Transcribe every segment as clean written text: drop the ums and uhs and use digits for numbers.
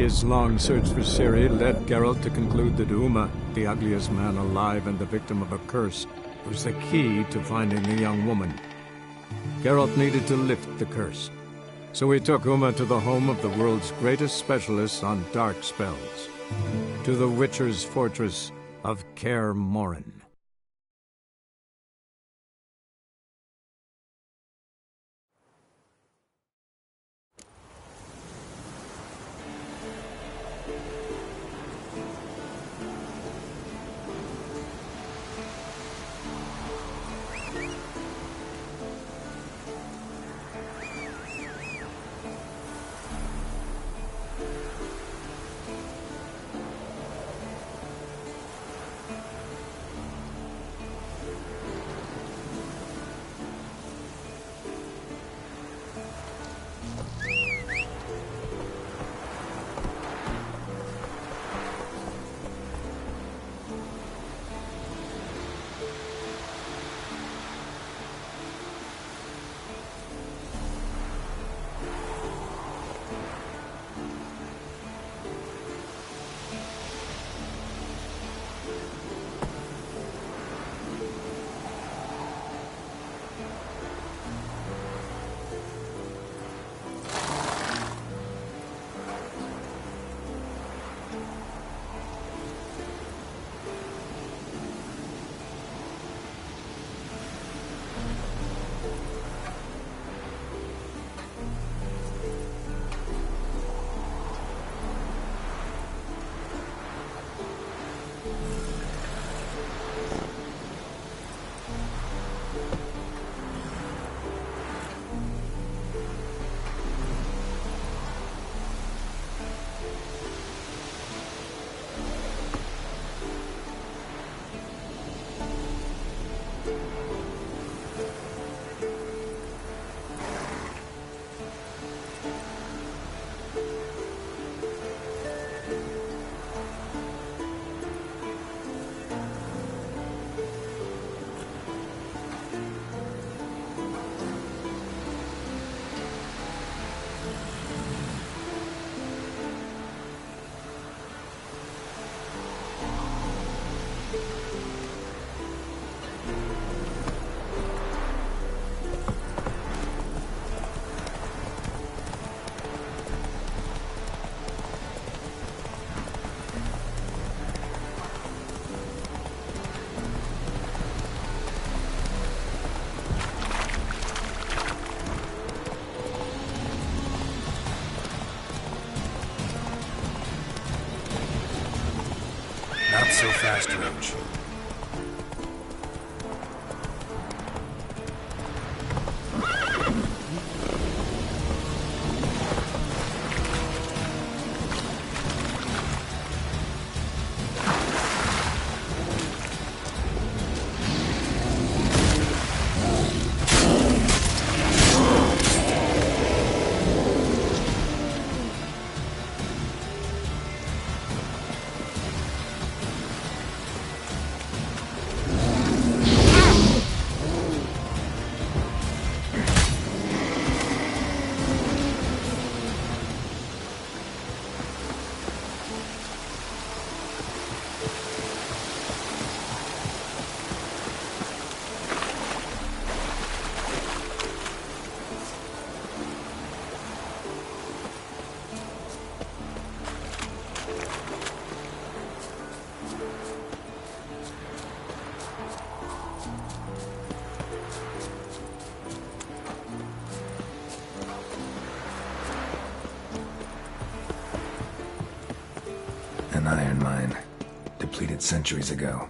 His long search for Ciri led Geralt to conclude that Uma, the ugliest man alive and the victim of a curse, was the key to finding the young woman. Geralt needed to lift the curse, so he took Uma to the home of the world's greatest specialist on dark spells, to the Witcher's fortress of Kaer Morhen. Not so fast, Roach. An iron mine, depleted centuries ago.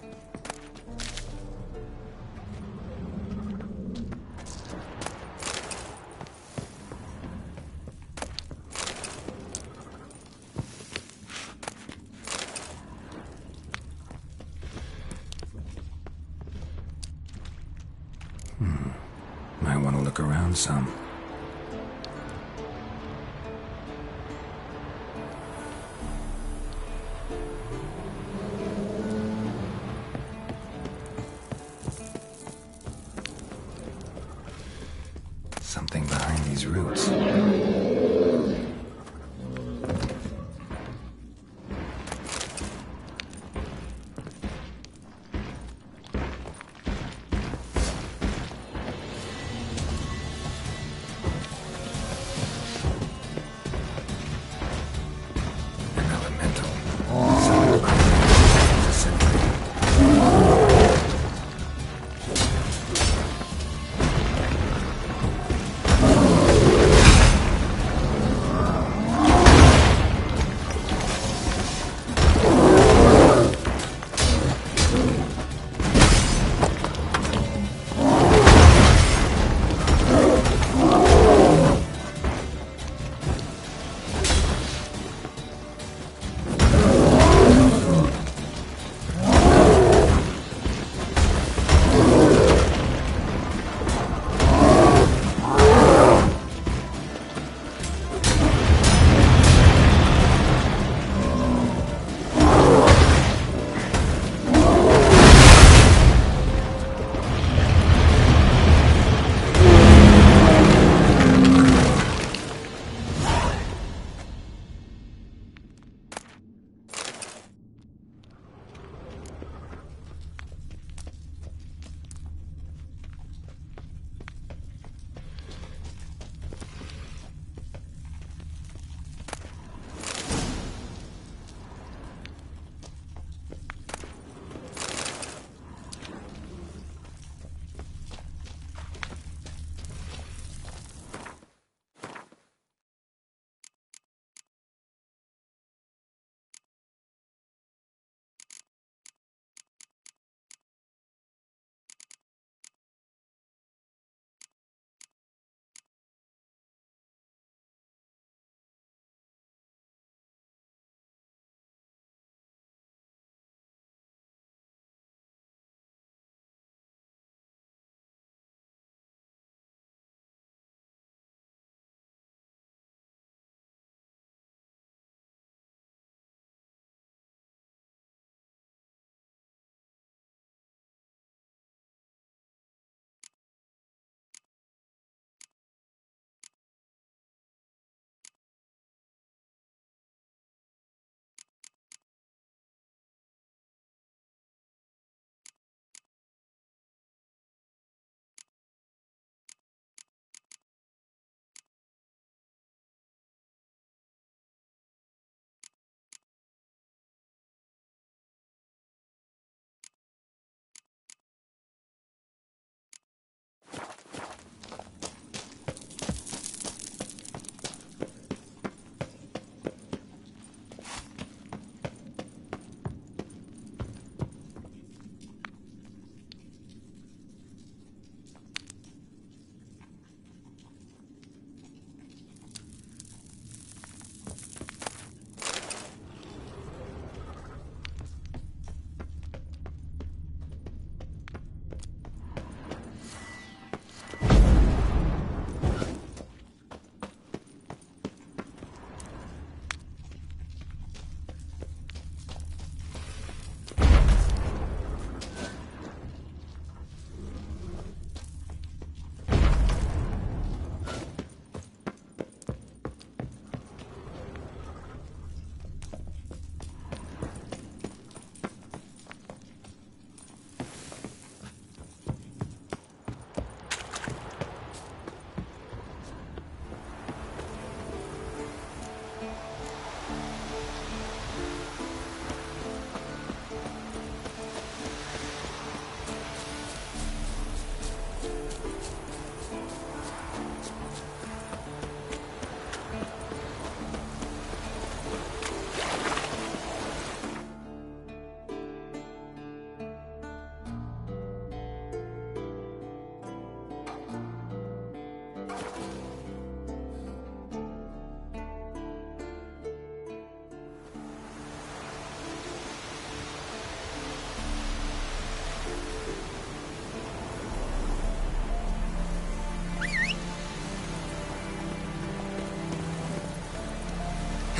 Might want to look around some. Something behind these roots.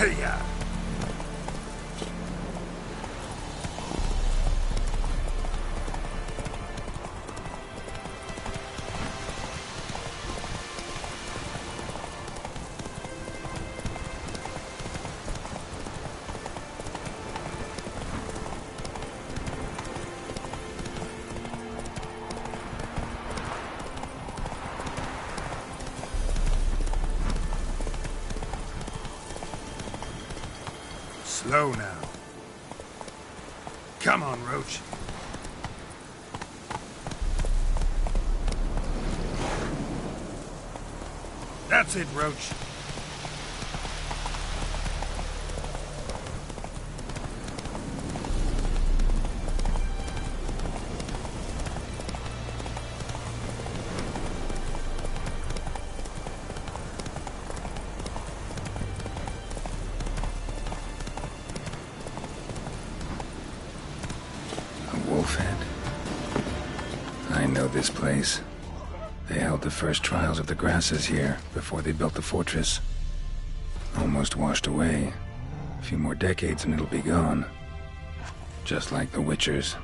Hey-ya! Slow now. Come on, Roach. That's it, Roach. Wolfhead. I know this place. They held the first trials of the grasses here before they built the fortress. Almost washed away. A few more decades and it'll be gone. Just like the Witchers.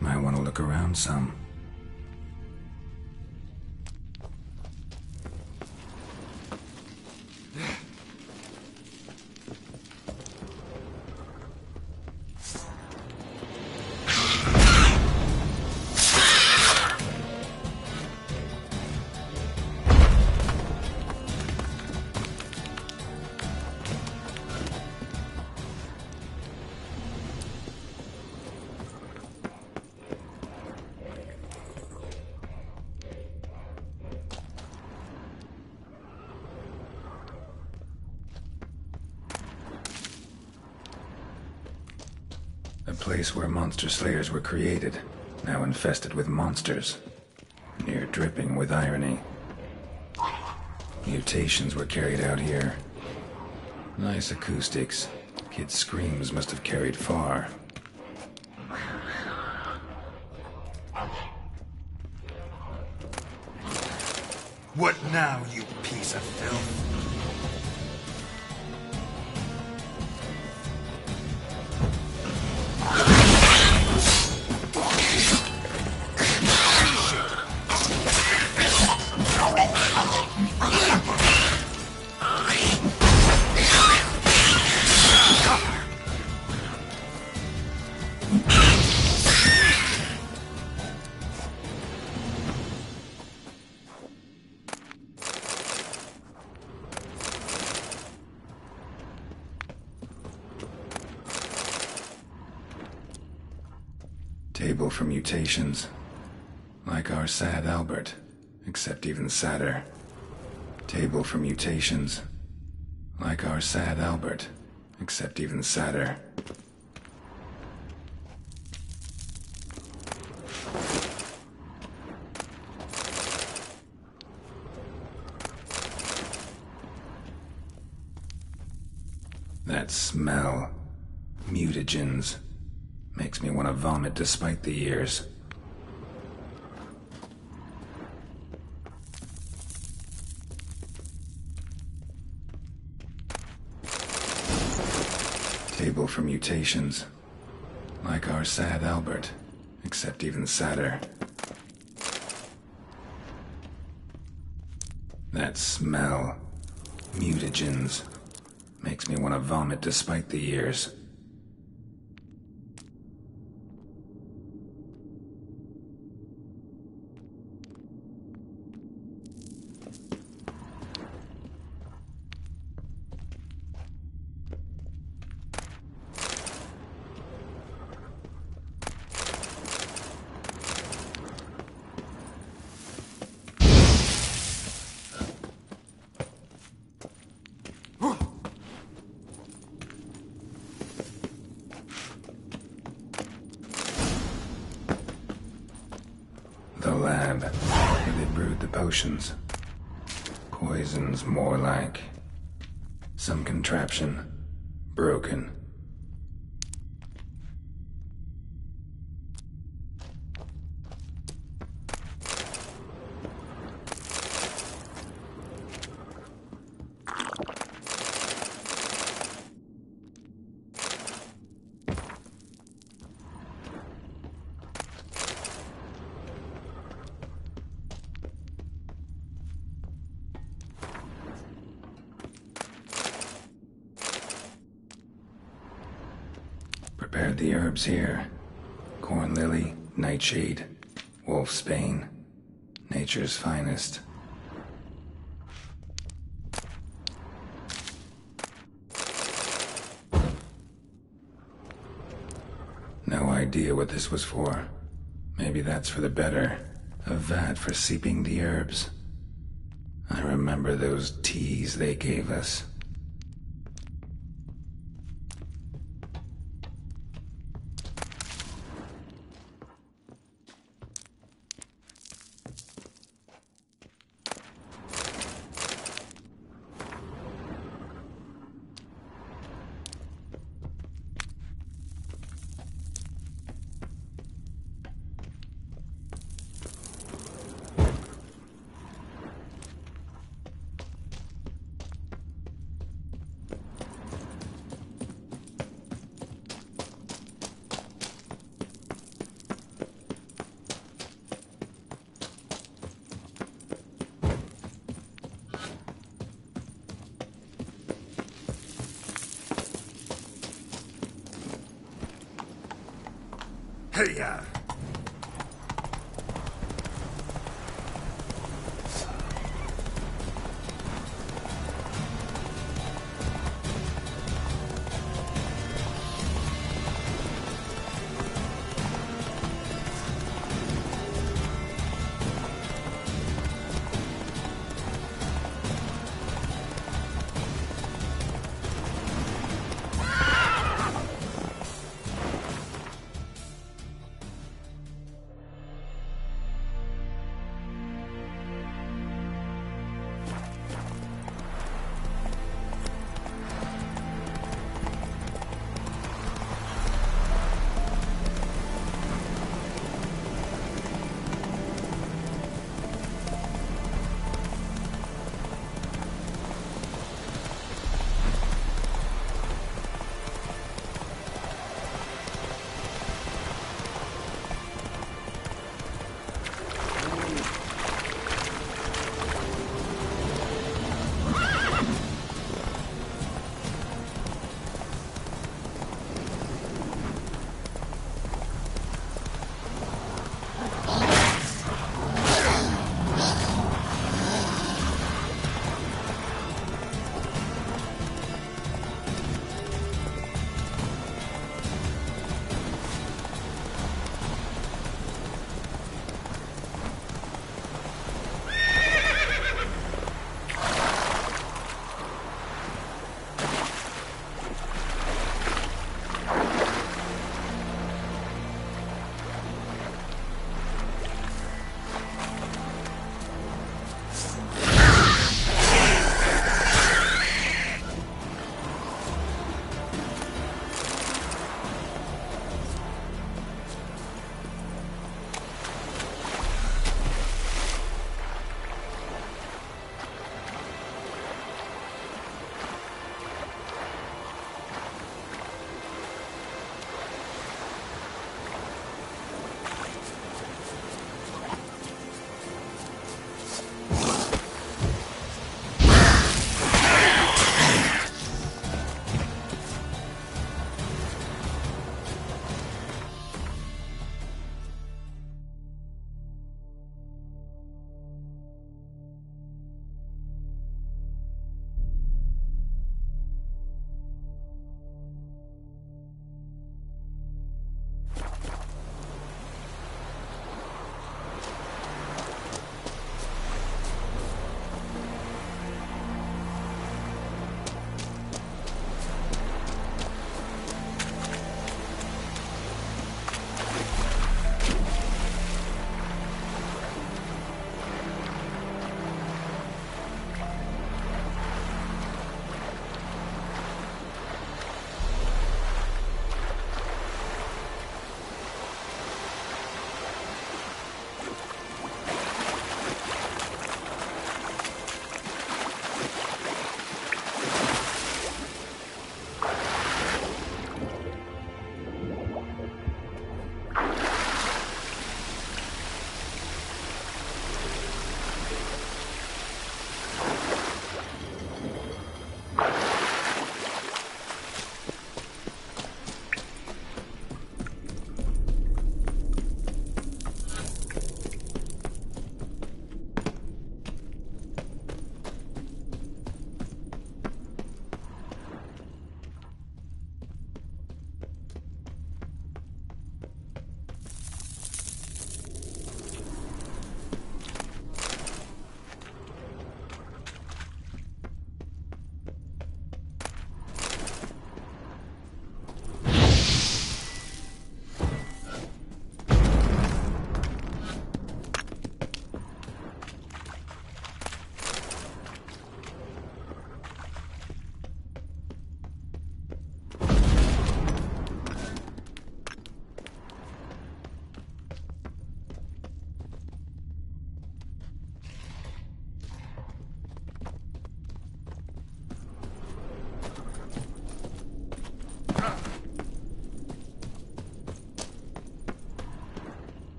Might want to look around some. A place where monster slayers were created, now infested with monsters. Near dripping with irony. Mutations were carried out here. Nice acoustics. Kids' screams must have carried far. What now, you piece of filth? Table for mutations. Like our sad Albert, except even sadder. Table for mutations. Like our sad Albert, except even sadder. That smell. Mutagens. Makes me want to vomit despite the years. Table for mutations. Like our sad Albert, except even sadder. That smell. Mutagens. Makes me want to vomit despite the years. The lab, where they brewed the potions. Poisons, more like. Some contraption. Broken. Prepared the herbs here. Corn lily, nightshade, wolfsbane. Nature's finest. No idea what this was for. Maybe that's for the better. A vat for seeping the herbs. I remember those teas they gave us. Hey-ya!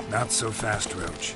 Not so fast, Roach.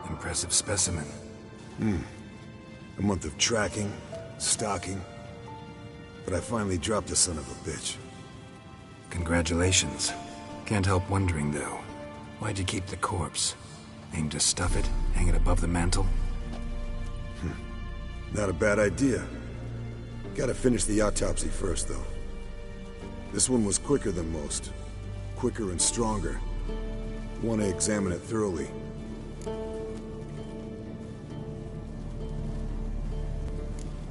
Impressive specimen. A month of tracking, stalking. But I finally dropped the son of a bitch. Congratulations. Can't help wondering, though. Why'd you keep the corpse? Aim to stuff it? Hang it above the mantle? Not a bad idea. Gotta finish the autopsy first, though. This one was quicker than most. Quicker and stronger. Want to examine it thoroughly.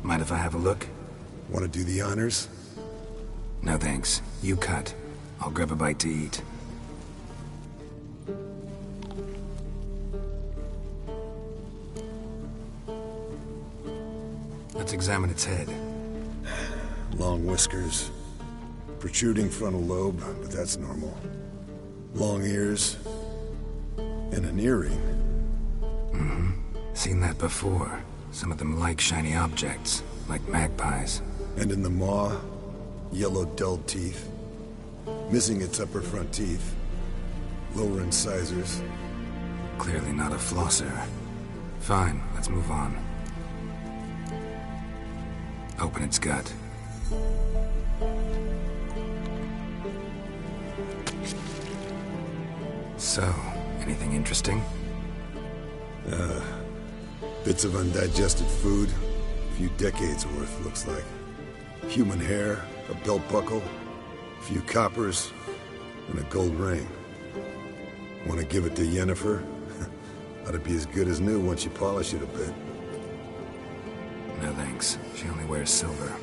Mind if I have a look? Want to do the honors? No thanks. You cut. I'll grab a bite to eat. Let's examine its head. Long whiskers. Protruding frontal lobe, but that's normal. Long ears. And an earring. Seen that before. Some of them like shiny objects, like magpies. And in the maw, yellow dulled teeth. Missing its upper front teeth. Lower incisors. Clearly not a flosser. Fine, let's move on. Open its gut. So, anything interesting? Bits of undigested food. A few decades worth, looks like. Human hair, a belt buckle, a few coppers, and a gold ring. Want to give it to Yennefer? Ought to be as good as new once you polish it a bit. No thanks. She only wears silver.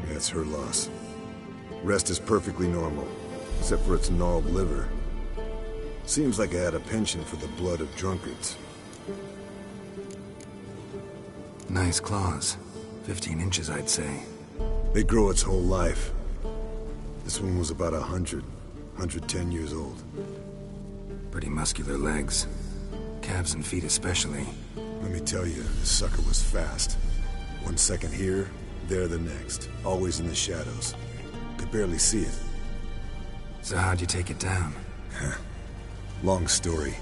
That's her loss. Rest is perfectly normal, except for its gnarled liver. Seems like I had a penchant for the blood of drunkards. Nice claws. 15 inches, I'd say. They grow its whole life. This one was about 110 years old. Pretty muscular legs. Calves and feet especially. Let me tell you, this sucker was fast. 1 second here, there the next. Always in the shadows. Could barely see it. So how'd you take it down? Long story.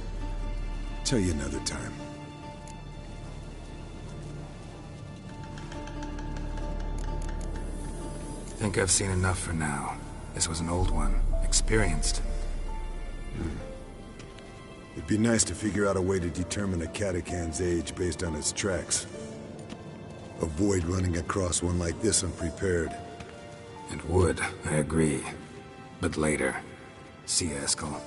Tell you another time. Think I've seen enough for now. This was an old one. Experienced. It'd be nice to figure out a way to determine a Katakan's age based on its tracks. Avoid running across one like this unprepared. It would, I agree. But later. See you, Eskel.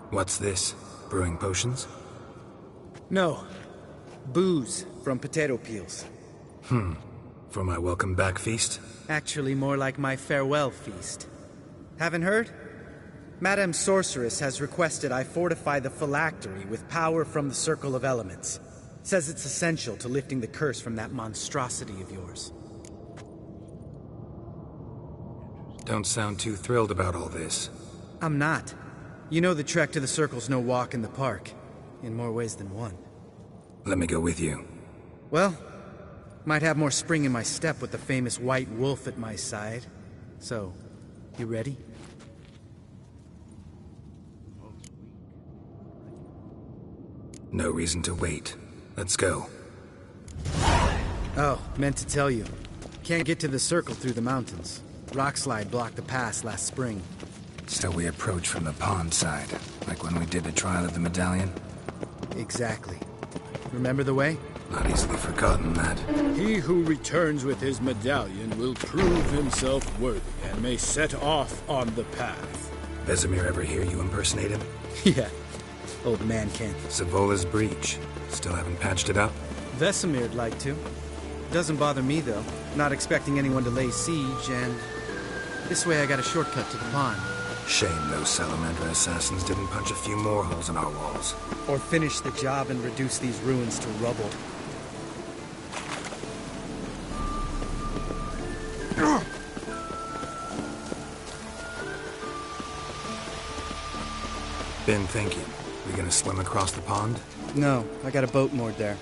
What's this? Brewing potions? No. Booze from potato peels. For my welcome back feast? Actually more like my farewell feast. Haven't heard? Madame Sorceress has requested I fortify the phylactery with power from the Circle of Elements. Says it's essential to lifting the curse from that monstrosity of yours. Don't sound too thrilled about all this. I'm not. You know the trek to the Circle's no walk in the park. In more ways than one. Let me go with you. Well, might have more spring in my step with the famous White Wolf at my side. So, you ready? No reason to wait. Let's go. Oh, meant to tell you. Can't get to the Circle through the mountains. Rockslide blocked the pass last spring. So we approach from the pond side, like when we did the trial of the medallion? Exactly. Remember the way? Not easily forgotten, that. He who returns with his medallion will prove himself worthy and may set off on the path. Vesemir ever hear you impersonate him? Yeah. Old man can. Savola's breach. Still haven't patched it up? Vesemir'd like to. Doesn't bother me, though. Not expecting anyone to lay siege, and... this way I got a shortcut to the pond. Shame those Salamander assassins didn't punch a few more holes in our walls. Or finish the job and reduce these ruins to rubble. Been thinking. We gonna swim across the pond? No, I got a boat moored there.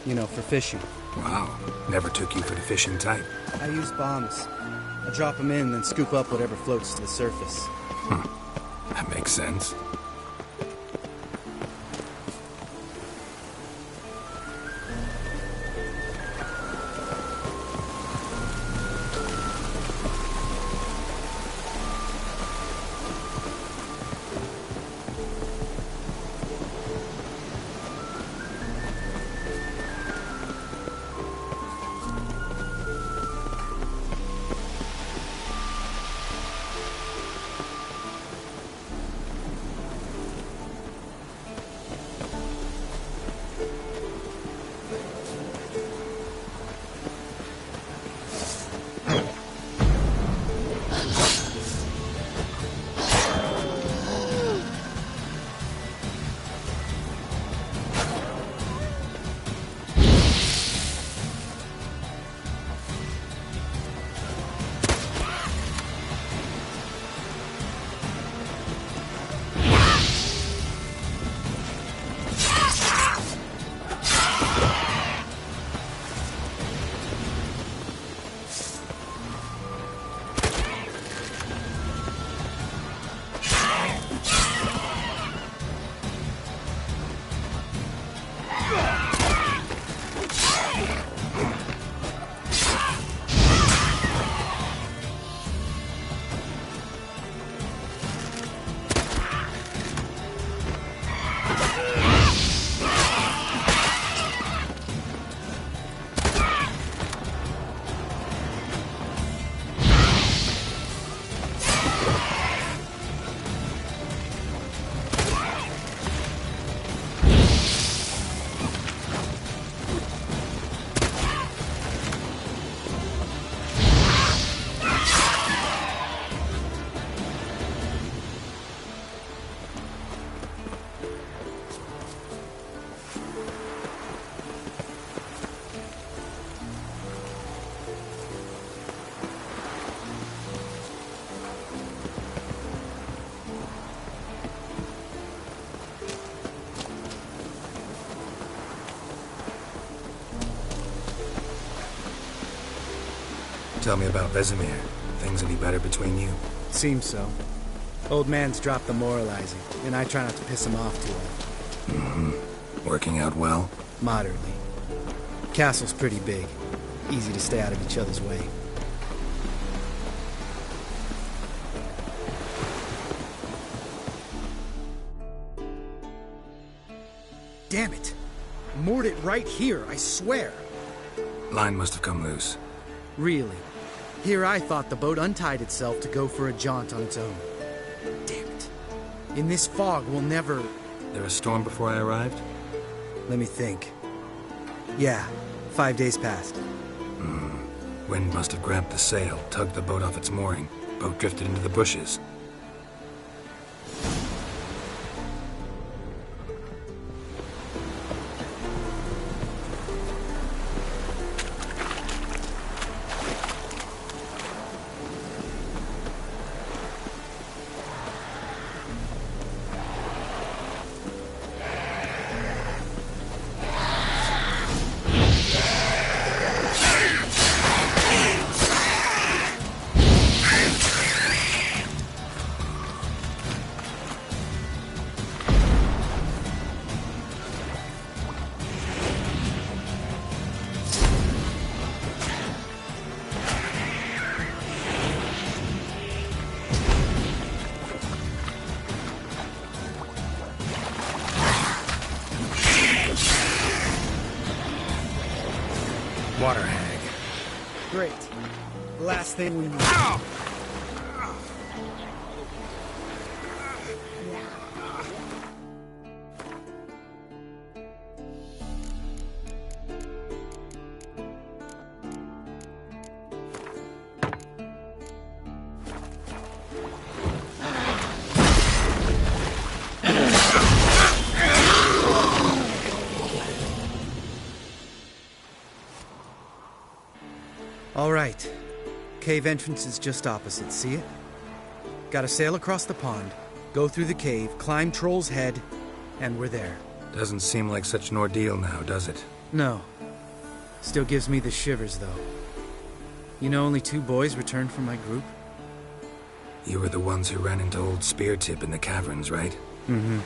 You know, for fishing. Wow. Never took you for the fishing type. I use bombs. I drop them in, then scoop up whatever floats to the surface. That makes sense. Tell me about Vesemir. Things any better between you? Seems so. Old man's dropped the moralizing, and I try not to piss him off too often. Working out well? Moderately. Castle's pretty big. Easy to stay out of each other's way. Damn it! Moored it right here, I swear! Line must have come loose. Really? Here I thought the boat untied itself to go for a jaunt on its own. Damn it. In this fog, we'll never... There a storm before I arrived? Let me think. Yeah, 5 days passed. Wind must have grabbed the sail, tugged the boat off its mooring. Boat drifted into the bushes. Water hag. Great. Last thing we need. All right. Cave entrance is just opposite, see it? Gotta sail across the pond, go through the cave, climb Troll's Head, and we're there. Doesn't seem like such an ordeal now, does it? No. Still gives me the shivers, though. You know only 2 boys returned from my group? You were the ones who ran into old Speartip in the caverns, right? Mm-hmm.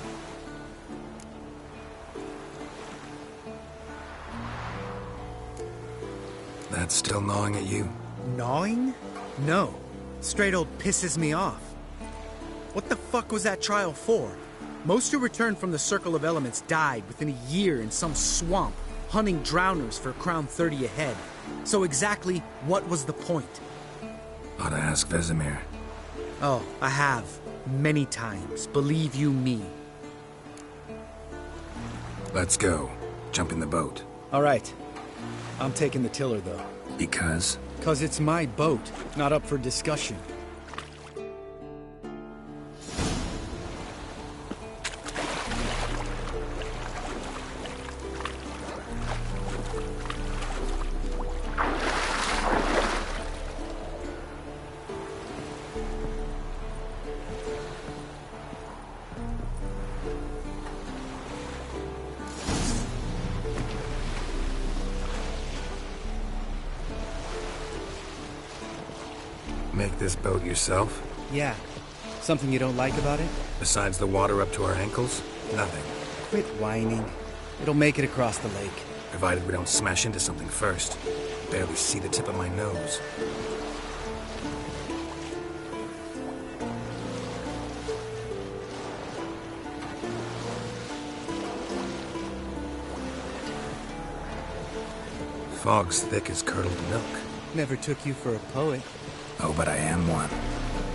That's still gnawing at you? Gnawing? No. Straight old pisses me off. What the fuck was that trial for? Most who returned from the Circle of Elements died within a year in some swamp, hunting drowners for Crown 30 a head. So exactly what was the point? Ought to ask Vesemir. Oh, I have. Many times. Believe you me. Let's go. Jump in the boat. All right. I'm taking the tiller, though. Because? 'Cause it's my boat, not up for discussion. Make this boat yourself? Yeah. Something you don't like about it? Besides the water up to our ankles? Nothing. Quit whining. It'll make it across the lake. Provided we don't smash into something first. Barely see the tip of my nose. Fog's thick as curdled milk. Never took you for a poet. Oh, but I am one.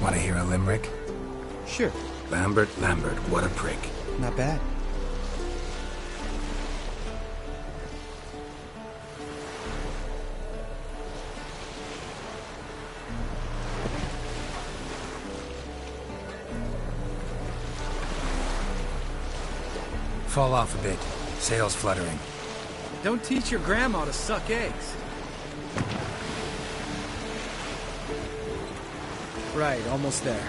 Want to hear a limerick? Sure. Lambert, Lambert, what a prick. Not bad. Fall off a bit. Sails fluttering. Don't teach your grandma to suck eggs. Right, almost there.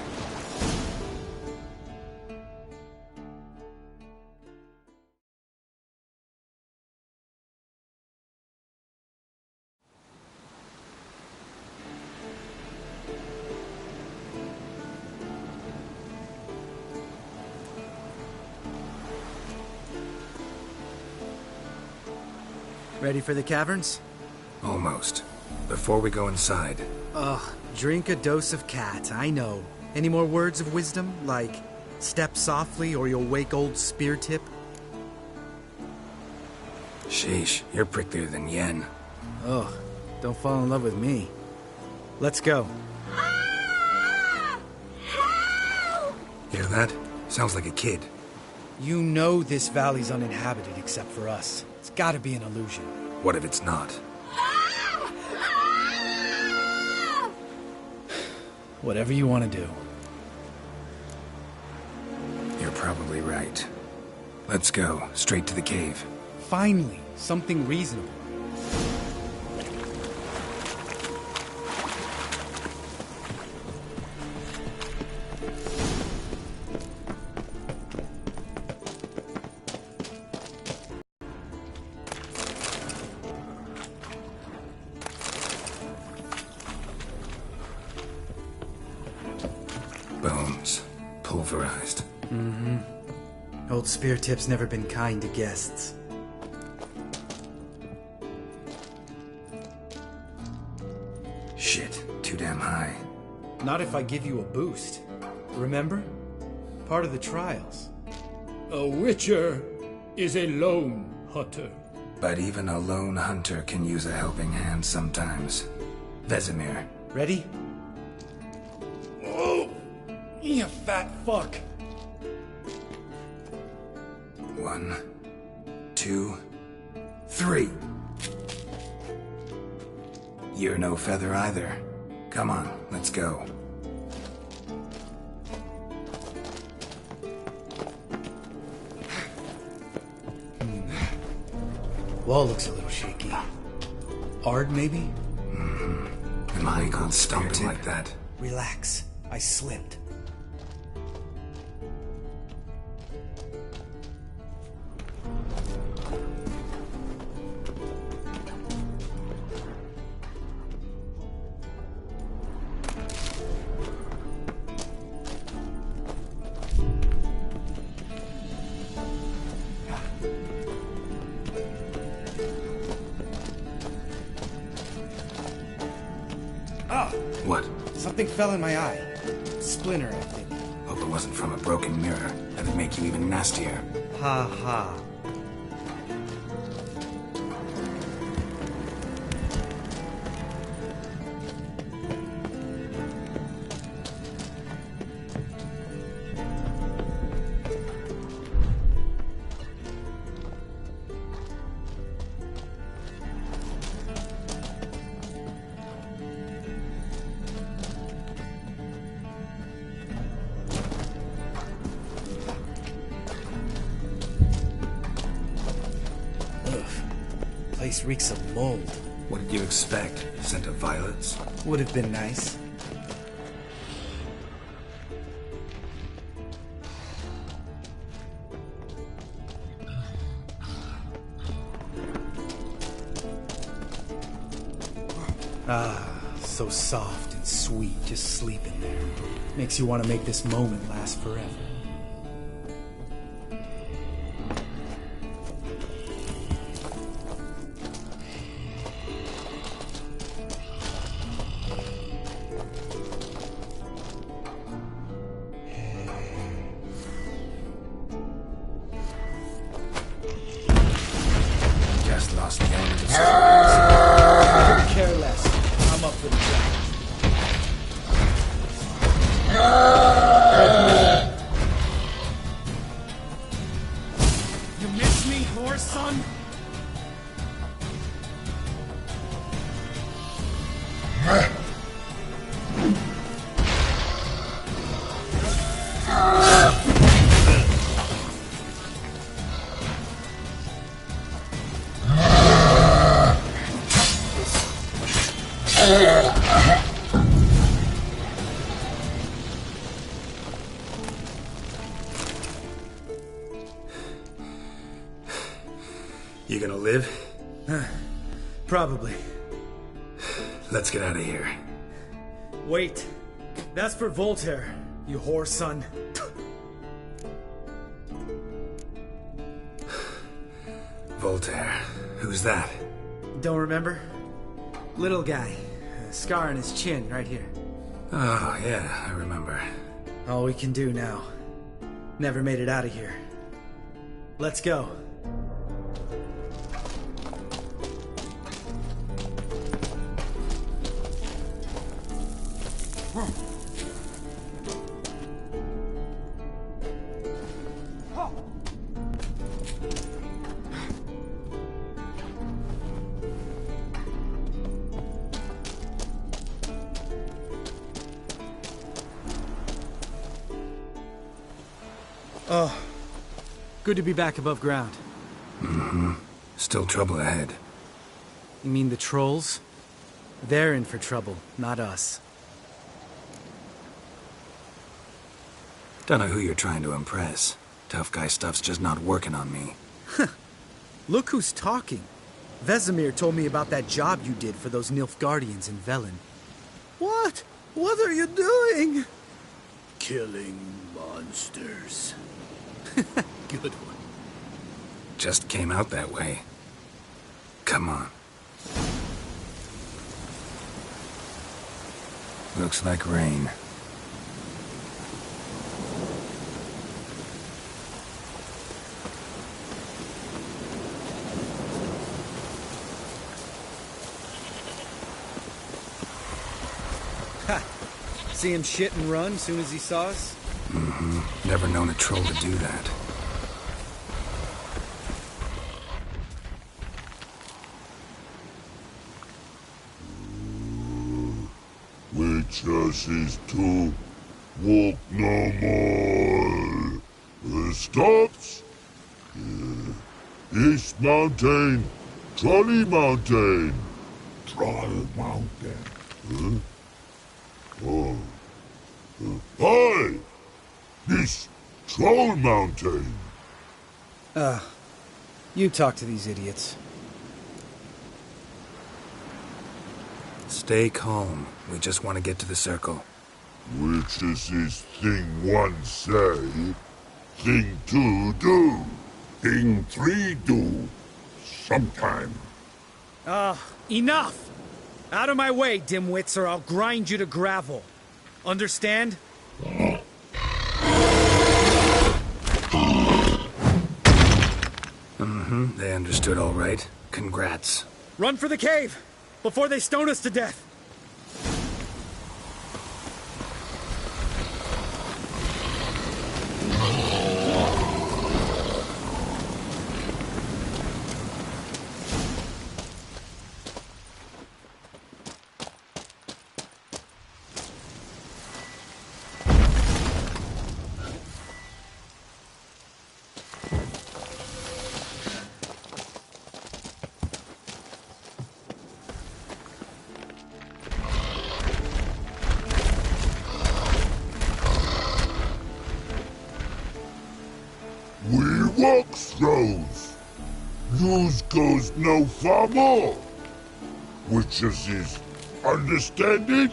Ready for the caverns? Almost. Before we go inside, Ugh, drink a dose of cat, I know. Any more words of wisdom, like step softly or you'll wake old Spear Tip? sheesh, you're pricklier than Yen. Ugh, don't fall in love with me. Let's go. Hear that? Sounds like a kid. You know this valley's uninhabited except for us. It's gotta be an illusion. What if it's not? Whatever you want to do. You're probably right. Let's go, straight to the cave. Finally, something reasonable. Bones. Pulverized. Old Spear Tip's never been kind to guests. Shit, too damn high. Not if I give you a boost. Remember? Part of the trials. A witcher is a lone hunter. But even a lone hunter can use a helping hand sometimes. Vesemir. Ready? Oh, you fat fuck. 1, 2, 3. You're no feather either. Come on, let's go. Wall looks a little shaky. Ard, maybe? Am I gonna stump like that? Relax. I slipped. What? Something fell in my eye. Splinter, I think. Hope it wasn't from a broken mirror. That'd make you even nastier. Ha ha. Place reeks of mold. What did you expect? Scent of violets? Would have been nice. Ah, so soft and sweet, just sleeping there. Makes you want to make this moment last forever. Just lost the element of surprise. Couldn't care less. I'm up for the challenge. You miss me, horse son? You gonna live? Probably. Let's get out of here. Wait. That's for Voltaire, you whore son. Voltaire. Who's that? Don't remember? Little guy. A scar on his chin, right here. Oh, yeah, I remember. All we can do now. Never made it out of here. Let's go. Oh, good to be back above ground. Mm-hmm. Still trouble ahead. You mean the trolls? They're in for trouble, not us. Don't know who you're trying to impress. Tough guy stuff's just not working on me. Look who's talking. Vesemir told me about that job you did for those Nilfgaardians in Velen. What? What are you doing? Killing monsters. Good one. Just came out that way. Come on. Looks like rain. Ha! See him shit and run soon as he saw us? Mm-hmm. Never known a troll to do that. Witches is to walk no more. Stops? East Mountain, Trolley Mountain. Troll Mountain. Huh? Oh. Hi! This Troll Mountain. You talk to these idiots. Stay calm. We just want to get to the circle. Witches is thing one say, thing two do, thing three do, sometime. Enough! Out of my way, dimwits, or I'll grind you to gravel. Understand? Mm-hmm. They understood all right. Congrats. Run for the cave! Before they stone us to death! We walk throws. News goes no far more. Witches is understanding?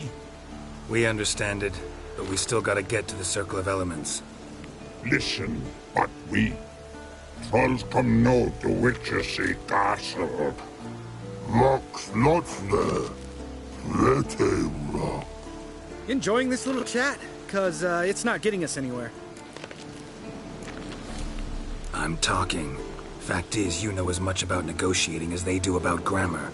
We understand it, but we still gotta get to the Circle of Elements. Listen, but we trolls come no to Witchessy Castle. Rock's not there. Let him rock. Enjoying this little chat? 'Cause it's not getting us anywhere. I'm talking. Fact is, you know as much about negotiating as they do about grammar.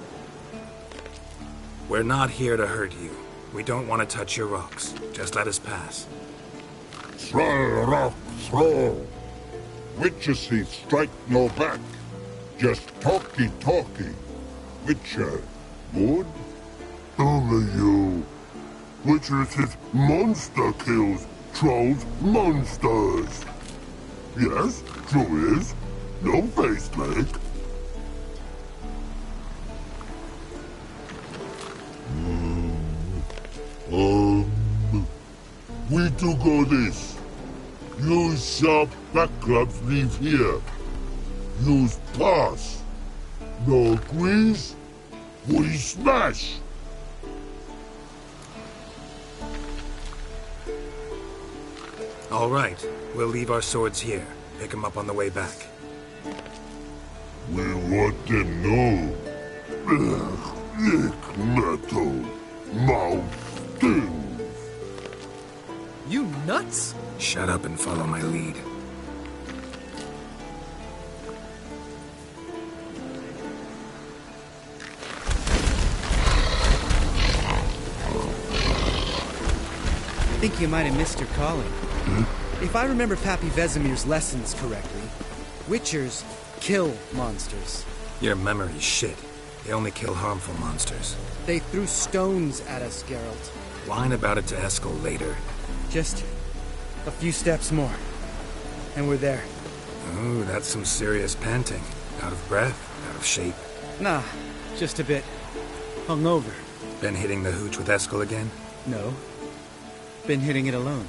We're not here to hurt you. We don't want to touch your rocks. Just let us pass. Troll rock throw. Witchessy strike no back. Just talky. Witcher, good? Only you. Witchess's monster kills trolls monsters. Yes, true is. No face leg. We do go this. Use sharp back clubs leave here. Use pass. No agrees? We smash. All right. We'll leave our swords here. Pick them up on the way back. We want them know. Thick metal. Mouth stings. You nuts? Shut up and follow my lead. I think you might have missed your calling. If I remember Pappy Vesemir's lessons correctly, Witchers kill monsters. Your memory's shit. They only kill harmful monsters. They threw stones at us, Geralt. Whine about it to Eskel later. Just a few steps more, and we're there. Ooh, that's some serious panting. Out of breath, out of shape. Nah, just a bit hungover. Been hitting the hooch with Eskel again? No, been hitting it alone.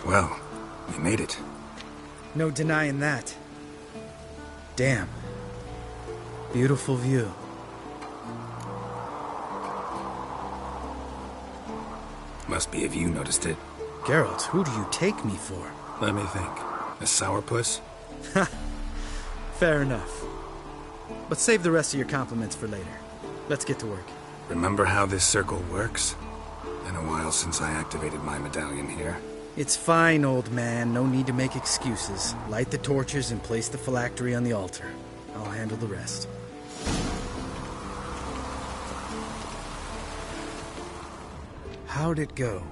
Well, we made it. No denying that. Damn. Beautiful view. Must be if you noticed it. Geralt, who do you take me for? Let me think. A sourpuss? Fair enough. But save the rest of your compliments for later. Let's get to work. Remember how this circle works? Been a while since I activated my medallion here. It's fine, old man. No need to make excuses. Light the torches and place the phylactery on the altar. I'll handle the rest. How'd it go?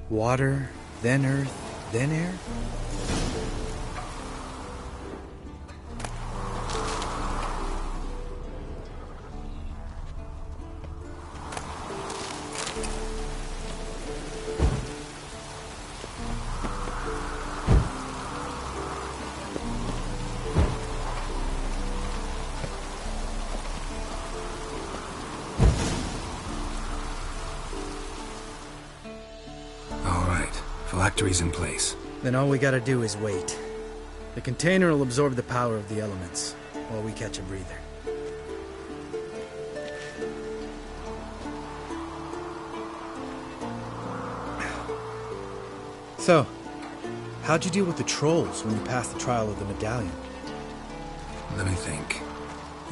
Water, then earth, then air? Phylactery's in place. Then all we gotta do is wait. The container will absorb the power of the elements, while we catch a breather. So, how'd you deal with the trolls when you passed the trial of the medallion? Let me think.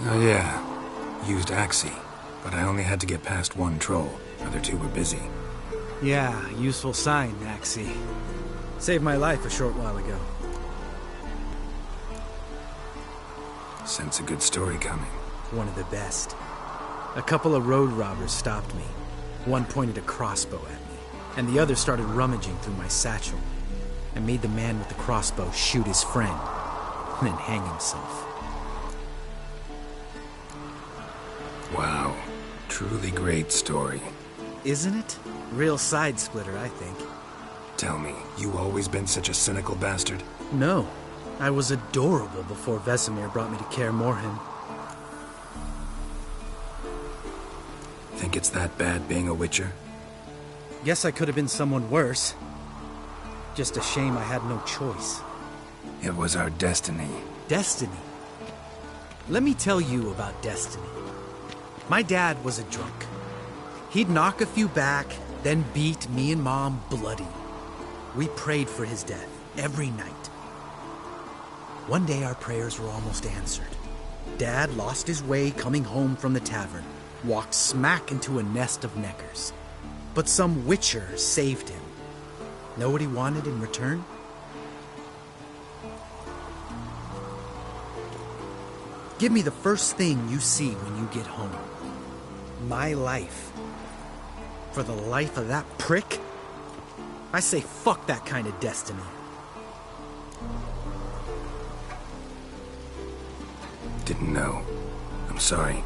Oh yeah, used Axii, but I only had to get past one troll. The other two were busy. Yeah, useful sign, Axii. Saved my life a short while ago. Sense a good story coming. One of the best. A couple of road robbers stopped me. One pointed a crossbow at me, and the other started rummaging through my satchel, and made the man with the crossbow shoot his friend, and then hang himself. Wow. Truly great story. Isn't it? Real side-splitter, I think. Tell me, you always been such a cynical bastard? No. I was adorable before Vesemir brought me to Kaer Morhen. Think it's that bad being a Witcher? Guess I could have been someone worse. Just a shame I had no choice. It was our destiny. Destiny? Let me tell you about destiny. My dad was a drunk. He'd knock a few back, then beat me and Mom bloody. We prayed for his death every night. One day our prayers were almost answered. Dad lost his way coming home from the tavern, walked smack into a nest of neckers. But some Witcher saved him. Know what he wanted in return? Give me the first thing you see when you get home. My life. For the life of that prick? I say fuck that kind of destiny. Didn't know. I'm sorry.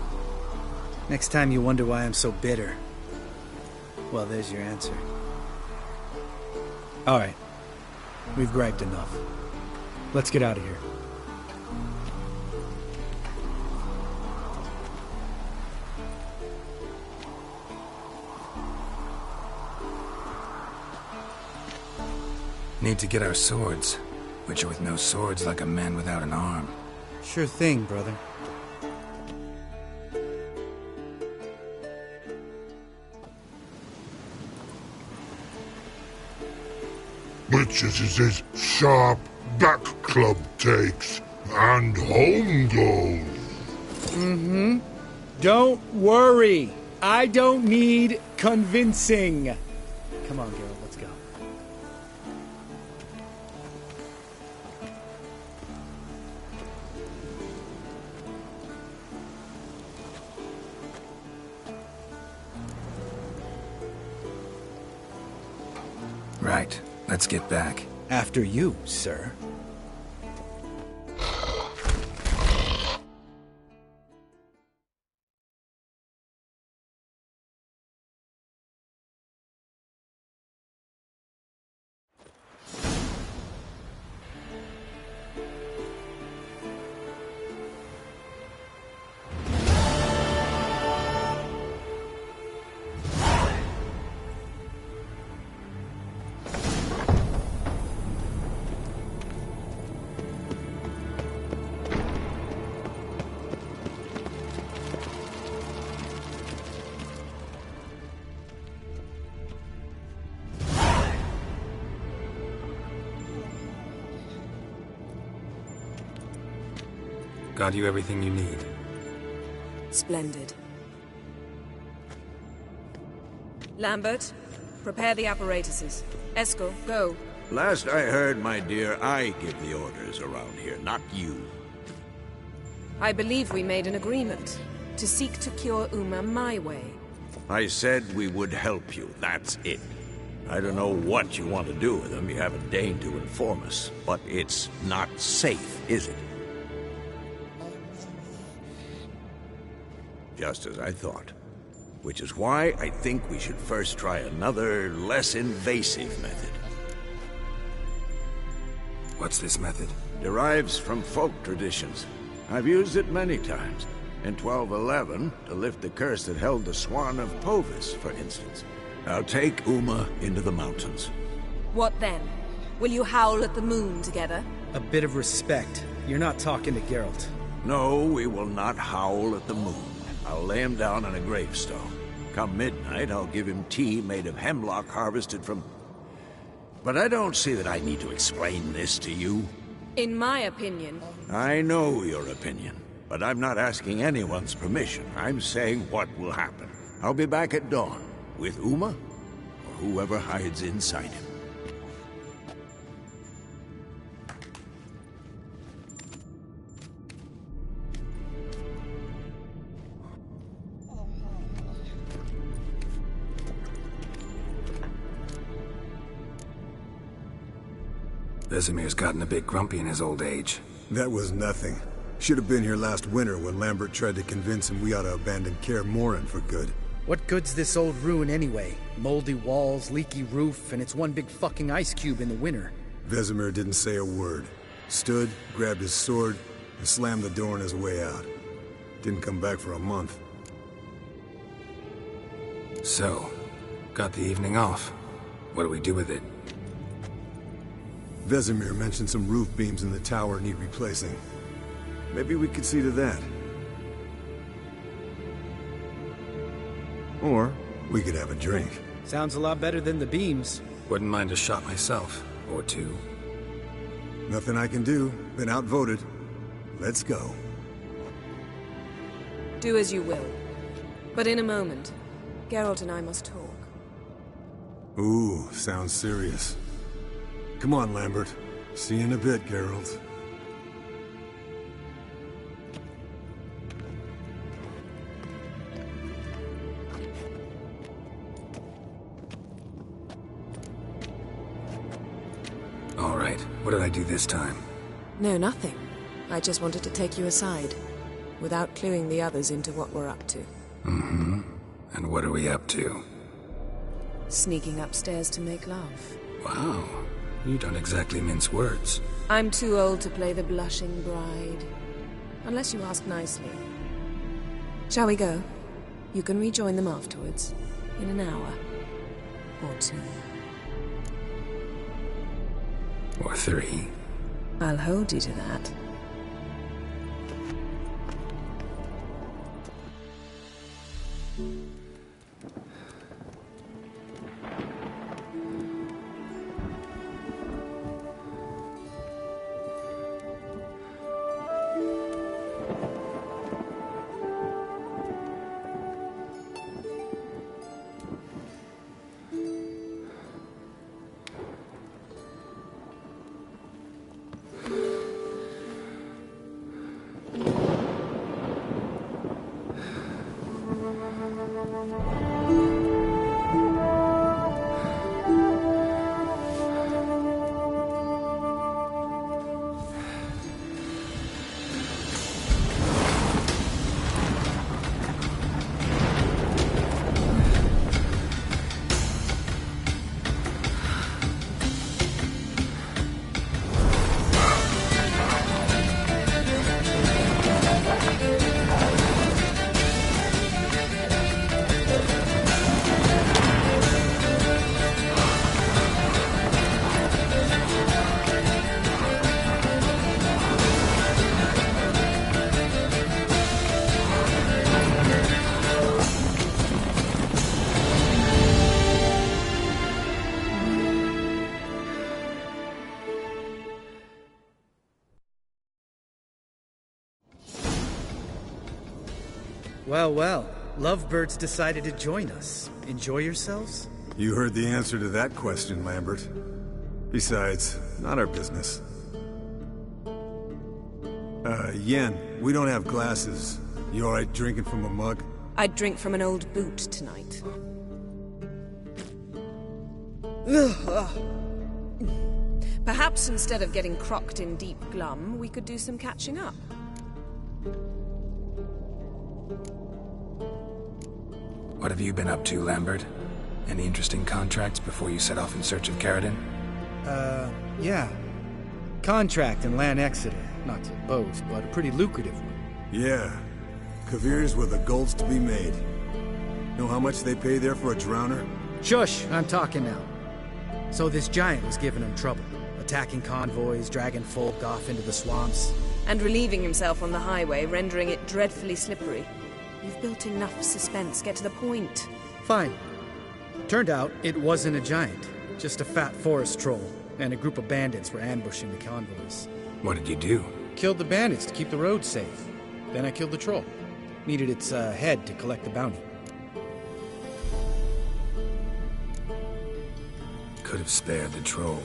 Next time you wonder why I'm so bitter, well, there's your answer. All right. We've griped enough. Let's get out of here. Need to get our swords. Witcher with no swords like a man without an arm. Sure thing, brother. Witches is his sharp back club takes, and home goes. Don't worry. I don't need convincing. Come on, Geralt, let's go. Right. Let's get back. After you, sir. Got you everything you need. Splendid. Lambert, prepare the apparatuses. Eskel, go. Last I heard, my dear, I give the orders around here, not you. I believe we made an agreement to seek to cure Uma my way. I said we would help you, that's it. I don't know what you want to do with them, you haven't deigned to inform us. But it's not safe, is it? Just as I thought. Which is why I think we should first try another, less invasive method. What's this method? Derives from folk traditions. I've used it many times. In 1211, to lift the curse that held the Swan of Povis, for instance. Now take Uma into the mountains. What then? Will you howl at the moon together? A bit of respect. You're not talking to Geralt. No, we will not howl at the moon. I'll lay him down on a gravestone. Come midnight, I'll give him tea made of hemlock harvested from... But I don't see that I need to explain this to you. In my opinion... I know your opinion, but I'm not asking anyone's permission. I'm saying what will happen. I'll be back at dawn, with Uma, or whoever hides inside him. Vesemir's gotten a bit grumpy in his old age. That was nothing. Should have been here last winter when Lambert tried to convince him we ought to abandon Kaer Morhen for good. What good's this old ruin anyway? Moldy walls, leaky roof, and it's one big fucking ice cube in the winter. Vesemir didn't say a word. Stood, grabbed his sword, and slammed the door on his way out. Didn't come back for a month. So, got the evening off. What do we do with it? Vesemir mentioned some roof beams in the tower need replacing. Maybe we could see to that. Or we could have a drink. Sounds a lot better than the beams. Wouldn't mind a shot myself. Or two. Nothing I can do. Been outvoted. Let's go. Do as you will. But in a moment, Geralt and I must talk. Ooh, sounds serious. Come on, Lambert. See you in a bit, Geralt. All right, what did I do this time? No, nothing. I just wanted to take you aside, without cluing the others into what we're up to. Mm-hmm. And what are we up to? Sneaking upstairs to make love. Wow. You don't exactly mince words. I'm too old to play the blushing bride. Unless you ask nicely. Shall we go? You can rejoin them afterwards. In an hour. Or two. Or three. I'll hold you to that. Well, well. Lovebirds decided to join us. Enjoy yourselves? You heard the answer to that question, Lambert. Besides, not our business. Yen, we don't have glasses. You alright drinking from a mug? I'd drink from an old boot tonight. Perhaps instead of getting crocked in deep glum, we could do some catching up. What have you been up to, Lambert? Any interesting contracts before you set off in search of Caridin? Yeah. Contract in Lan Exeter. Not to boast, but a pretty lucrative one. Yeah. Kavir's where the gold's to be made. Know how much they pay there for a drowner? Shush! I'm talking now. So this giant was giving him trouble. Attacking convoys, dragging folk off into the swamps. And relieving himself on the highway, rendering it dreadfully slippery. You've built enough suspense. Get to the point. Fine. Turned out, it wasn't a giant. Just a fat forest troll. And a group of bandits were ambushing the convoys. What did you do? Killed the bandits to keep the road safe. Then I killed the troll. Needed its head to collect the bounty. Could have spared the troll.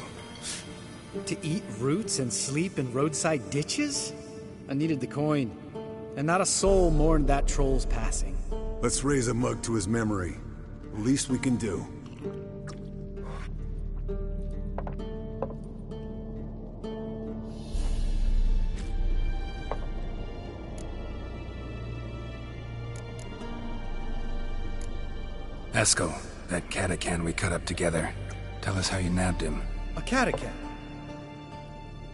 To eat roots and sleep in roadside ditches? I needed the coin. And not a soul mourned that troll's passing. Let's raise a mug to his memory. Least we can do. Eskel, that Catacan we cut up together. Tell us how you nabbed him. A Catacan?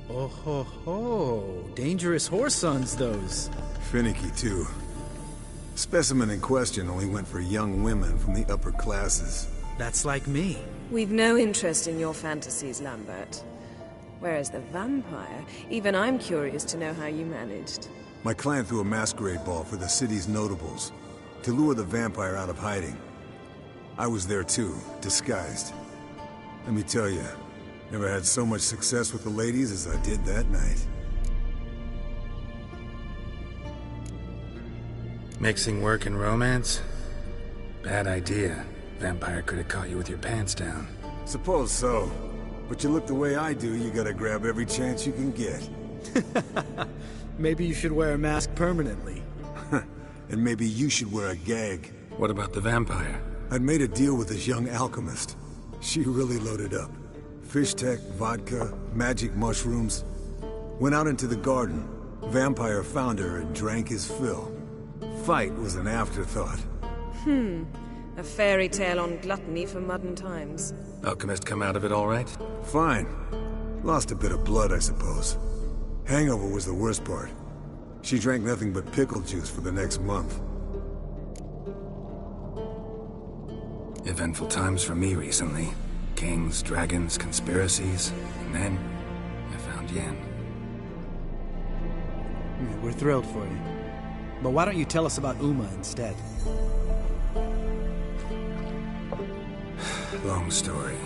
Oh ho ho. Dangerous horse sons, those. Finicky, too. Specimen in question only went for young women from the upper classes. That's like me. We've no interest in your fantasies, Lambert. Whereas the vampire, even I'm curious to know how you managed. My clan threw a masquerade ball for the city's notables, to lure the vampire out of hiding. I was there too, disguised. Let me tell you, never had so much success with the ladies as I did that night. Mixing work and romance? Bad idea. Vampire could have caught you with your pants down. Suppose so. But you look the way I do, you gotta grab every chance you can get. Maybe you should wear a mask permanently. And maybe you should wear a gag. What about the vampire? I'd made a deal with this young alchemist. She really loaded up. Fish tech, vodka, magic mushrooms. Went out into the garden. Vampire found her and drank his fill. Fight was an afterthought. A fairy tale on gluttony for modern times. Alchemist come out of it all right? Fine. Lost a bit of blood, I suppose. Hangover was the worst part. She drank nothing but pickle juice for the next month. Eventful times for me recently. Kings, dragons, conspiracies, and then I found Yen. We're thrilled for you. But why don't you tell us about Uma instead? Long story.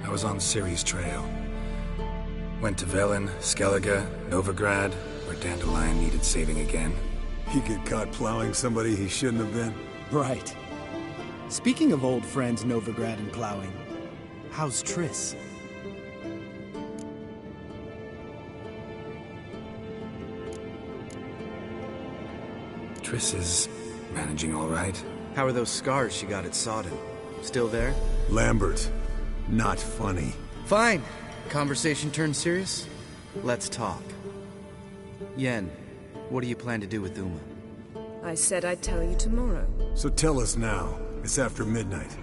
I was on Ciri's trail. Went to Velen, Skellige, Novigrad, where Dandelion needed saving again. He get caught plowing somebody he shouldn't have been. Right. Speaking of old friends Novigrad and plowing, how's Triss? Triss is managing all right. How are those scars she got at Sodden? Still there? Lambert. Not funny. Fine. Conversation turned serious? Let's talk. Yen, what do you plan to do with Uma? I said I'd tell you tomorrow. So tell us now. It's after midnight.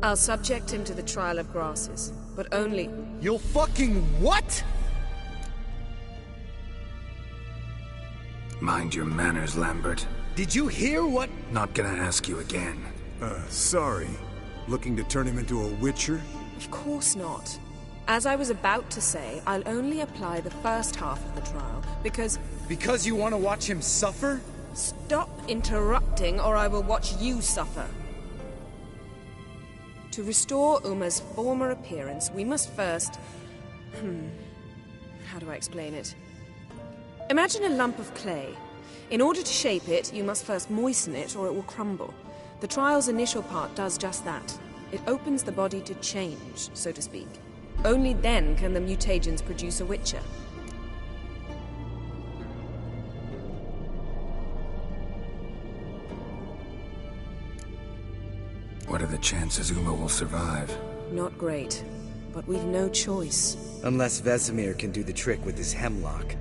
I'll subject him to the trial of grasses, but only... You'll fucking what? Mind your manners, Lambert. Did you hear what? Not gonna ask you again. Sorry. Looking to turn him into a witcher? Of course not. As I was about to say, I'll only apply the first half of the trial, because... Because you want to watch him suffer? Stop interrupting, or I will watch you suffer. To restore Uma's former appearance, we must first... How do I explain it? Imagine a lump of clay. In order to shape it, you must first moisten it, or it will crumble. The trial's initial part does just that. It opens the body to change, so to speak. Only then can the mutagens produce a witcher. What are the chances Uma will survive? Not great, but we've no choice. Unless Vesemir can do the trick with his hemlock.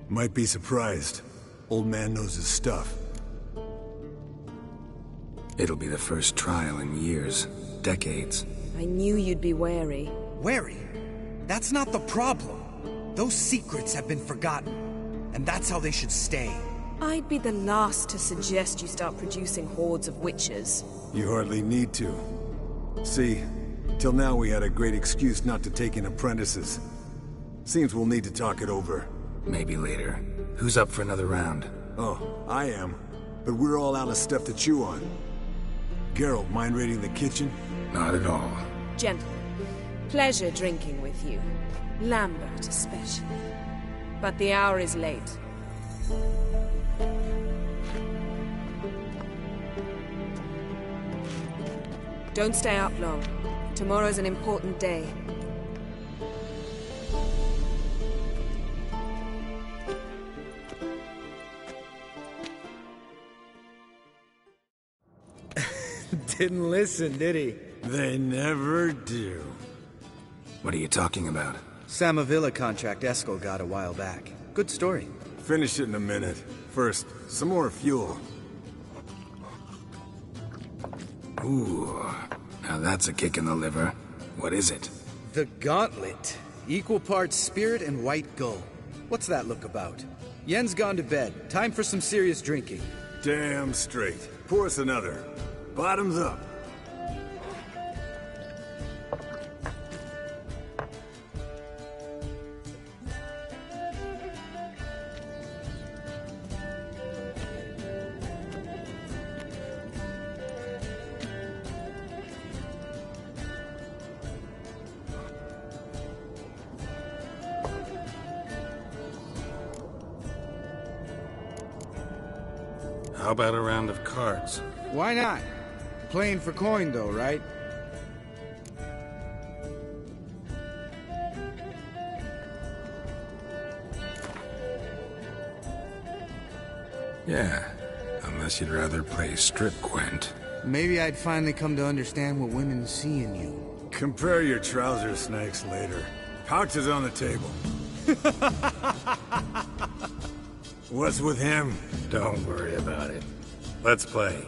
Might be surprised. Old man knows his stuff. It'll be the first trial in years. Decades. I knew you'd be wary. Wary? That's not the problem. Those secrets have been forgotten. And that's how they should stay. I'd be the last to suggest you start producing hordes of witches. You hardly need to. See, till now we had a great excuse not to take in apprentices. Seems we'll need to talk it over. Maybe later. Who's up for another round? Oh, I am. But we're all out of stuff to chew on. Geralt, mind raiding the kitchen? Not at all. Gentlemen, pleasure drinking with you. Lambert especially. But the hour is late. Don't stay up long. Tomorrow's an important day. Didn't listen, did he? They never do. What are you talking about? Samavilla contract Eskel got a while back. Good story. Finish it in a minute. First, some more fuel. Ooh, now that's a kick in the liver. What is it? The Gauntlet. Equal parts spirit and white gull. What's that look about? Yen's gone to bed. Time for some serious drinking. Damn straight. Pour us another. Bottoms up. How about a round of cards? Why not? Playing for coin, though, right? Yeah, unless you'd rather play strip Gwent. Maybe I'd finally come to understand what women see in you. Compare your trouser snakes later. Pouch is on the table. What's with him? Don't worry about it. Let's play.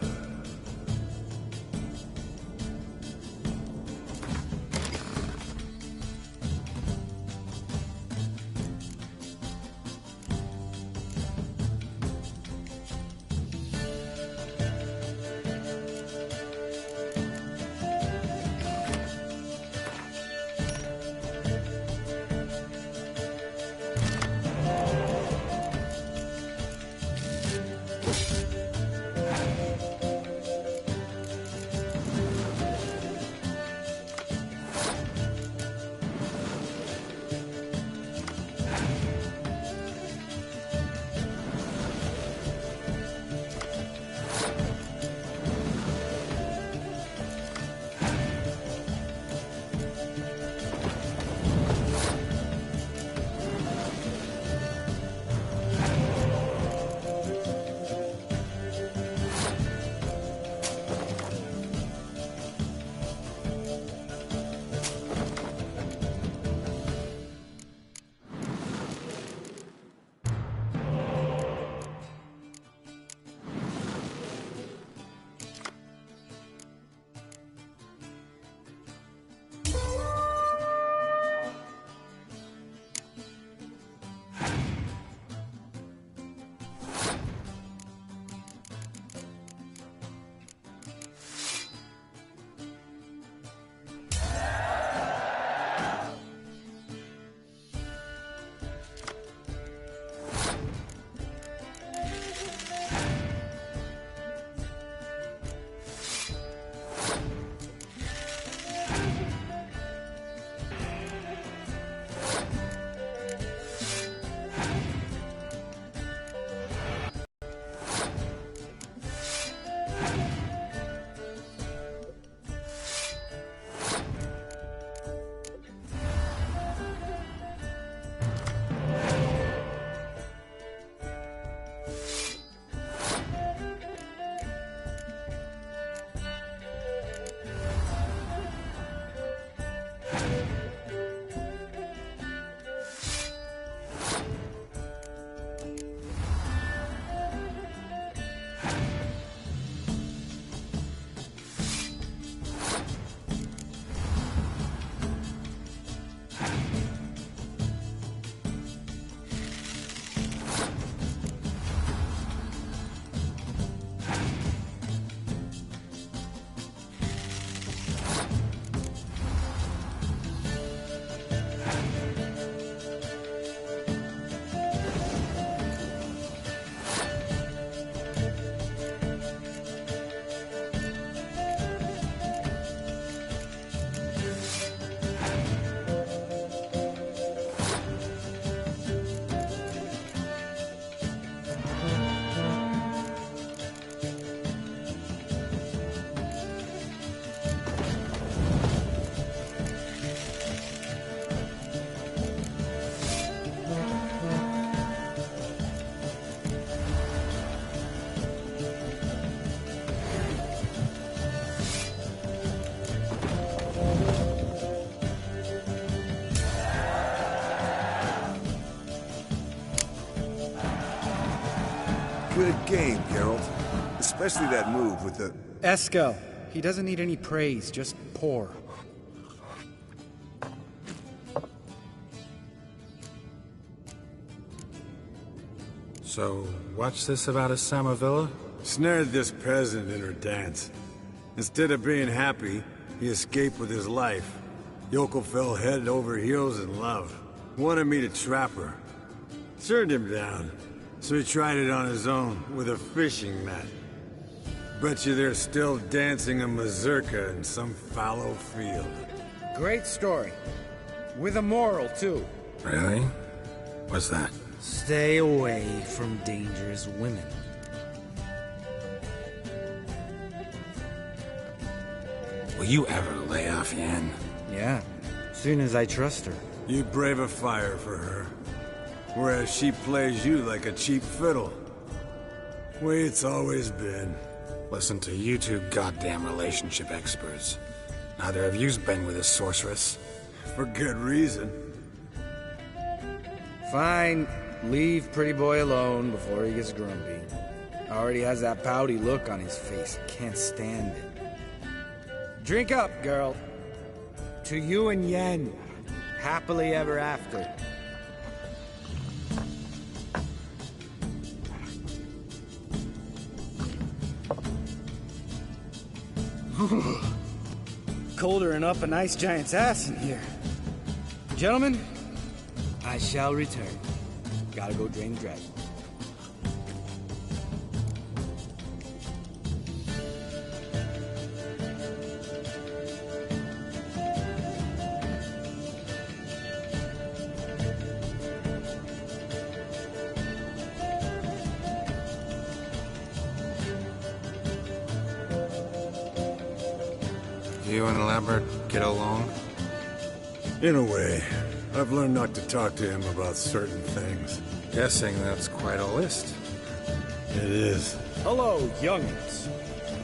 Good game, Geralt. Especially that move with the... Eskel. He doesn't need any praise, just pour. So, what's this about a Samavilla? Snared this peasant in her dance. Instead of being happy, he escaped with his life. Yoko fell head over heels in love. Wanted me to trap her. Turned him down. So he tried it on his own, with a fishing net. Bet you they're still dancing a mazurka in some fallow field. Great story. With a moral, too. Really? What's that? Stay away from dangerous women. Will you ever lay off Yen? Yeah, soon as I trust her. You brave a fire for her. Whereas she plays you like a cheap fiddle. Way it's always been. Listen to you two goddamn relationship experts. Neither of you's been with a sorceress. For good reason. Fine. Leave pretty boy alone before he gets grumpy. Already has that pouty look on his face. Can't stand it. Drink up, girl. To you and Yen. Happily ever after. Colder than up an ice giant's ass in here. Gentlemen, I shall return. Gotta go drain the dragon. You and Lambert get along? In a way. I've learned not to talk to him about certain things. Guessing that's quite a list. It is. Hello, youngins.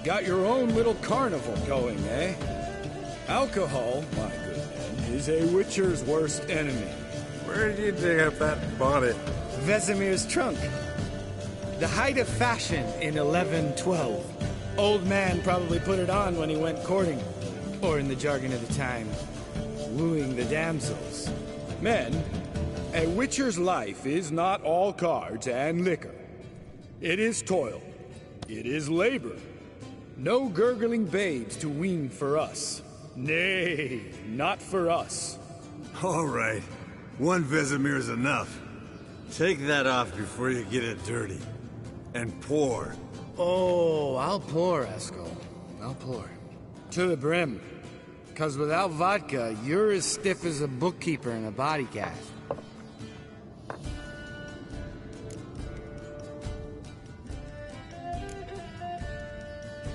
Got your own little carnival going, eh? Alcohol, my good man, is a witcher's worst enemy. Where did you dig up that bonnet? Vesemir's trunk. The height of fashion in 1112. Old man probably put it on when he went courting. Or in the jargon of the time, wooing the damsels. Men, a witcher's life is not all cards and liquor. It is toil. It is labor. No gurgling babes to wean for us. Nay, not for us. All right. One Vesemir's enough. Take that off before you get it dirty. And pour. Oh, I'll pour, Eskel. I'll pour. To the brim. 'Cause without vodka, you're as stiff as a bookkeeper in a body cast.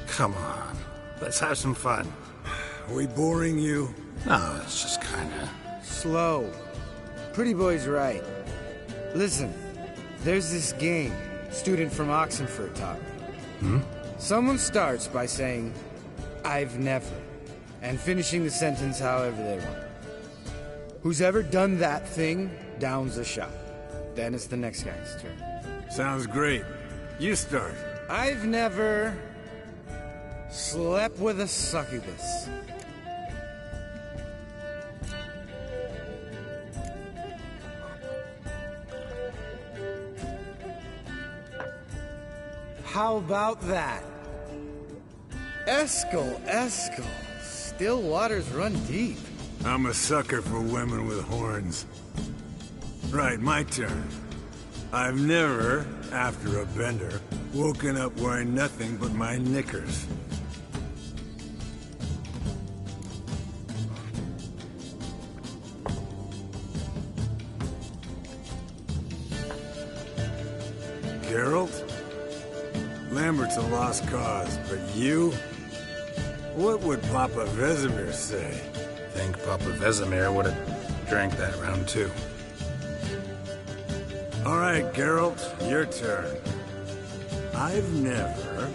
Come on, let's have some fun. Are we boring you? No, it's just kinda... Slow. Pretty boy's right. Listen, there's this game student from Oxenford taught me. Someone starts by saying, I've never, and finishing the sentence however they want. Who's ever done that thing downs a shot. Then it's the next guy's turn. Sounds great. You start. I've never slept with a succubus. How about that? Eskel. Still waters run deep. I'm a sucker for women with horns. Right, my turn. I've never, after a bender, woken up wearing nothing but my knickers. Geralt? Lambert's a lost cause, but you? What would Papa Vesemir say? Think Papa Vesemir would have drank that round too. All right, Geralt, your turn. I've never...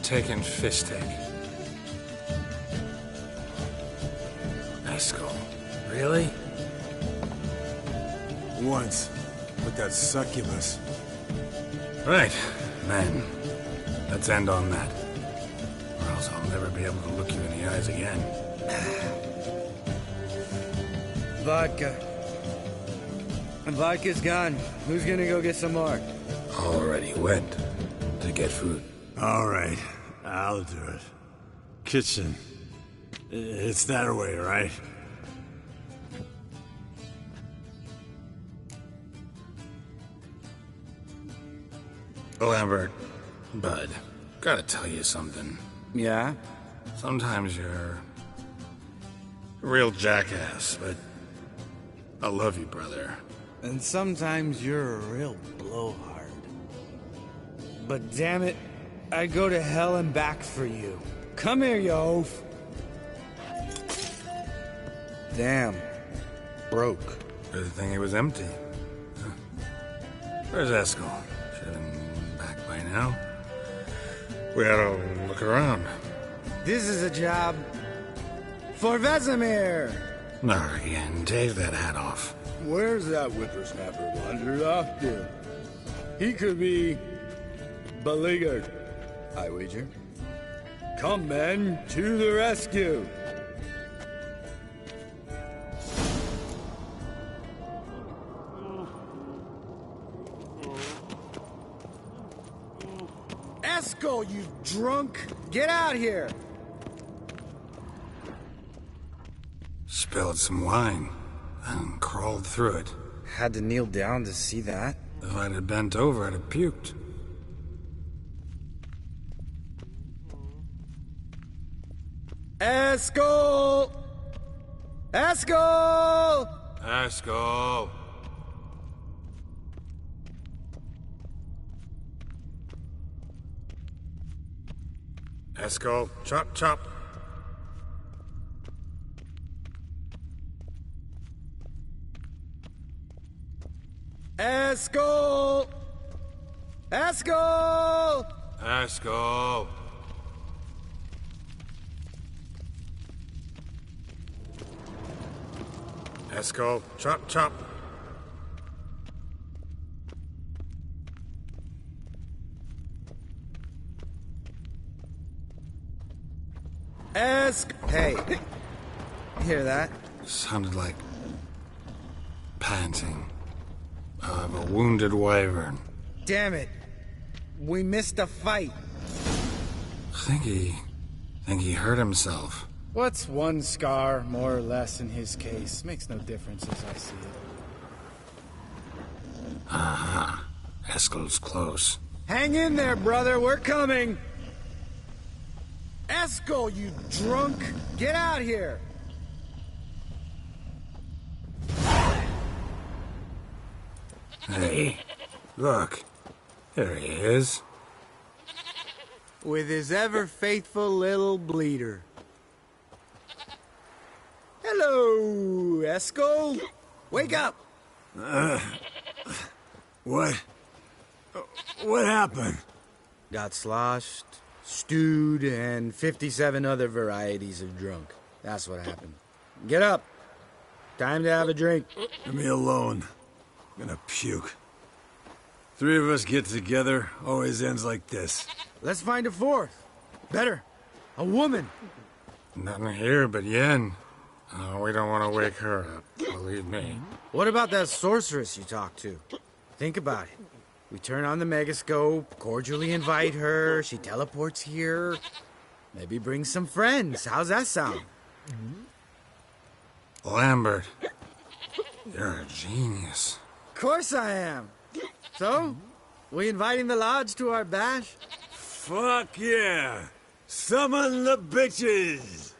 taken Fistic. Eskel, really? once, with that succubus. Right, then. Let's end on that. Or else I'll never be able to look you in the eyes again. Vodka. And vodka's gone. Who's gonna go get some more? Already went to get food. All right, I'll do it. Kitchen. It's that way, right? Lambert, Bud, gotta tell you something. Yeah? Sometimes you're a real jackass, but I love you, brother. And sometimes you're a real blowhard. But damn it, I'd go to hell and back for you. Come here, you oaf. Damn. Broke. Good thing it was empty. Huh. Where's Eskel? Should have been back by now. We ought to look around. This is a job for Vesemir. Not again. Take that hat off. Where's that whippersnapper wandered off to? He could be beleaguered, I wager. Come, men, to the rescue! Eskel, you drunk! Get out here! Spilled some wine and crawled through it. Had to kneel down to see that. If I'd have bent over, I'd have puked. Eskel! Eskel! Eskel! Eskel, chop, chop. Eskel! Eskel! Eskel! Eskel, chop, chop. Hey, hear that? Sounded like panting of a wounded wyvern. Damn it. We missed a fight. Think he hurt himself. What's one scar, more or less, in his case? Makes no difference as I see it. Aha. Eskel's close. Hang in there, brother. We're coming. Eskel, you drunk! Get out here! Hey, look. There he is. With his ever-faithful little bleeder. Hello, Eskel. Wake up! What? What happened? Got sloshed, stewed, and 57 other varieties of drunk. That's what happened. Get up. Time to have a drink. Leave me alone. I'm gonna puke. Three of us get together, always ends like this. Let's find a fourth. Better. A woman. Nothing here but Yen. Oh, we don't want to wake her up, believe me. What about that sorceress you talked to? Think about it. We turn on the megascope, cordially invite her, she teleports here. Maybe bring some friends. How's that sound? Lambert, you're a genius. Of course I am. So, we inviting the lodge to our bash? Fuck yeah! Summon the bitches!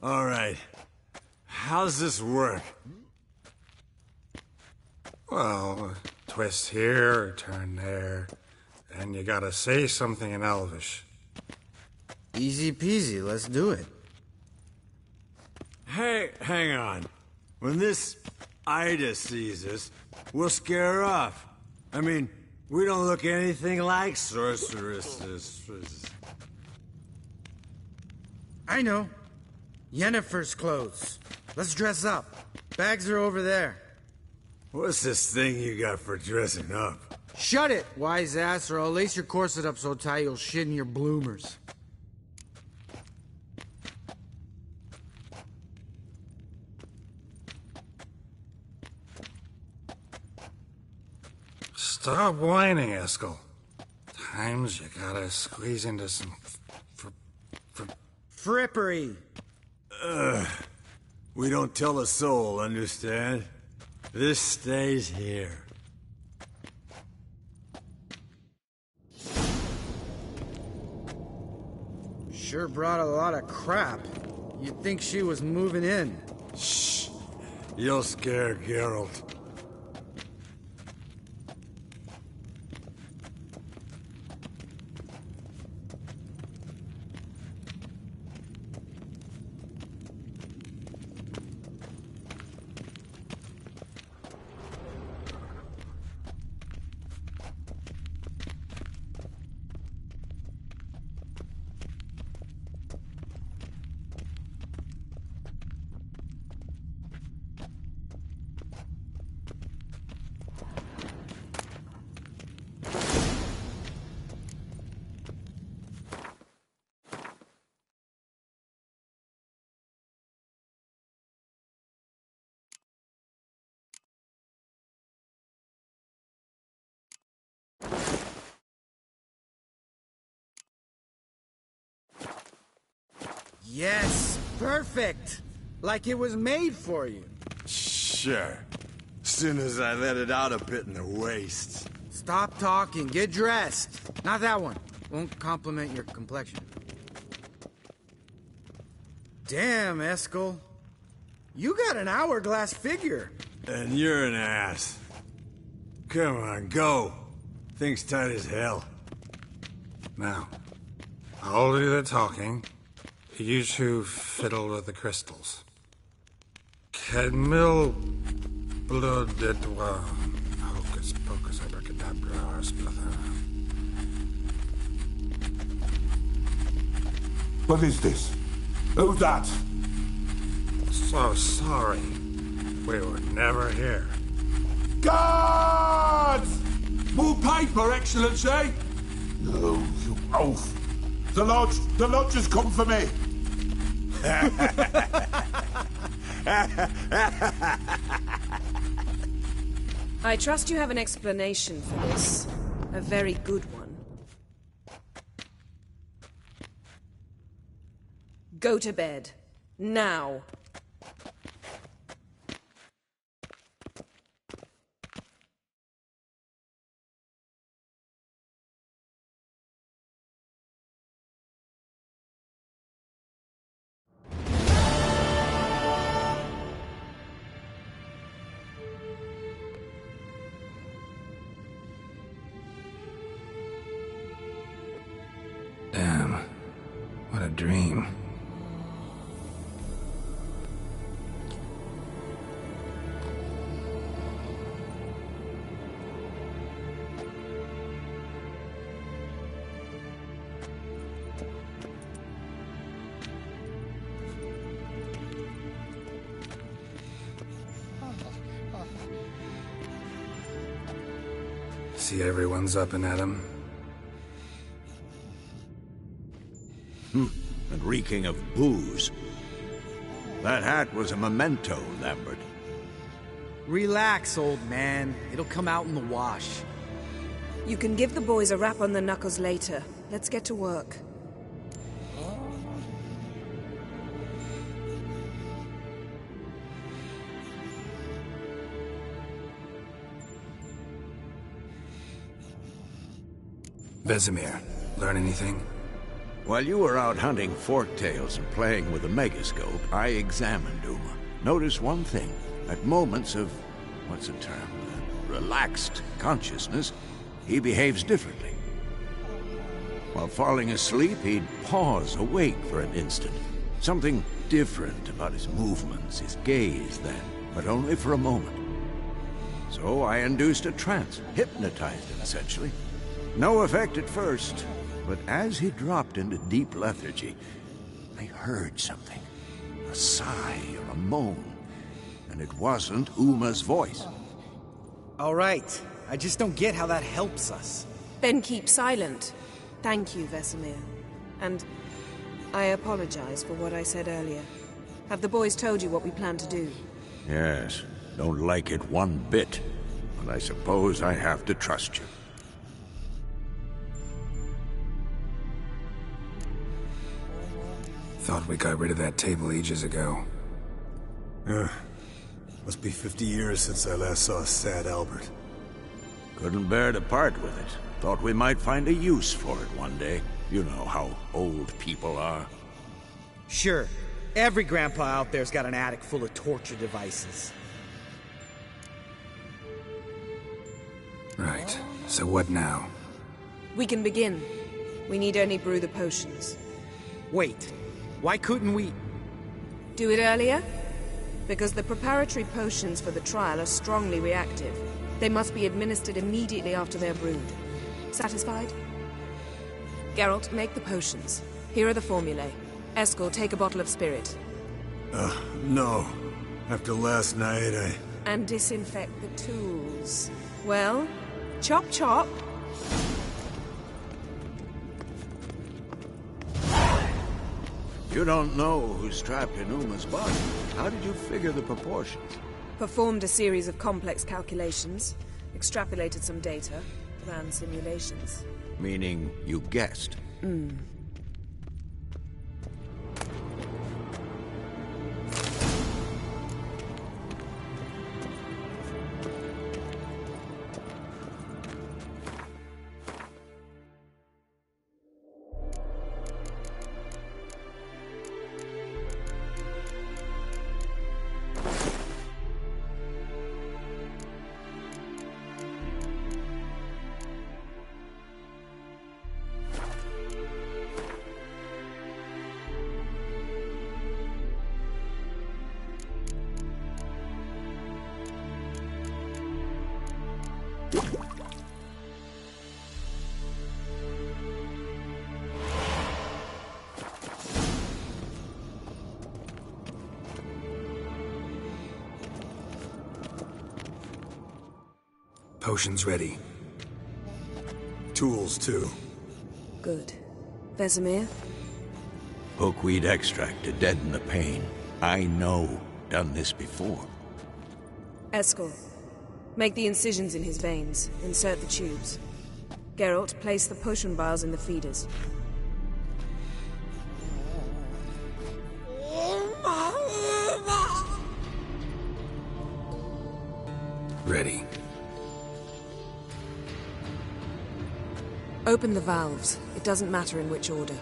All right. How's this work? Well, twist here, turn there, and you gotta say something in Elvish. Easy peasy, let's do it. Hey, hang on. When this Ida sees us, we'll scare her off. I mean, We don't look anything like sorceresses. I know. Yennefer's clothes. Let's dress up. Bags are over there. What's this thing you got for dressing up? Shut it, wise ass, or I'll lace your corset up so tight you'll shit in your bloomers. Stop whining, Eskel. Times you gotta squeeze into some frippery. We don't tell a soul, understand? This stays here. Sure brought a lot of crap. You'd think she was moving in. Shh. You'll scare Geralt. Yes, perfect. Like it was made for you. Sure. Soon as I let it out a bit in the waist. Stop talking, get dressed. Not that one. Won't compliment your complexion. Damn, Eskel. You got an hourglass figure. And you're an ass. Come on, go. Thing's tight as hell. Now, I'll do the talking. You two fiddle with the crystals. Cadmil blood de doigt. Hocus pocus abracadabra splather. What is this? Who's that? So sorry. We were never here. Guards! More paper, Excellency! No, you oaf. The lodge has come for me. I trust you have an explanation for this. A very good one. Go to bed. Now. Damn. What a dream. See everyone's up and at 'em. And reeking of booze. That hat was a memento, Lambert. Relax, old man. It'll come out in the wash. You can give the boys a rap on the knuckles later. Let's get to work. Vesemir, learn anything? While you were out hunting forktails and playing with the megascope, I examined Uma. Notice one thing. At moments of, what's the term, relaxed consciousness, he behaves differently. While falling asleep, he'd pause awake for an instant. Something different about his movements, his gaze then, but only for a moment. So I induced a trance, hypnotized him essentially. No effect at first, but as he dropped into deep lethargy, I heard something. A sigh or a moan. And it wasn't Uma's voice. All right. I just don't get how that helps us. Then keep silent. Thank you, Vesemir. And I apologize for what I said earlier. Have the boys told you what we plan to do? Yes. Don't like it one bit. But I suppose I have to trust you. Thought we got rid of that table ages ago. Must be 50 years since I last saw sad Albert. Couldn't bear to part with it. Thought we might find a use for it one day. You know how old people are. Sure. Every grandpa out there's got an attic full of torture devices. Right. So what now? We can begin. We need only brew the potions. Wait. Why couldn't we... Do it earlier? Because the preparatory potions for the trial are strongly reactive. They must be administered immediately after they're brewed. Satisfied? Geralt, make the potions. Here are the formulae. Eskel, take a bottle of spirit. No. After last night, And disinfect the tools. Well, chop chop. You don't know who's trapped in Uma's body. How did you figure the proportions? Performed a series of complex calculations. Extrapolated some data. Ran simulations. Meaning you guessed? Potions ready. tools too. Good. Vesemir? Hookweed extract to deaden the pain. I know. Done this before. Eskel, make the incisions in his veins. Insert the tubes. Geralt, place the potion vials in the feeders. Ready. Open the valves. It doesn't matter in which order.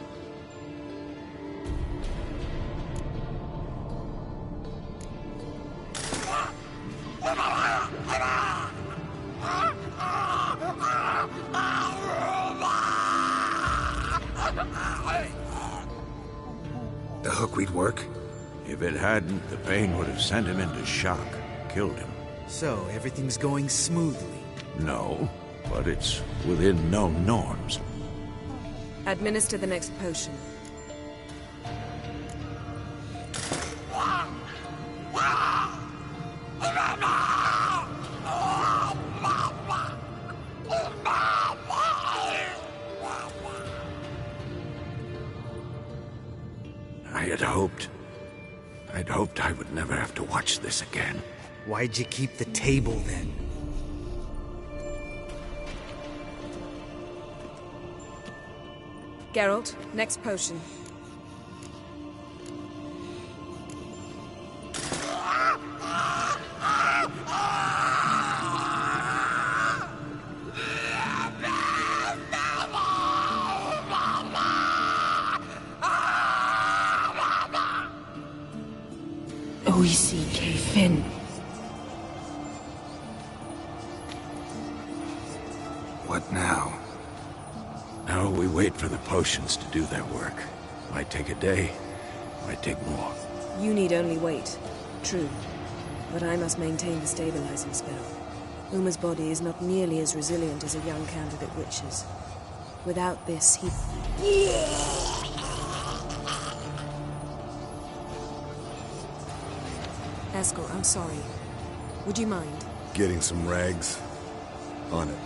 The hookweed work? If it hadn't, the pain would have sent him into shock. Killed him. So, everything's going smoothly? No, but it's within known norms. Administer the next potion. I'd hoped I would never have to watch this again. Why'd you keep the table then? Geralt, next potion. Oisi Fin. What now? Now we wait for the potions to do their work. Might take a day, might take more. You need only wait. True. But I must maintain the stabilizing spell. Uma's body is not nearly as resilient as a young candidate witch's. Without this, he... Eskel, I'm sorry. Would you mind? Getting some rags? On it.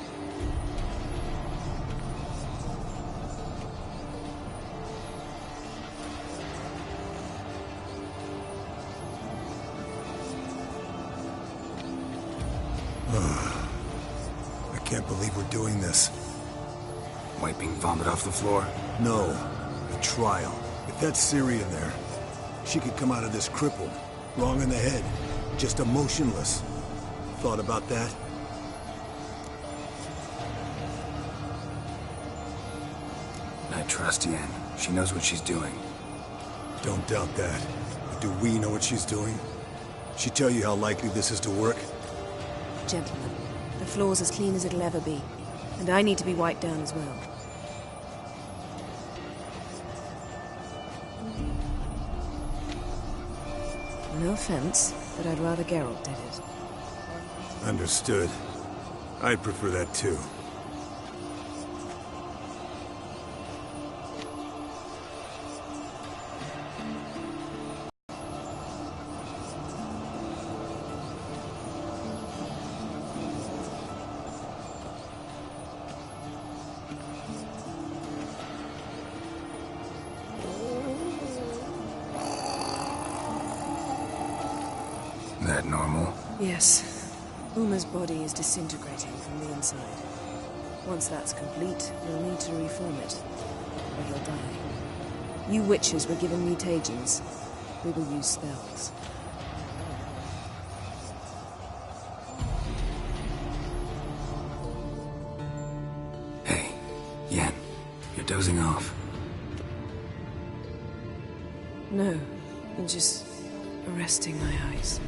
I can't believe we're doing this. Wiping vomit off the floor? No. A trial. If that's Ciri in there, she could come out of this crippled. Wrong in the head. Just emotionless. Thought about that? I trust Yen. She knows what she's doing. Don't doubt that. But do we know what she's doing? She tell you how likely this is to work? Gentlemen, the floor's as clean as it'll ever be. And I need to be wiped down as well. No offense, but I'd rather Geralt did it. Understood. I'd prefer that too. That normal? Yes. Uma's body is disintegrating from the inside. Once that's complete, we'll need to reform it. Or he'll die. You witches were given mutagens. We will use spells. Hey, Yen. You're dozing off. No, I'm just resting my eyes.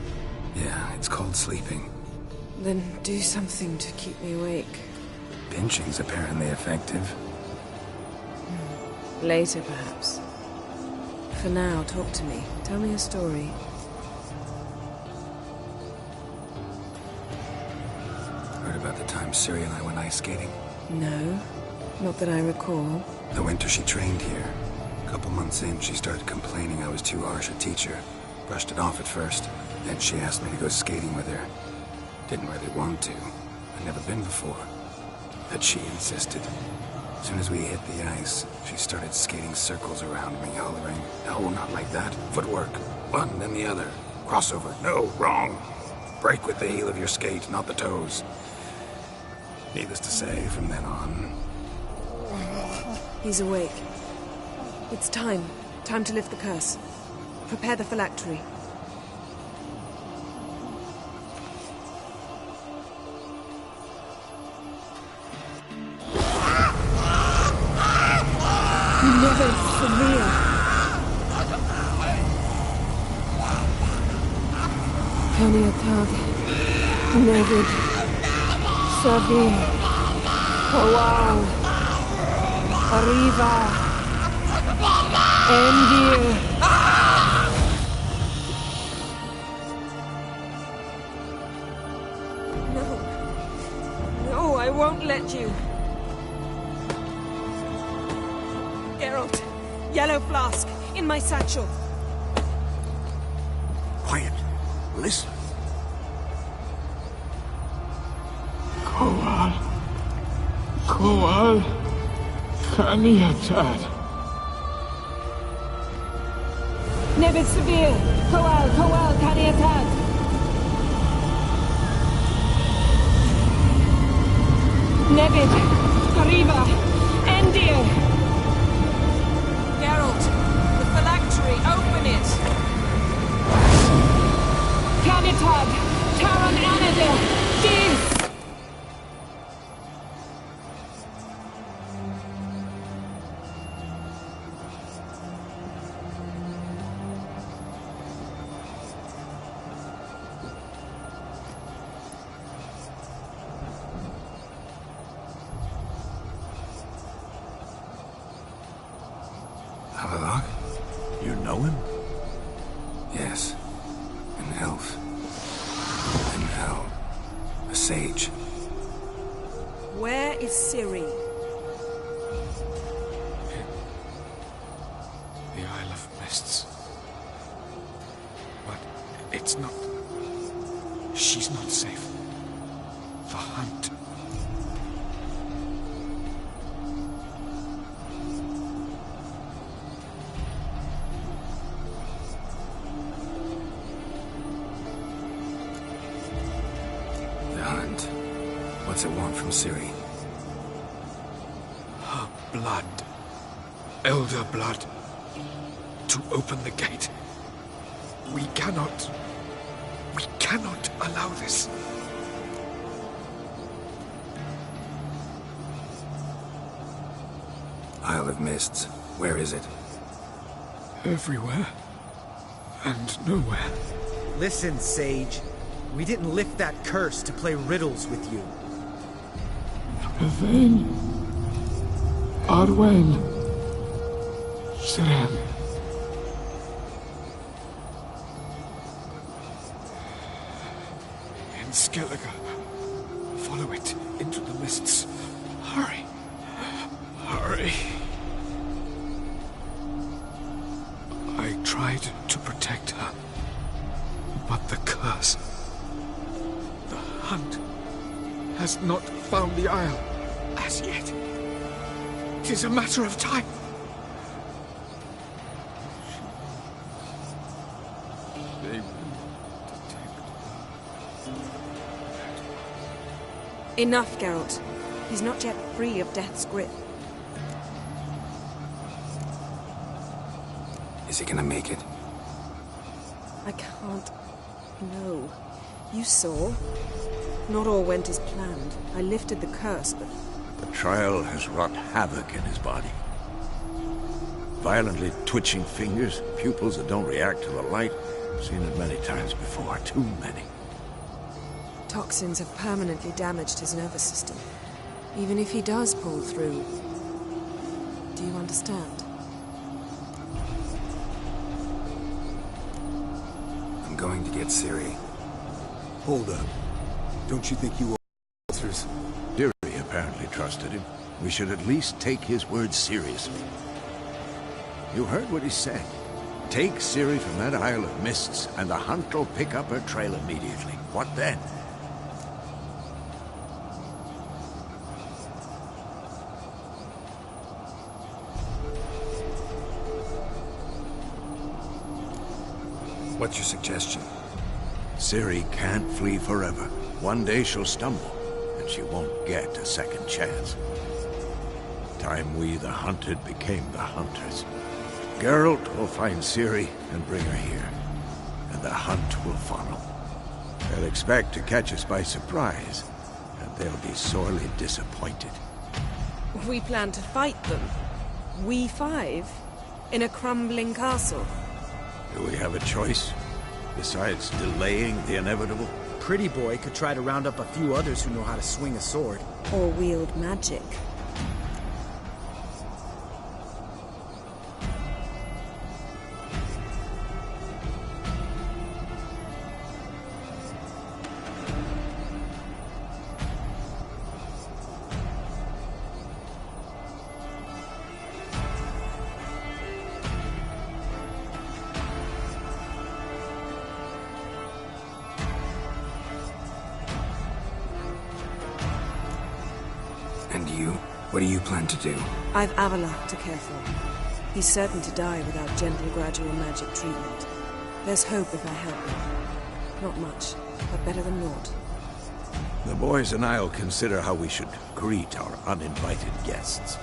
Yeah, it's called sleeping. Then do something to keep me awake. Pinching's apparently effective. Later, perhaps. For now, talk to me. Tell me a story. Heard about the time Ciri and I went ice skating? No, not that I recall. The winter she trained here. A couple months in, she started complaining I was too harsh a teacher. Brushed it off at first. Then she asked me to go skating with her. Didn't really want to. I'd never been before. But she insisted. As soon as we hit the ice, she started skating circles around me, hollering, "No, not like that. Footwork. One, then the other. Crossover. No, wrong. Break with the heel of your skate, not the toes." Needless to say, from then on... He's awake. It's time. Time to lift the curse. Prepare the phylactery. Never severe. Kaniatag. Nevid. Savir. Kowal. Arriva. Endir. No, I won't let you. Geralt, yellow flask, in my satchel. Quiet. Listen. Kowal. Kowal. Kaniatad. Nevid Severe. Kowal. Kaniatad. Nevid. Arriva. Endir. Geralt, the phylactery, open it! Kanitag. Taran Anadil. Dis. Havelock? You know him? Yes. An elf. In hell. A Sage. Where is Ciri? The Isle of Mists. But it's not... She's not safe. The hunt. The hunt. What's it want from Ciri? Her blood. Elder blood. To open the gate. We cannot allow this. Isle of Mists. Where is it? Everywhere. And nowhere. Listen, Sage. We didn't lift that curse to play riddles with you. Yvain. Arwen. Siren. In Skellige. Follow it into the mists. Hurry. Hurry. I tried to protect her. But the curse... The hunt has not found the Isle as yet. It is a matter of time. They will detect. Enough, Geralt. He's not yet free of death's grip. Is he gonna make it? I can't... No. You saw. Not all went as planned. I lifted the curse, but... The trial has wrought havoc in his body. Violently twitching fingers, pupils that don't react to the light. I've seen it many times before, too many. Toxins have permanently damaged his nervous system. Even if he does pull through... Do you understand? I'm going to get Ciri. Hold up. Don't you think you owe answers? Ciri apparently trusted him. We should at least take his words seriously. You heard what he said. Take Ciri from that Isle of Mists, and the hunt will pick up her trail immediately. What then? What's your suggestion? Ciri can't flee forever. One day she'll stumble, and she won't get a second chance. Time we, the hunted, became the hunters. Geralt will find Ciri and bring her here, and the hunt will follow. They'll expect to catch us by surprise, and they'll be sorely disappointed. We plan to fight them. We five? In a crumbling castle? Do we have a choice? Besides delaying the inevitable? Pretty Boy could try to round up a few others who know how to swing a sword. Or wield magic. And you? What do you plan to do? I've Avallac'h to care for. He's certain to die without gentle, gradual magic treatment. There's hope if I help him. Not much, but better than naught. The boys and I'll consider how we should greet our uninvited guests.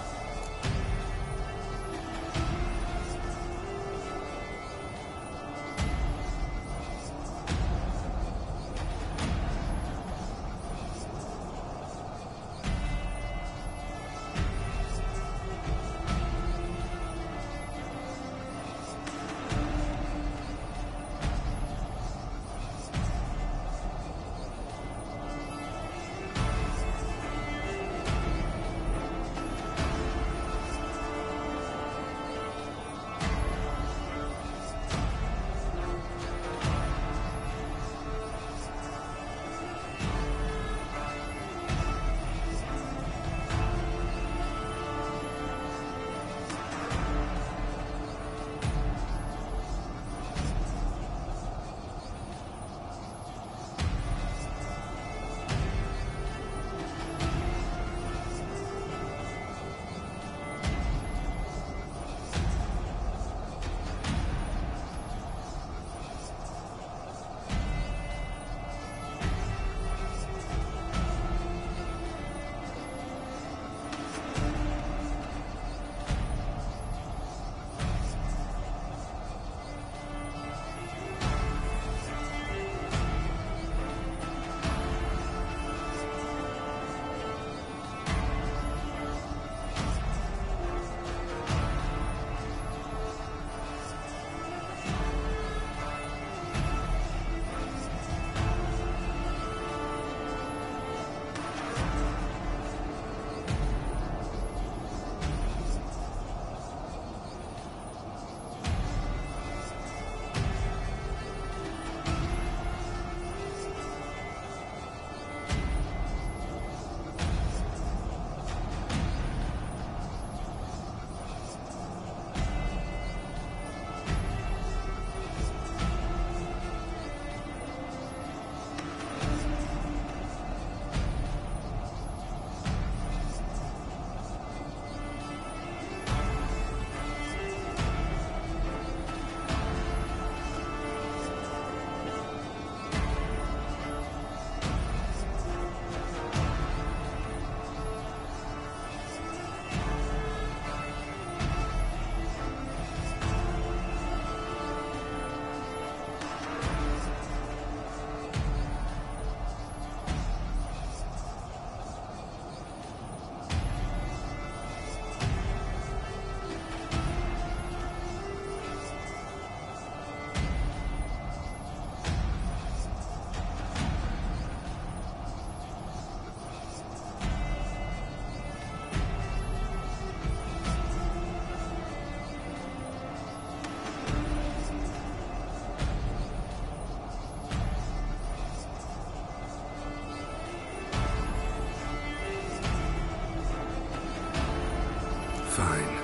Fine.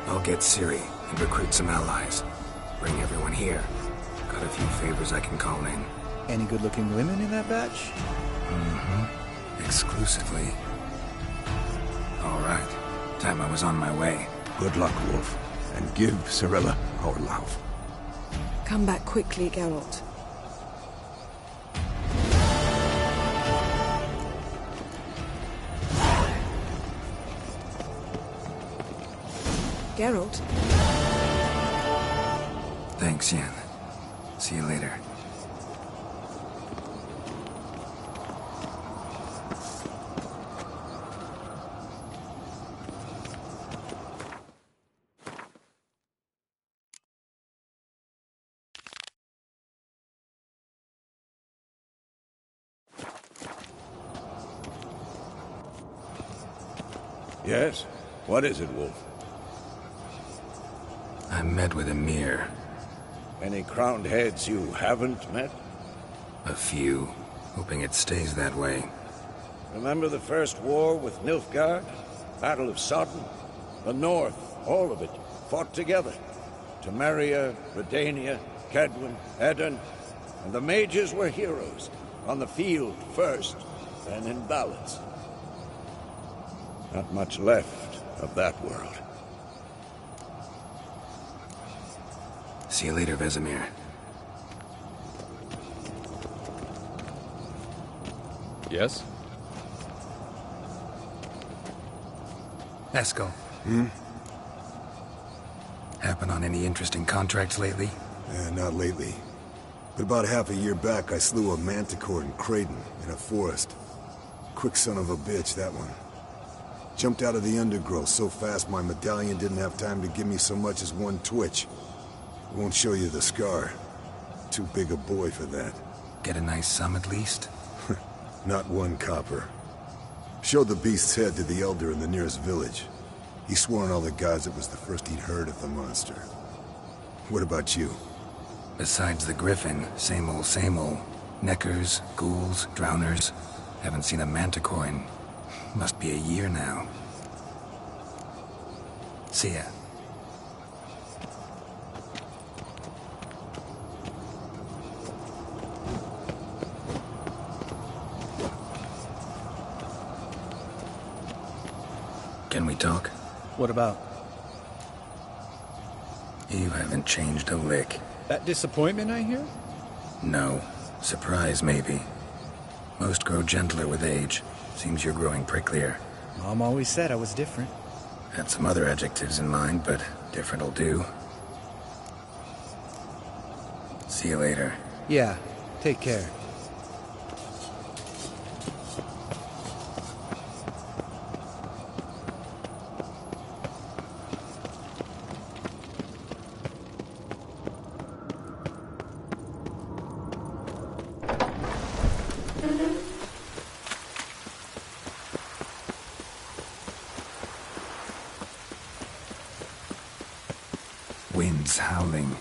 I'll get Ciri and recruit some allies. Bring everyone here. Got a few favors I can call in. Any good-looking women in that batch? Mm-hmm. Exclusively. All right. Time I was on my way. Good luck, Wolf. And give Cirilla our love. Come back quickly, Geralt. Geralt? Thanks, Yen. See you later. Yes? What is it, Wolf? I met with Emhyr. Any crowned heads you haven't met? A few. Hoping it stays that way. Remember the first war with Nilfgaard? Battle of Sodden? The North, all of it, fought together. Temeria, Redania, Kedwen, Edirn. And the mages were heroes. On the field first, then in ballads. Not much left of that world. See you later, Vesemir. Yes? Eskel. Hmm? Happen on any interesting contracts lately? Not lately. But about half a year back, I slew a manticore in Creighton, in a forest. Quick son of a bitch, that one. Jumped out of the undergrowth so fast my medallion didn't have time to give me so much as one twitch. Won't show you the scar. Too big a boy for that. Get a nice sum at least? Not one copper. Showed the beast's head to the elder in the nearest village. He swore on all the gods it was the first he'd heard of the monster. What about you? Besides the griffin, same old, same old. Neckers, ghouls, drowners. Haven't seen a manticore in... must be a year now. See ya. Can we talk? What about? You haven't changed a lick. That disappointment I hear? No. Surprise, maybe. Most grow gentler with age. Seems you're growing pricklier. Mom always said I was different. Had some other adjectives in mind, but different'll do. See you later. Yeah, take care. Winds howling.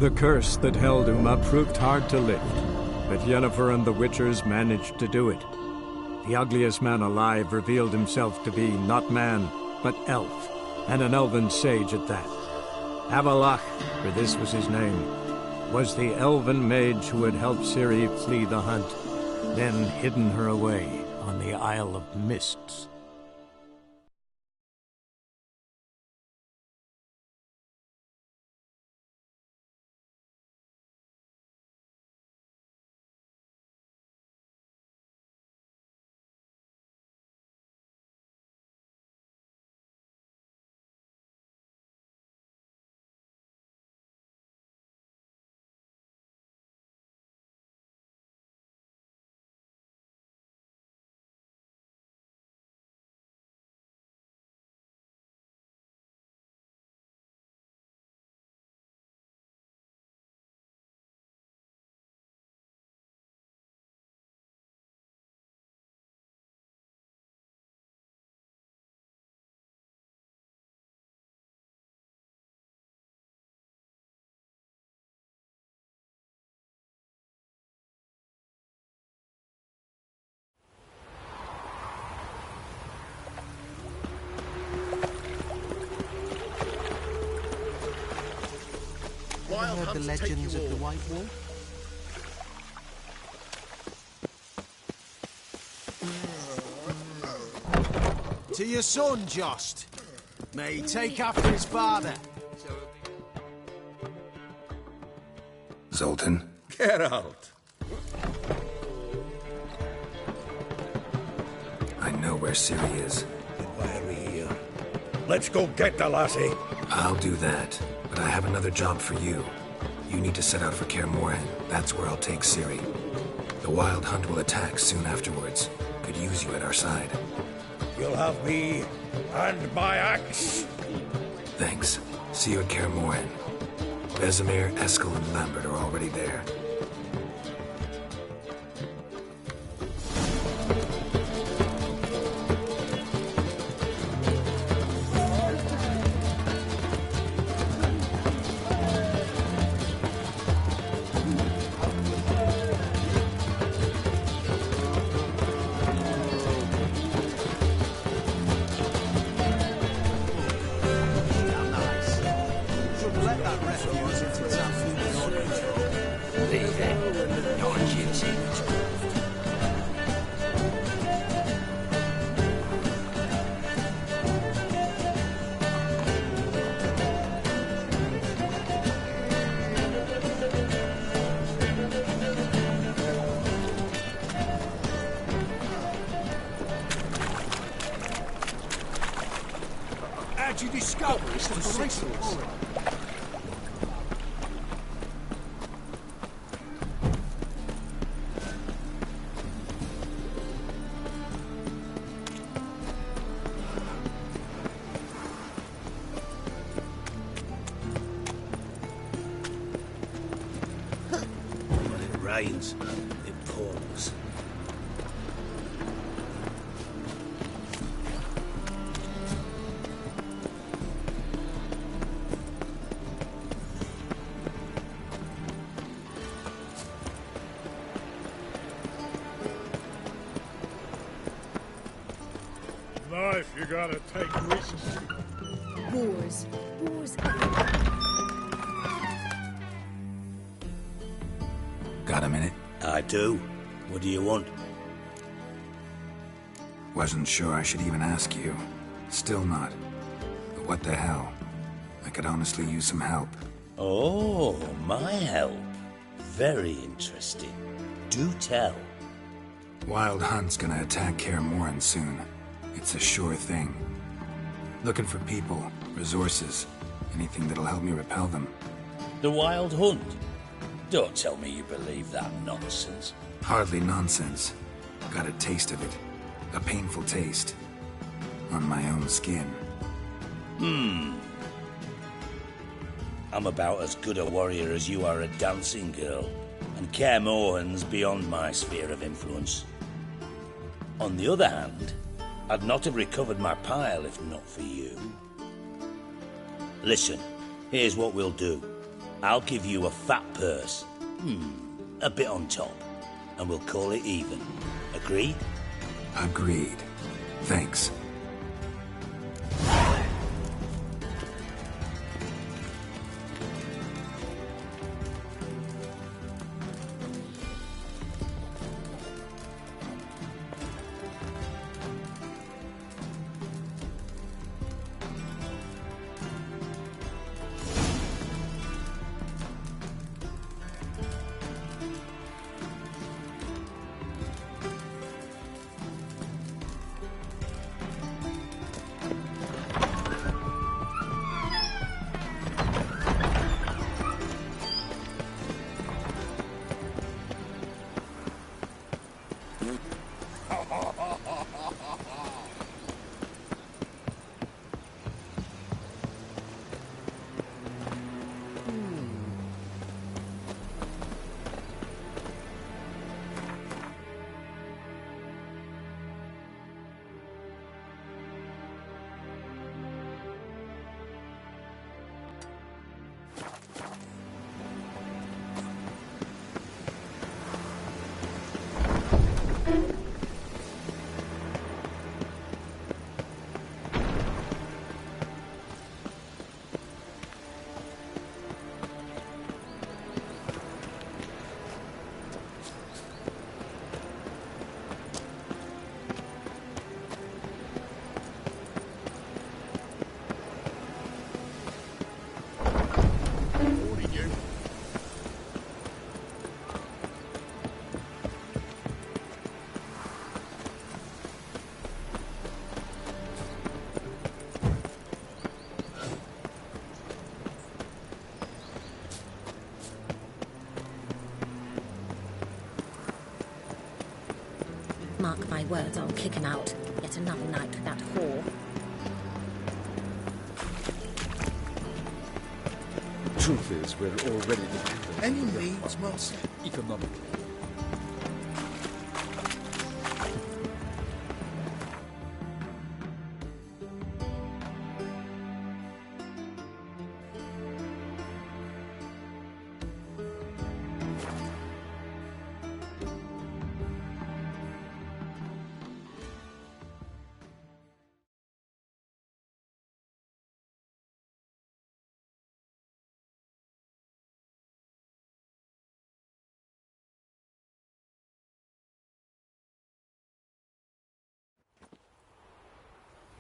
The curse that held Uma proved hard to lift, but Yennefer and the Witchers managed to do it. The ugliest man alive revealed himself to be not man, but elf, and an elven sage at that. Avallac'h, for this was his name, was the elven mage who had helped Ciri flee the hunt, then hidden her away on the Isle of Mists. Heard the legends of the White Wolf? To your son, Jost. May he take after his father. Zoltan? Geralt! I know where Ciri is. Why are we here? Let's go get the lassie. I'll do that, but I have another job for you. You need to set out for Kaer Morhen. That's where I'll take Ciri. The Wild Hunt will attack soon afterwards. Could use you at our side. You'll have me and my axe. Thanks. See you at Kaer Morhen. Vesemir, Eskel, and Lambert are already there. How'd you discover it's the bracelets? When it rains, it pours. Life, you gotta take risks. Wars. Wars. Got a minute? I do. What do you want? Wasn't sure I should even ask you. Still not. But what the hell? I could honestly use some help. Oh, my help. Very interesting. Do tell. Wild Hunt's gonna attack Kaer Morhen soon. It's a sure thing. Looking for people, resources, anything that'll help me repel them. The Wild Hunt? Don't tell me you believe that nonsense. Hardly nonsense. Got a taste of it. A painful taste. On my own skin. I'm about as good a warrior as you are a dancing girl, and Kaer Morhen's beyond my sphere of influence. On the other hand, I'd not have recovered my pile if not for you. Listen, here's what we'll do. I'll give you a fat purse. A bit on top. And we'll call it even. Agreed? Agreed. Thanks. Mark my words, I'll kick him out. Yet another night with that whore. Truth is, we're already dependent. Any needs, Master? Economically.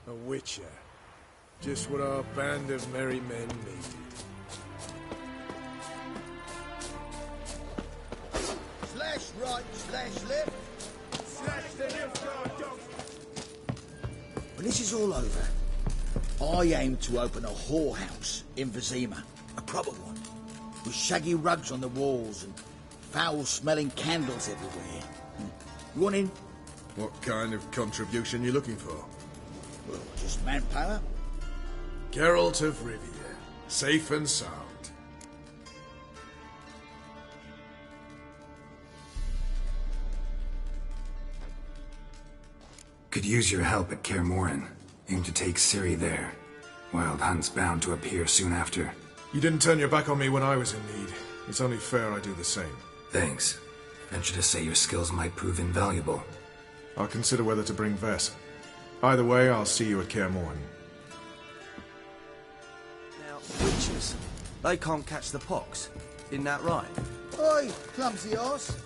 A witcher. Just what our band of merry men needed. Slash right, slash left. Slash the left guard, dog. When this is all over, I aim to open a whorehouse in Vizima. A proper one. With shaggy rugs on the walls and foul-smelling candles everywhere. You want in? What kind of contribution you looking for? Well, just manpower. Geralt of Rivia, safe and sound. Could use your help at Kaer Morhen. Aim to take Ciri there. Wild Hunt's bound to appear soon after. You didn't turn your back on me when I was in need. It's only fair I do the same. Thanks. Venture to say your skills might prove invaluable. I'll consider whether to bring Vess. Either way, I'll see you at Kaer Morhen. Now, witches, they can't catch the pox. Isn't that right? Oi, clumsy arse.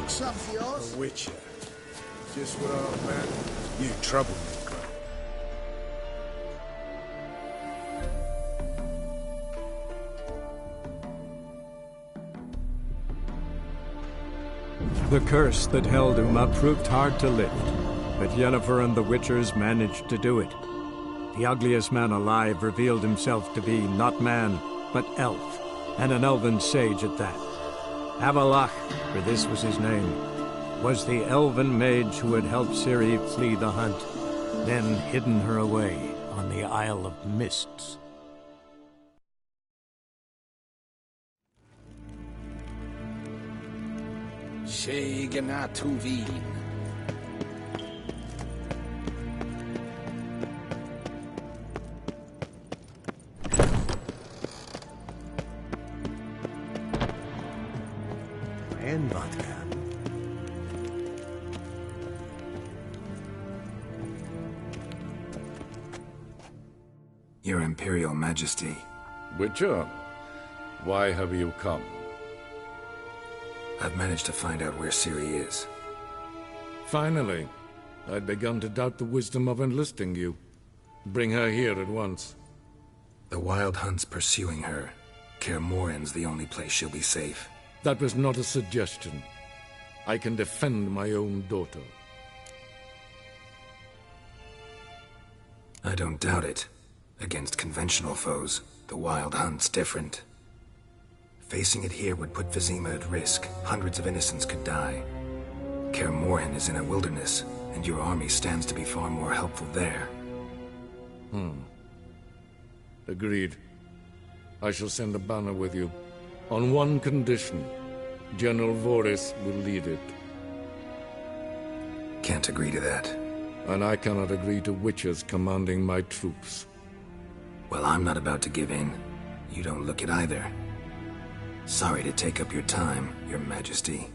Clumsy arse. A witcher. Just what our man... You troublemaker. The curse that held Uma proved hard to lift, but Yennefer and the Witchers managed to do it. The ugliest man alive revealed himself to be not man, but elf, and an elven sage at that. Avallac'h, for this was his name, was the elven mage who had helped Ciri flee the hunt, then hidden her away on the Isle of Mists. Segena Tuvin. And vodka. Your Imperial Majesty. Witcher, why have you come? I've managed to find out where Ciri is. Finally. I'd begun to doubt the wisdom of enlisting you. Bring her here at once. The Wild Hunt's pursuing her. Kaer Morhen's the only place she'll be safe. That was not a suggestion. I can defend my own daughter. I don't doubt it. Against conventional foes, the Wild Hunt's different. Facing it here would put Vizima at risk. Hundreds of innocents could die. Kaer Morhen is in a wilderness, and your army stands to be far more helpful there. Agreed. I shall send a banner with you. On one condition. General Voris will lead it. Can't agree to that. And I cannot agree to witches commanding my troops. Well, I'm not about to give in. You don't look it either. Sorry to take up your time, Your Majesty.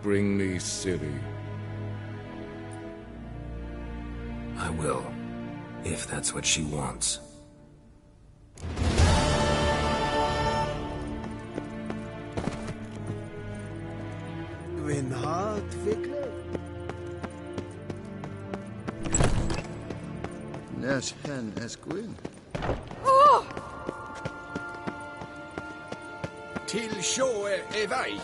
Bring me Ciri. I will, if that's what she wants. When hart wickle. Nes hen Esquin. Oh! Till sjå är väg.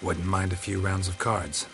Wouldn't mind a few rounds of cards.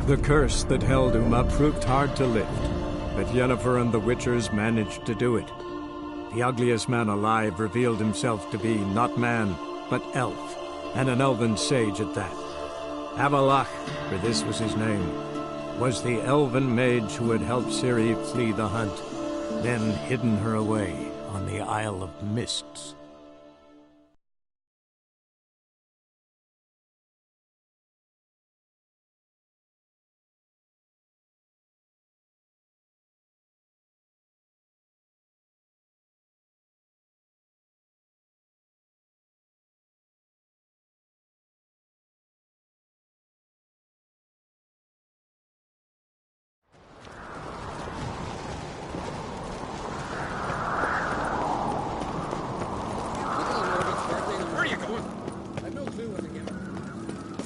The curse that held Uma proved hard to lift, but Yennefer and the Witchers managed to do it. The ugliest man alive revealed himself to be not man, but elf, and an elven sage at that. Avallac'h, for this was his name, was the elven mage who had helped Ciri flee the hunt, then hidden her away on the Isle of Mists.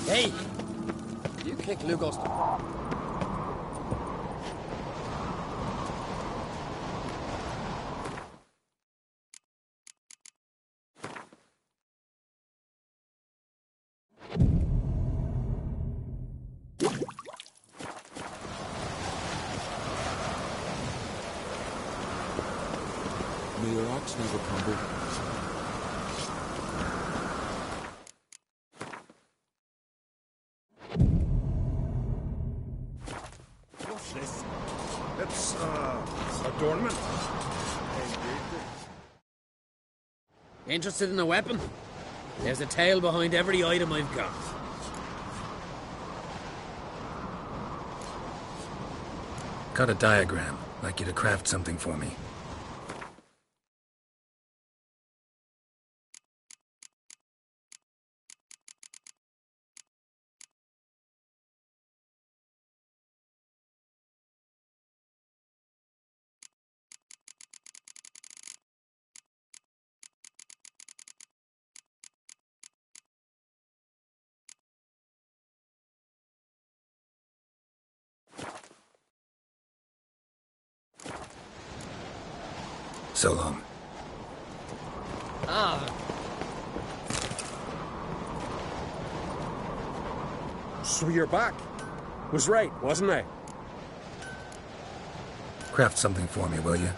Hey! You kick Lugos. May your axe never crumble. What's this? It's, adornment. Interested in a weapon? There's a tale behind every item I've got. Got a diagram. Like you to craft something for me. So long. So you're back. Was right, wasn't I? Craft something for me, will you?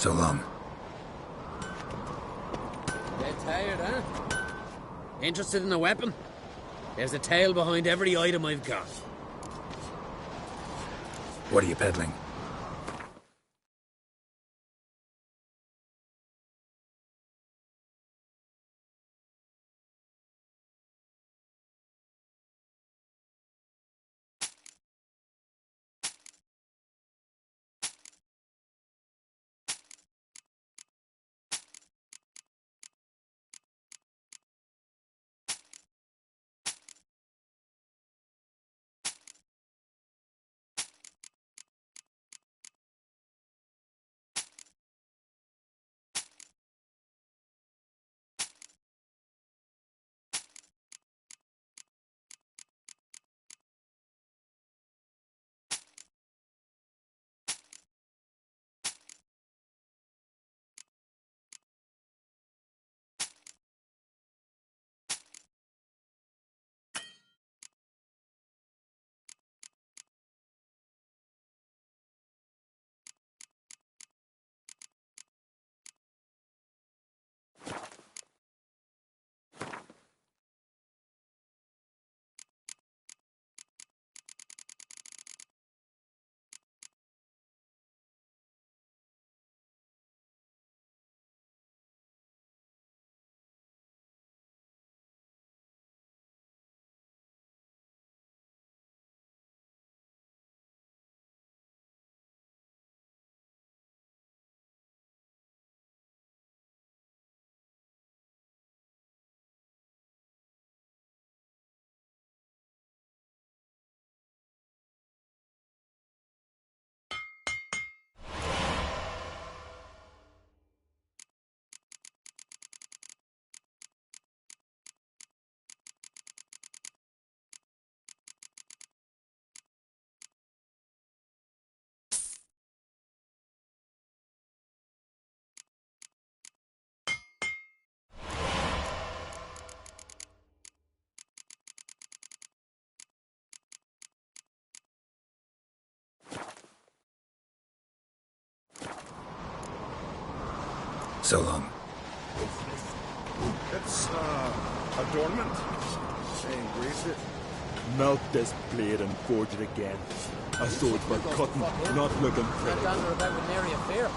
So long. Dead tired, huh? Interested in a weapon? There's a tale behind every item I've got. What are you peddling? So long. It's, adornment. Saying grease it. Melt this blade and forge it again. A sword for cutting, not looking pretty. Down there about with nary a fear.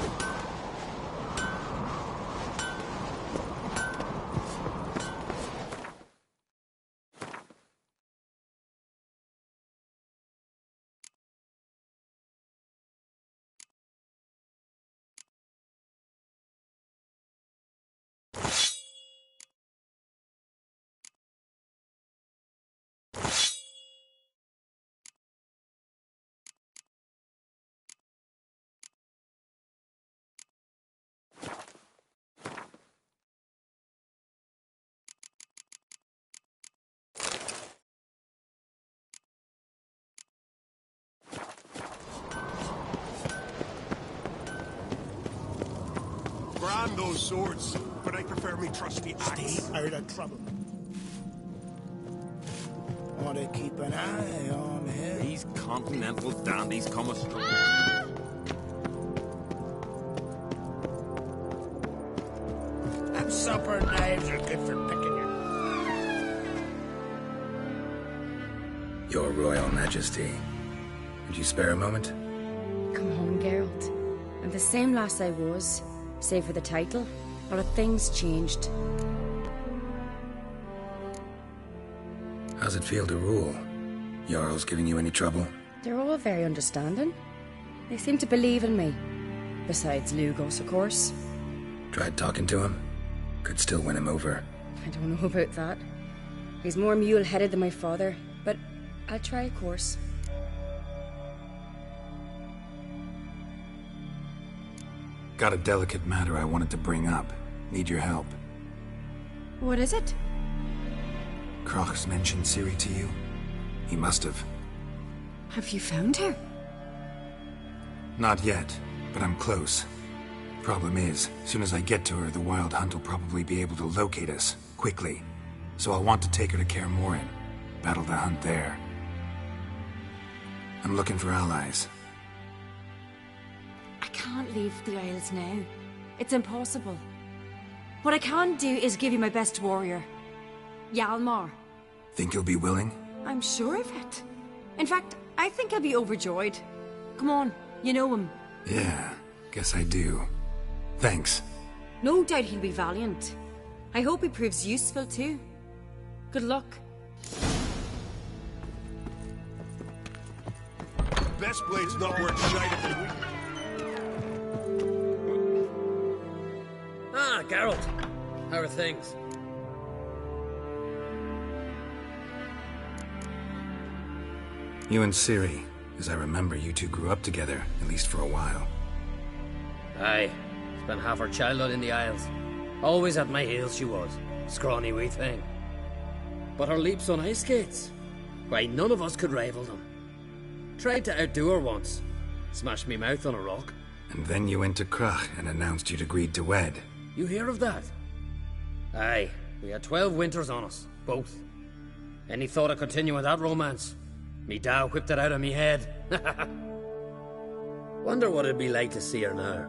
Brand those swords, but I prefer me trusty axe. Stay out of trouble. Want to keep an eye on him. These continental dandies come astray. Them supper knives are good for picking it. Your Royal Majesty. Would you spare a moment? Come home, Geralt. I'm the same lass I was, save for the title. A lot of things changed. How's it feel to rule? Jarl's giving you any trouble? They're all very understanding. They seem to believe in me. Besides Lugos, of course. Tried talking to him? Could still win him over. I don't know about that. He's more mule-headed than my father, but I'll try, of course. Got a delicate matter I wanted to bring up. Need your help. What is it? Crach's mentioned Ciri to you? He must have. Have you found her? Not yet, but I'm close. Problem is, as soon as I get to her, the Wild Hunt will probably be able to locate us, quickly. So I'll want to take her to Kaer Morhen. Battle the hunt there. I'm looking for allies. I can't leave the Isles now. It's impossible. What I can do is give you my best warrior, Hjalmar. Think you'll be willing? I'm sure of it. In fact, I think I'll be overjoyed. Come on, you know him. Yeah, guess I do. Thanks. No doubt he'll be valiant. I hope he proves useful too. Good luck. Best blade's not worth shite if they... Ah, Geralt. How are things? You and Ciri, as I remember, you two grew up together, at least for a while. Aye. Spent half her childhood in the Isles. Always at my heels she was. Scrawny wee thing. But her leaps on ice skates, why, none of us could rival them. Tried to outdo her once. Smashed me mouth on a rock. And then you went to Crach and announced you'd agreed to wed. You hear of that? Aye. We had 12 winters on us, both. Any thought of continuing that romance? Me Dow whipped it out of me head. Wonder what it'd be like to see her now.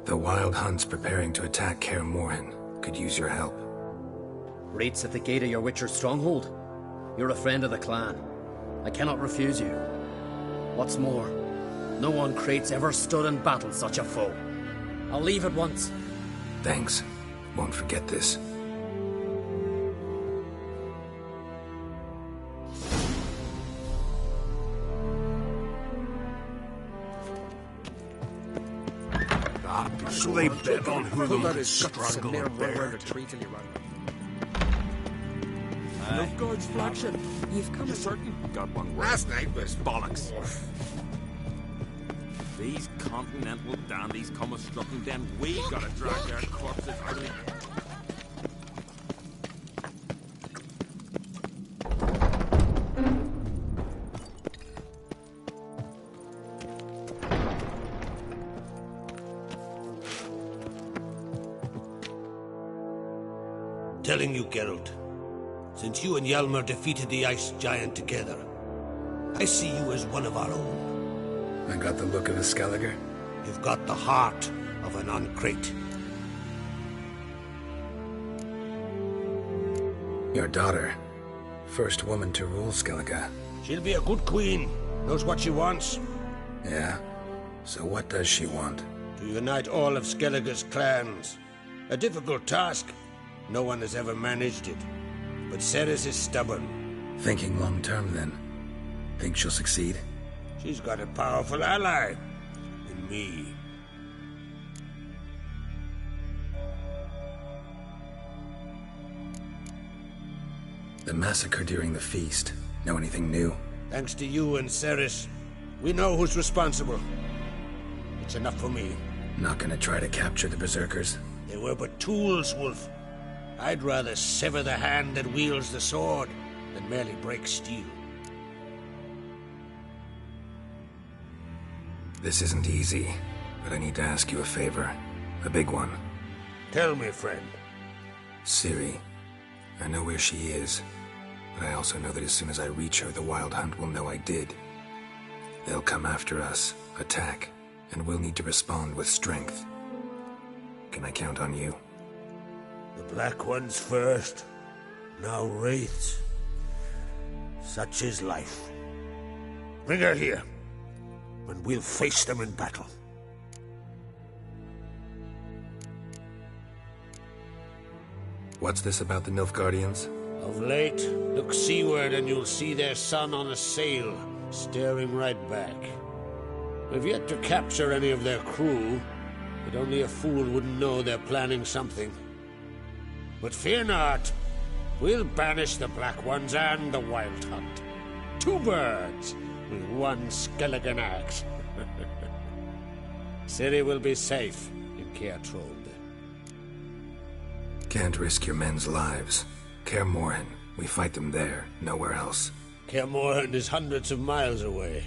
The Wild Hunt's preparing to attack Kaer Morhen. Could use your help. Raid's at the gate of your Witcher's stronghold. You're a friend of the clan. I cannot refuse you. What's more, no one Crate's ever stood and battled such a foe. I'll leave at once. Thanks. Won't forget this. So they bet on who the most struggle and bear. Nilfgaard's flagship. You've come certain. Got one word. Last night was bollocks. These continental dandies come a-strucking, then we gotta drag their corpses out of the... Telling you, Geralt, since you and Hjalmar defeated the Ice Giant together, I see you as one of our own. I got the look of a Skelliger? You've got the heart of an Uncrate. Your daughter. First woman to rule Skellige. She'll be a good queen. Knows what she wants. Yeah? So what does she want? To unite all of Skellige's clans. A difficult task. No one has ever managed it. But Cerys is stubborn. Thinking long-term, then. Think she'll succeed? She's got a powerful ally. In me. The massacre during the feast. Know anything new? Thanks to you and Cerys, we know who's responsible. It's enough for me. Not gonna try to capture the Berserkers? They were but tools, Wolf. I'd rather sever the hand that wields the sword than merely break steel. This isn't easy, but I need to ask you a favor. A big one. Tell me, friend. Ciri. I know where she is, but I also know that as soon as I reach her, the Wild Hunt will know I did. They'll come after us, attack, and we'll need to respond with strength. Can I count on you? The Black Ones first, now Wraiths. Such is life. Bring her here, and we'll face them in battle. What's this about the Nilfgaardians? Of late, look seaward and you'll see their sun on a sail, staring right back. We've yet to capture any of their crew, but only a fool wouldn't know they're planning something. But fear not, we'll banish the Black Ones and the Wild Hunt. 2 birds with 1 Skelligen axe. Ciri will be safe in Kaer Trond. Can't risk your men's lives. Kaer Morhen, we fight them there, nowhere else. Kaer Morhen is hundreds of miles away.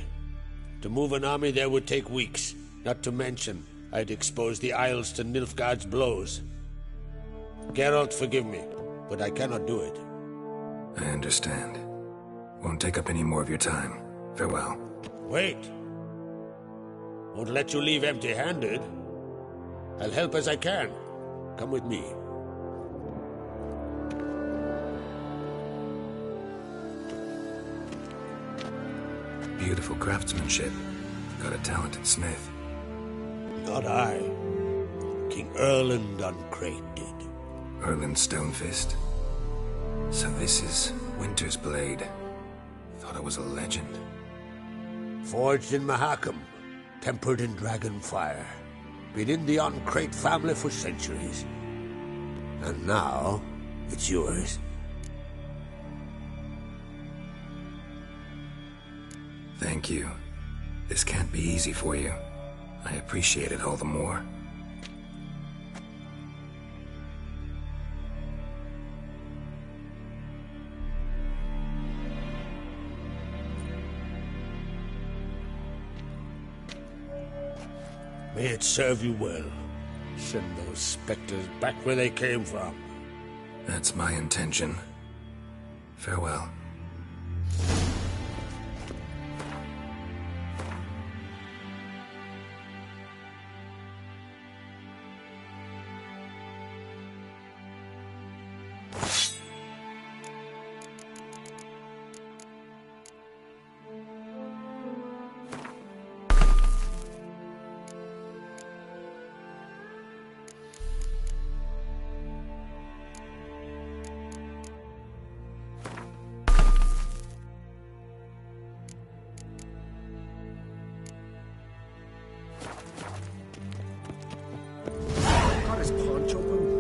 To move an army there would take weeks, not to mention I'd expose the Isles to Nilfgaard's blows. Geralt, forgive me, but I cannot do it. I understand. Won't take up any more of your time. Farewell. Wait. Won't let you leave empty-handed. I'll help as I can. Come with me. Beautiful craftsmanship. Got a talented smith. Not I. King Erland Uncrate did. Erland Stonefist. So this is Winter's blade. Thought it was a legend. Forged in Mahakam, tempered in dragon fire. Been in the Uncrate family for centuries. And now, it's yours. Thank you. This can't be easy for you. I appreciate it all the more. May it serve you well. Send those specters back where they came from. That's my intention. Farewell.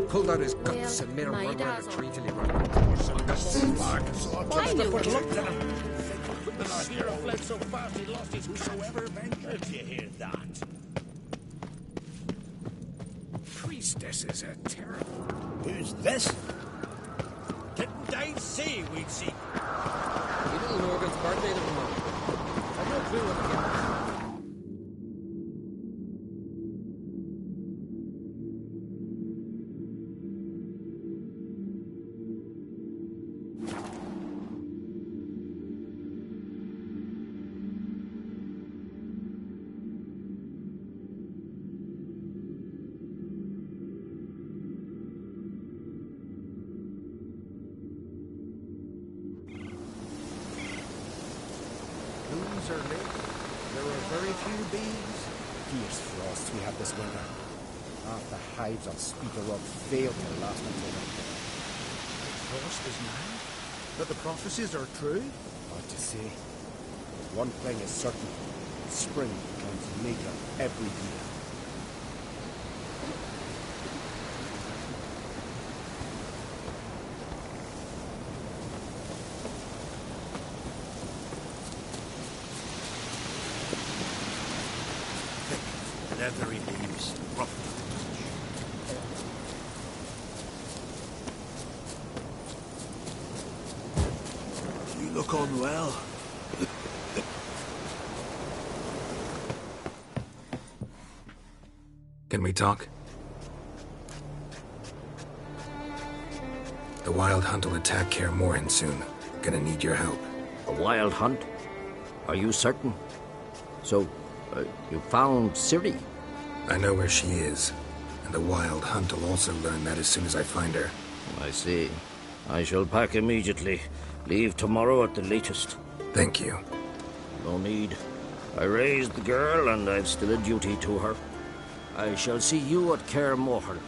Pulled out his guts and made him run around the tree till he ran out. Why do we look at him? The hero fled so fast he lost his whosoever ventured. You hear that? Priestesses are terrible. Who's this? Didn't Dave say we'd see? You little Morgan's birthday tomorrow. I've no clue what to get. Are late. There are very few bees. Fierce frosts we had this winter. Half the hives on Speaker Rock failed to last until frost is now? That the prophecies are true? Hard to say. But one thing is certain. Spring comes later every year. Leathery leaves, rough. You look unwell. Can we talk? The Wild Hunt will attack Kaer Morhen soon. Gonna need your help. A Wild Hunt? Are you certain? So, you found Ciri? I know where she is, and the Wild Hunt will also learn that as soon as I find her. I see. I shall pack immediately. Leave tomorrow at the latest. Thank you. No need. I raised the girl, and I've still a duty to her. I shall see you at Kaer Morhen.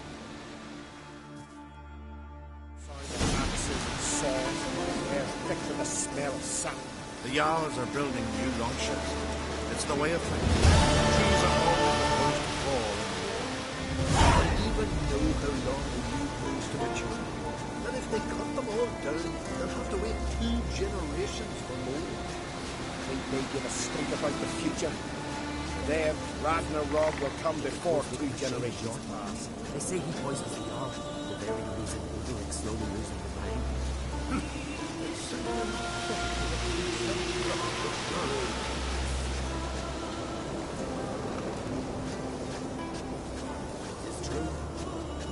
The Jarls are building new longships. It's the way of things. Trees are always supposed to fall in the war. I even know how long the new grows to mature. And if they cut them all down, they'll have to wait 2 generations for more. I think they give a stink about the future. Then Ragnarok will come before 2 generations pass. They say he poisons the Jarl, the very reason Ulrich slowly losing the mind. It's true.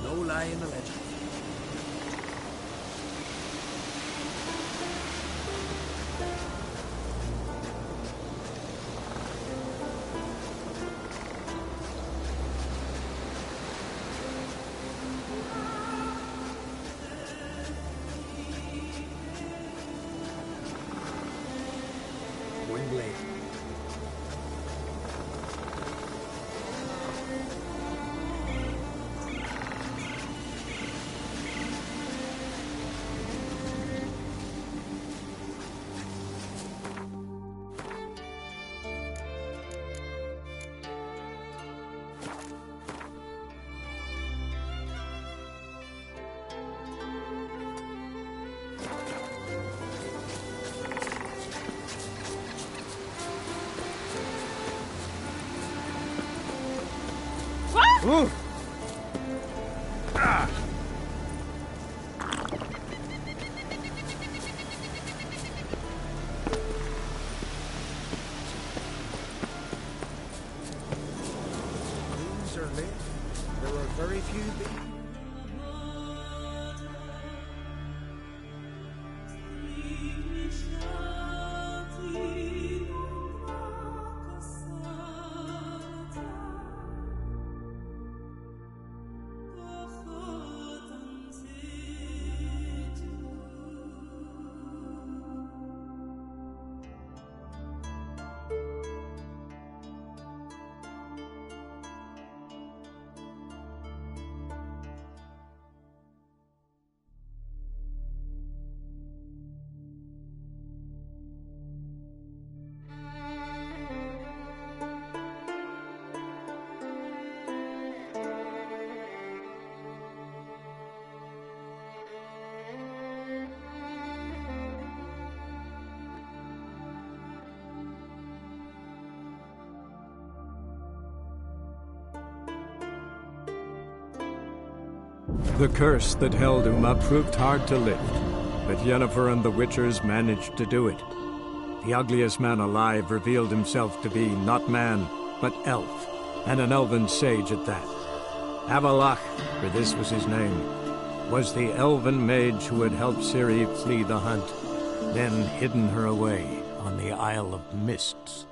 No lie in the legend. Ooh. Ah. Rooms are lit. There are very few bees. The curse that held Uma proved hard to lift, but Yennefer and the Witchers managed to do it. The ugliest man alive revealed himself to be not man, but elf, and an elven sage at that. Avallac'h, for this was his name, was the elven mage who had helped Ciri flee the hunt, then hidden her away on the Isle of Mists.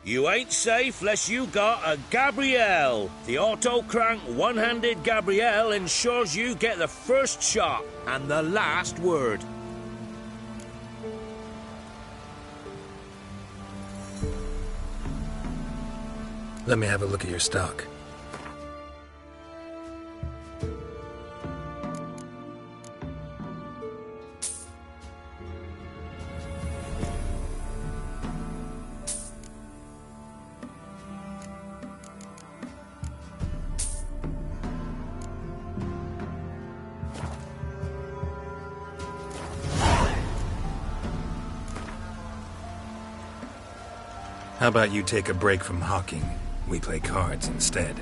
You ain't safe less you got a Gabrielle. The auto-crank one-handed Gabrielle ensures you get the first shot and the last word. Let me have a look at your stock. How about you take a break from hawking? We play cards instead.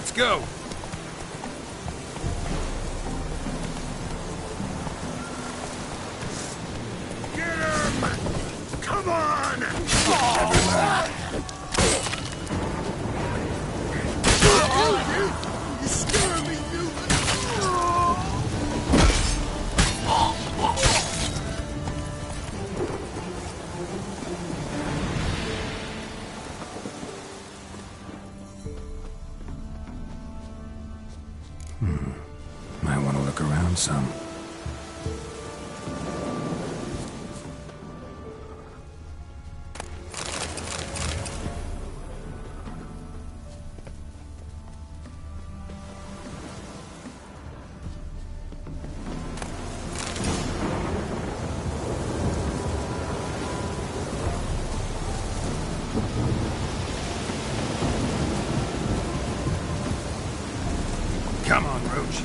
Let's go! Get him! Come on! Never mind. You scare me, you! Might want to look around some. Come on, Roach.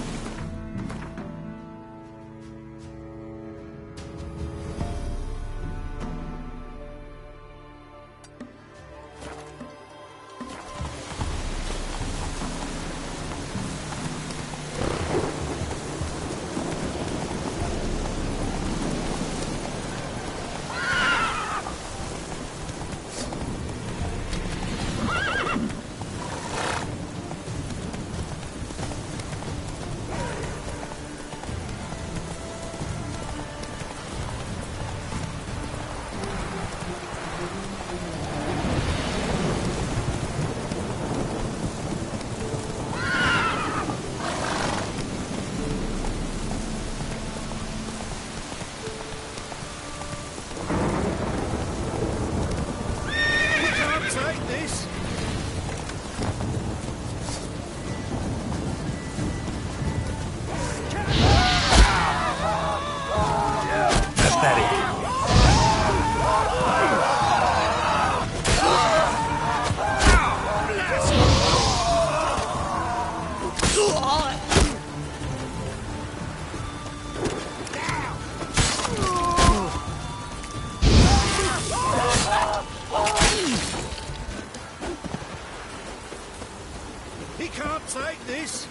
He can't take this!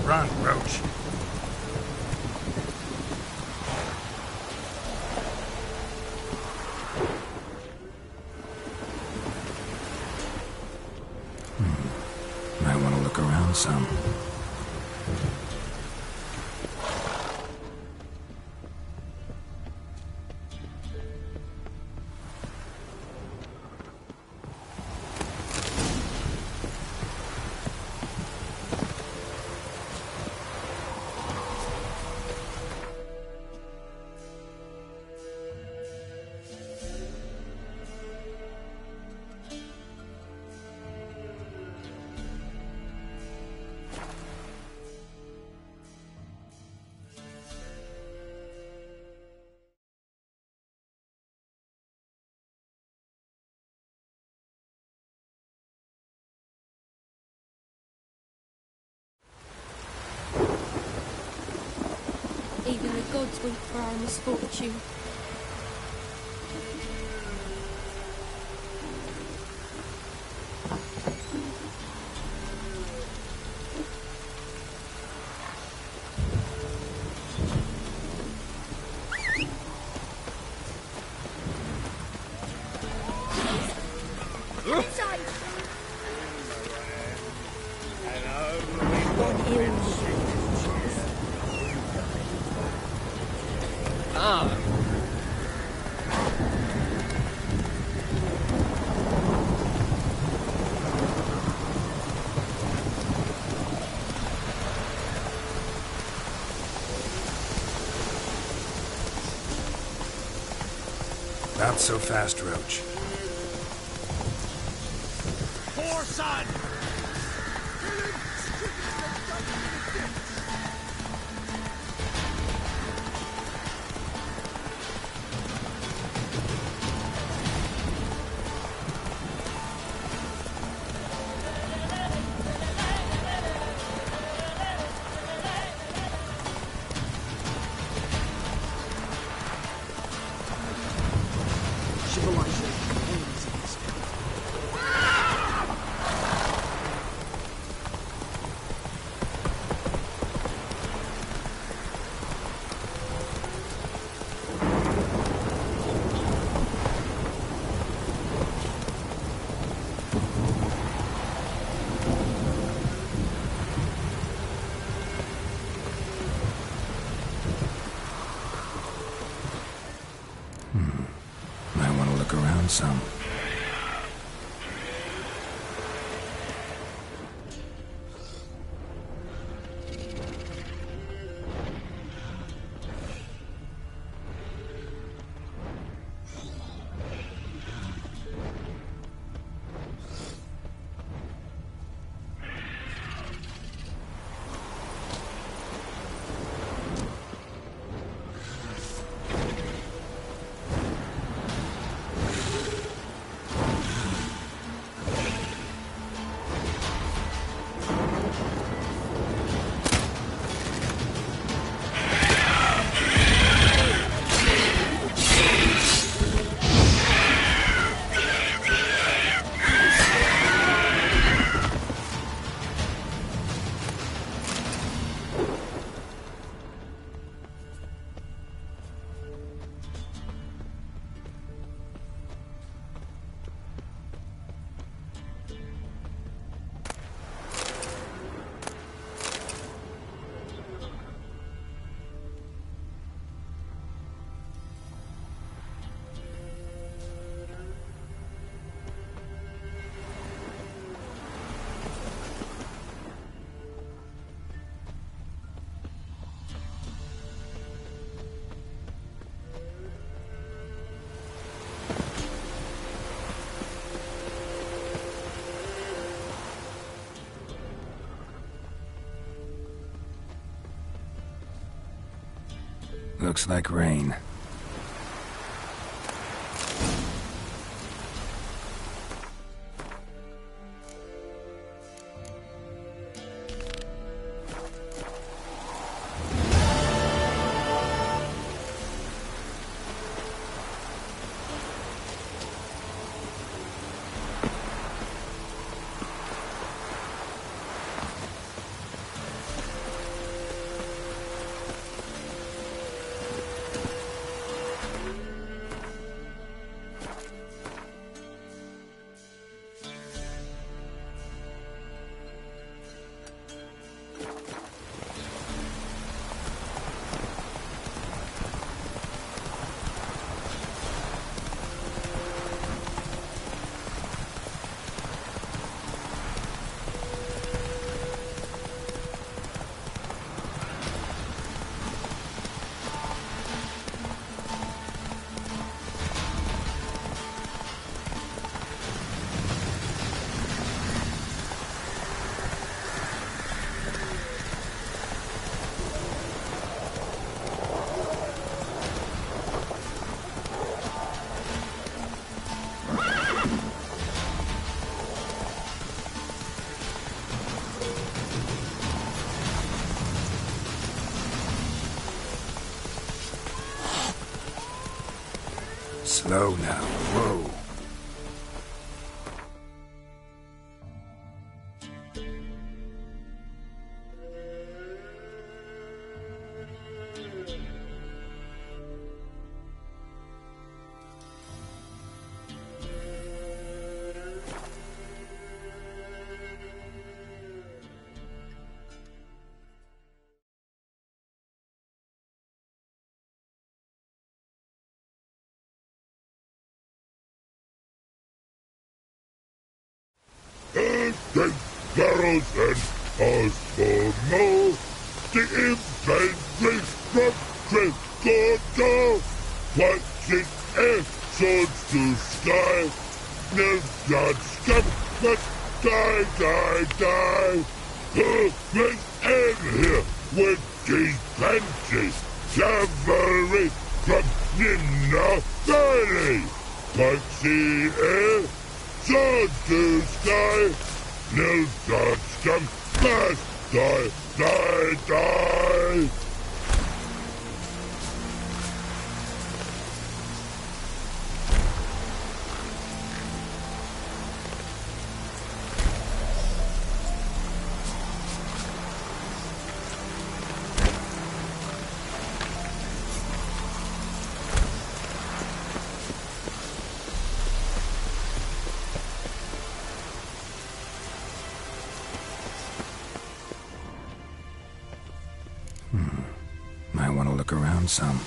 Run, Roach. Might want to look around some. God's weep for our misfortune. Not so fast, Roach. Poor son! Might want to look around some. Looks like rain. Slow now. Whoa. Then Geralt and Osborne, the infantry from Trescordo, watching air swords to sky, Nilfgaard scum, but die. Who is in here with these fancy cavalry from Nina Valley? Foxy air, swords to sky, Nilfgaard scum, fast die. Might want to look around some.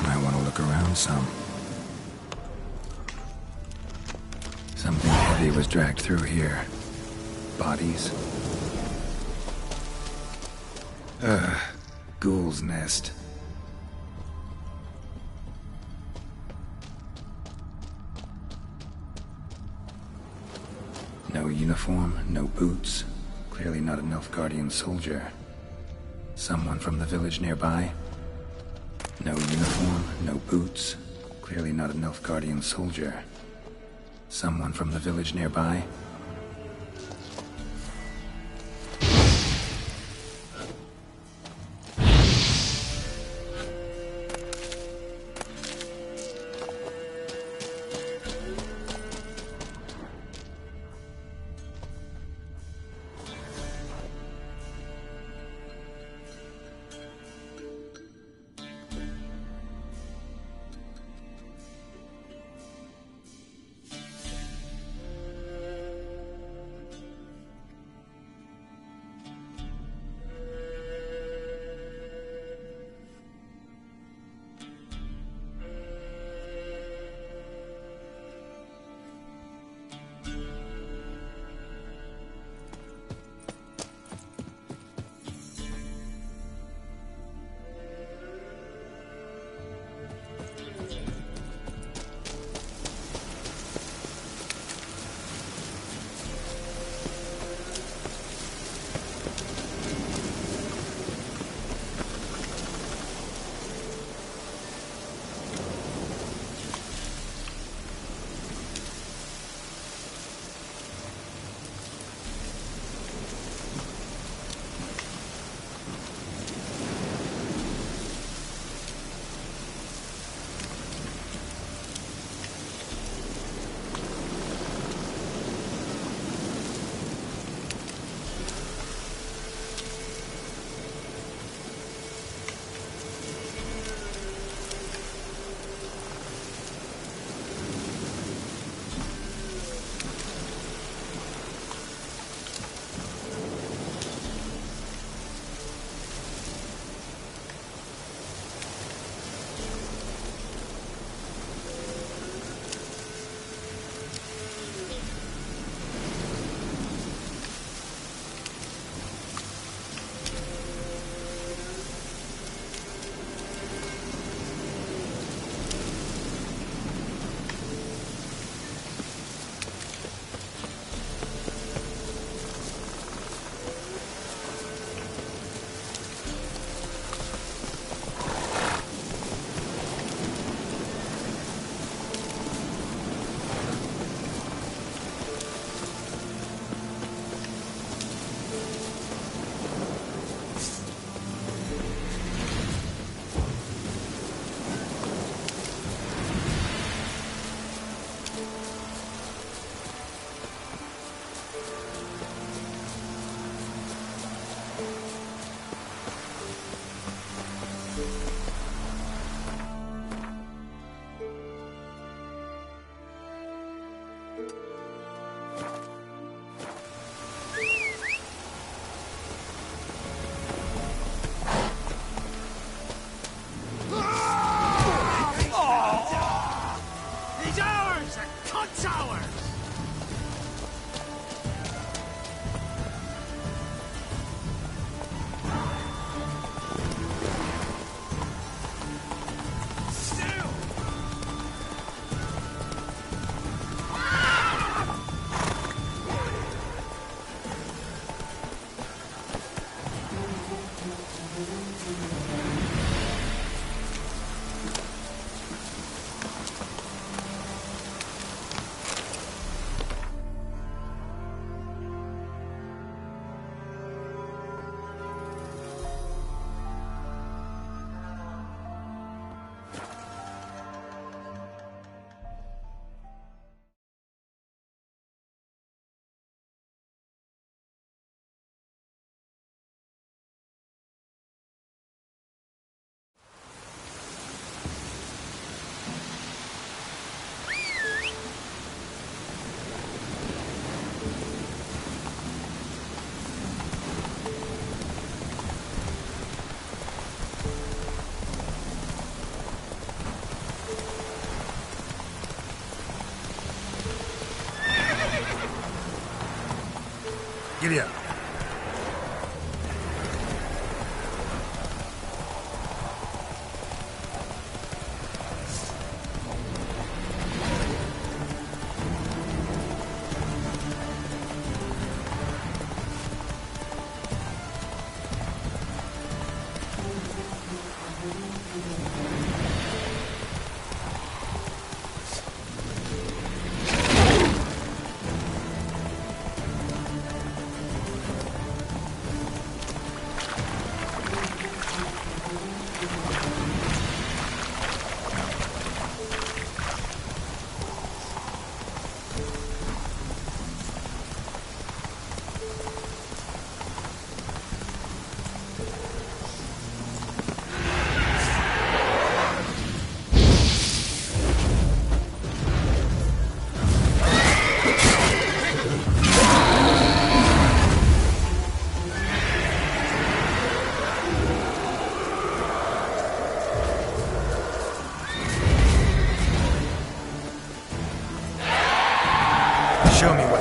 Might want to look around some. Something heavy was dragged through here. Bodies. Ghoul's nest. No uniform, no boots. Clearly not a Nilfgaardian soldier. Someone from the village nearby? No uniform, no boots. Clearly not a Nilfgaardian soldier. Someone from the village nearby? Giddy up. Show me what.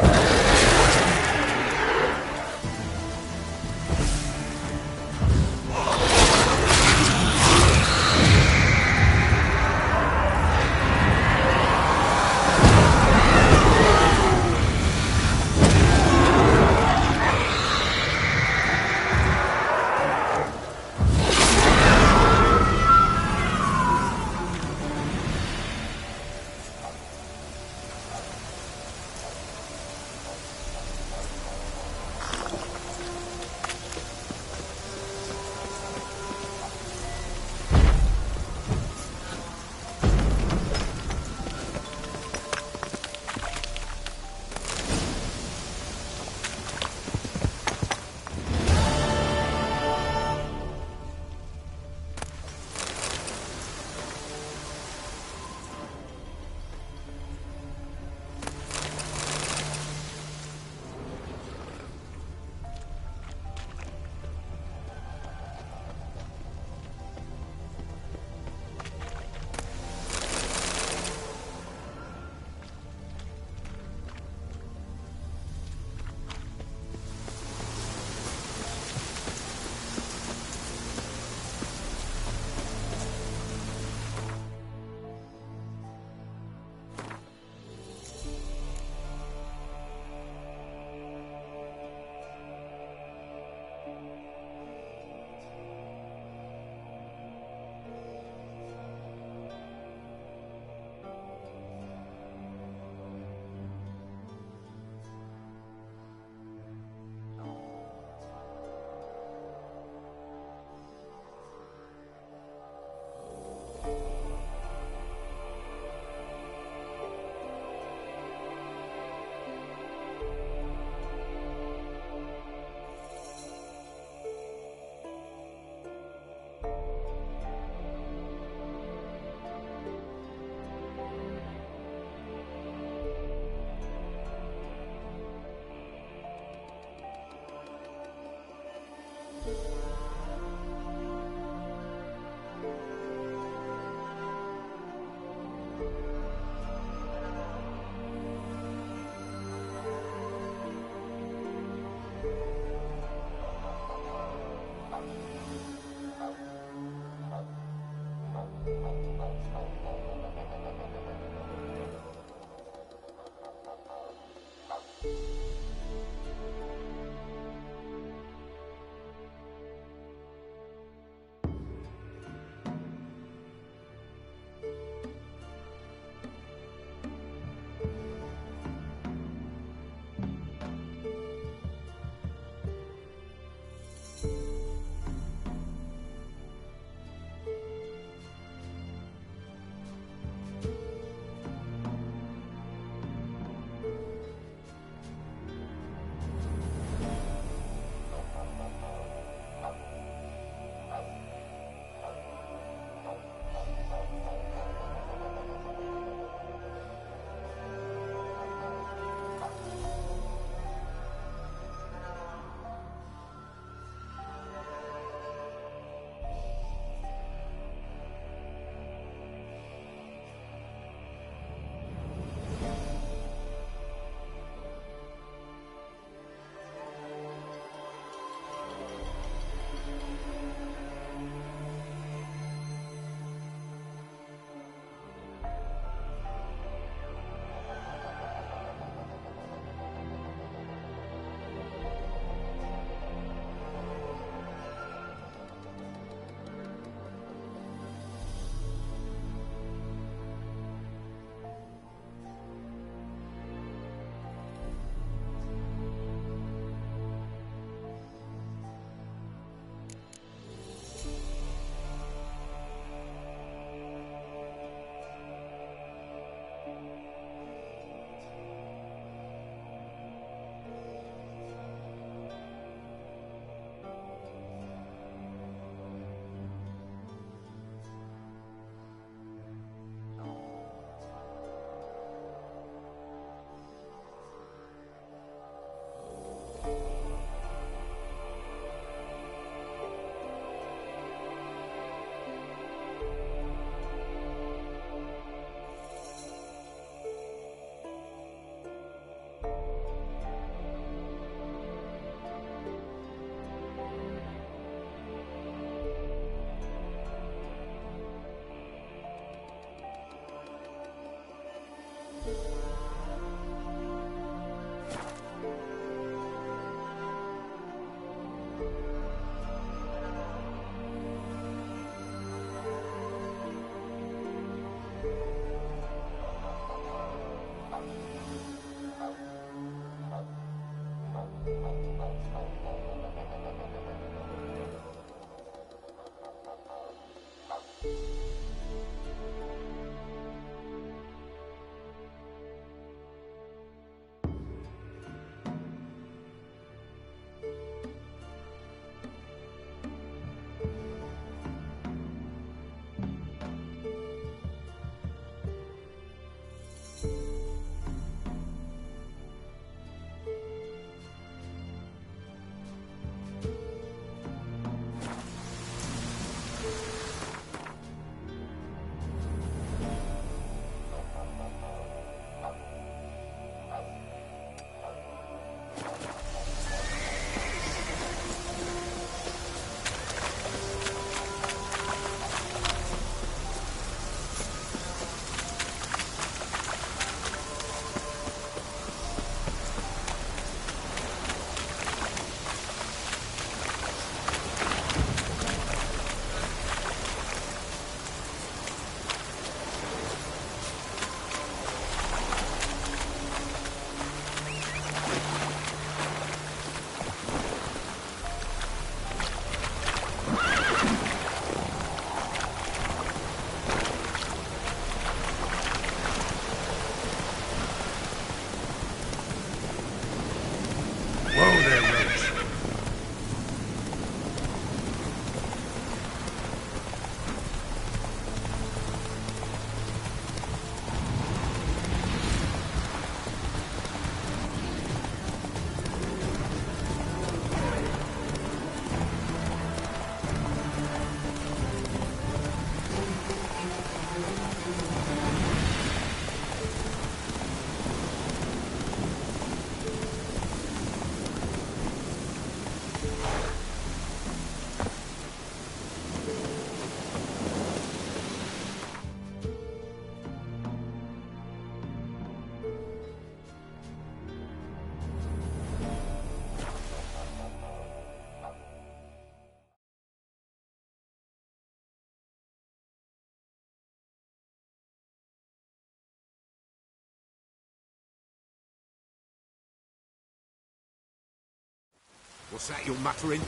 What's that you're muttering?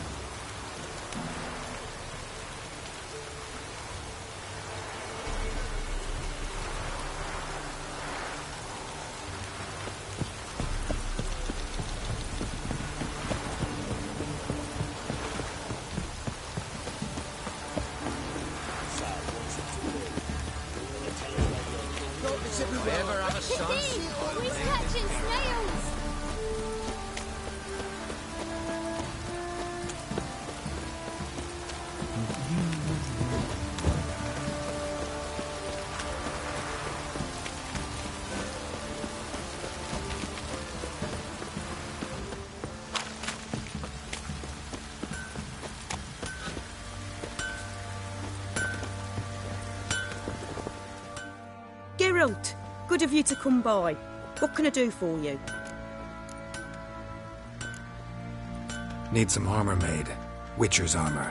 Ever have a son? Always catching snails! Geralt, good of you to come by. What can I do for you? Need some armor made. Witcher's armor.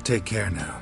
Take care now.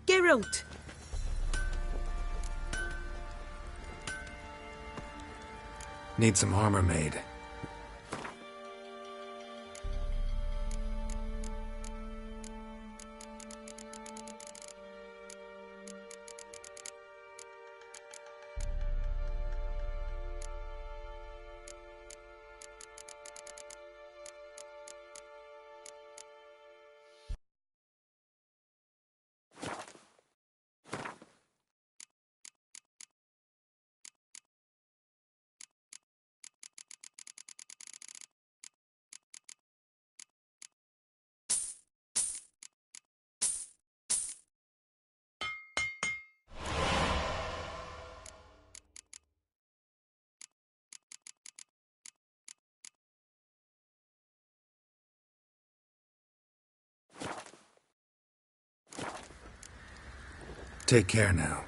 Geralt! Need some armor made. Take care now.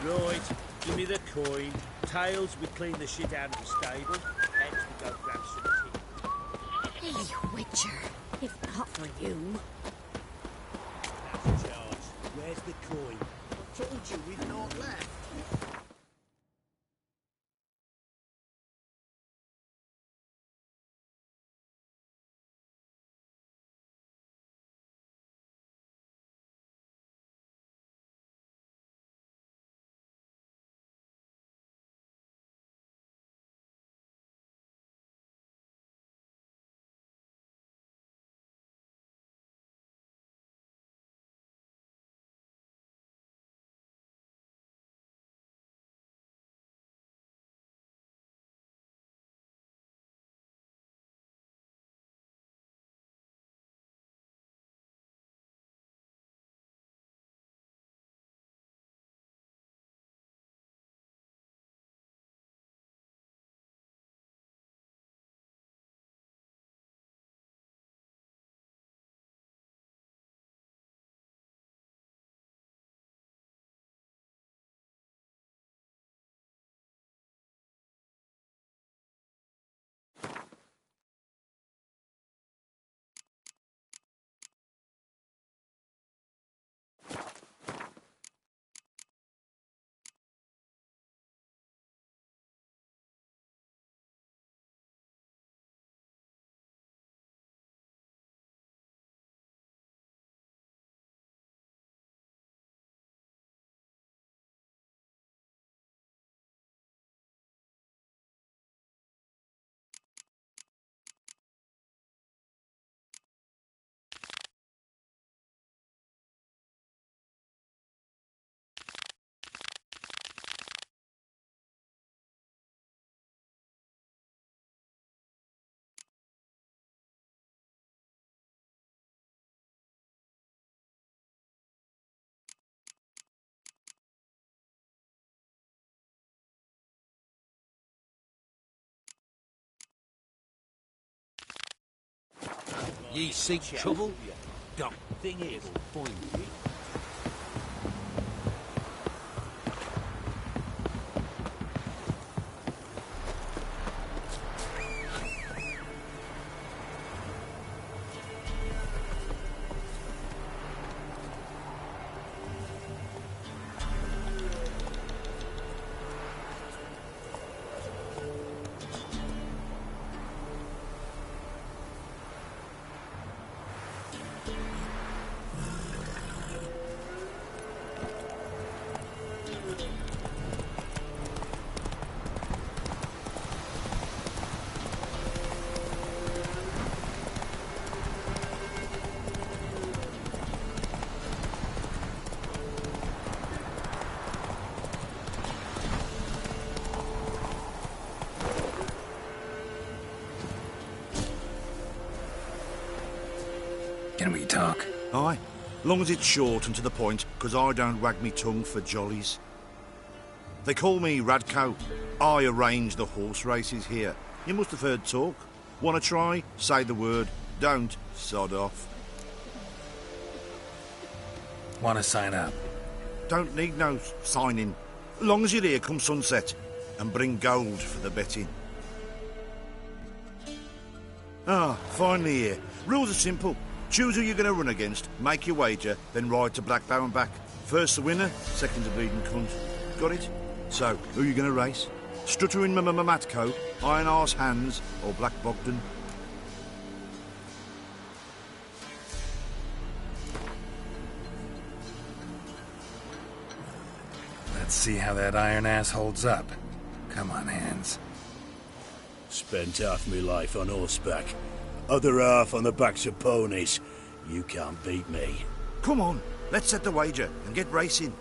Right, give me the coin. Tails, we clean the shit out of the stable. Heads, we go grab some tea. Hey, Witcher. If not for you. That's George. Where's the coin? I told you we've not left. Ye seek trouble? Don't think it'll find you. Can we talk? Aye. Long as it's short and to the point, 'cause I don't wag me tongue for jollies. They call me Radko. I arrange the horse races here. You must have heard talk. Wanna try? Say the word. Don't, sod off. Want to sign up? Don't need no signing. Long as you're here come sunset. And bring gold for the betting. Ah, finally here. Rules are simple. Choose who you're going to run against, make your wager, then ride to Blackbow and back. First the winner, second the bleeding cunt. Got it? So, who you going to race? Stuttering Matko, Iron Arse Hands, or Black Bogdan? Let's see how that iron ass holds up. Come on, Hands. Spent half my life on horseback. Other half on the backs of ponies. You can't beat me. Come on, let's set the wager and get racing.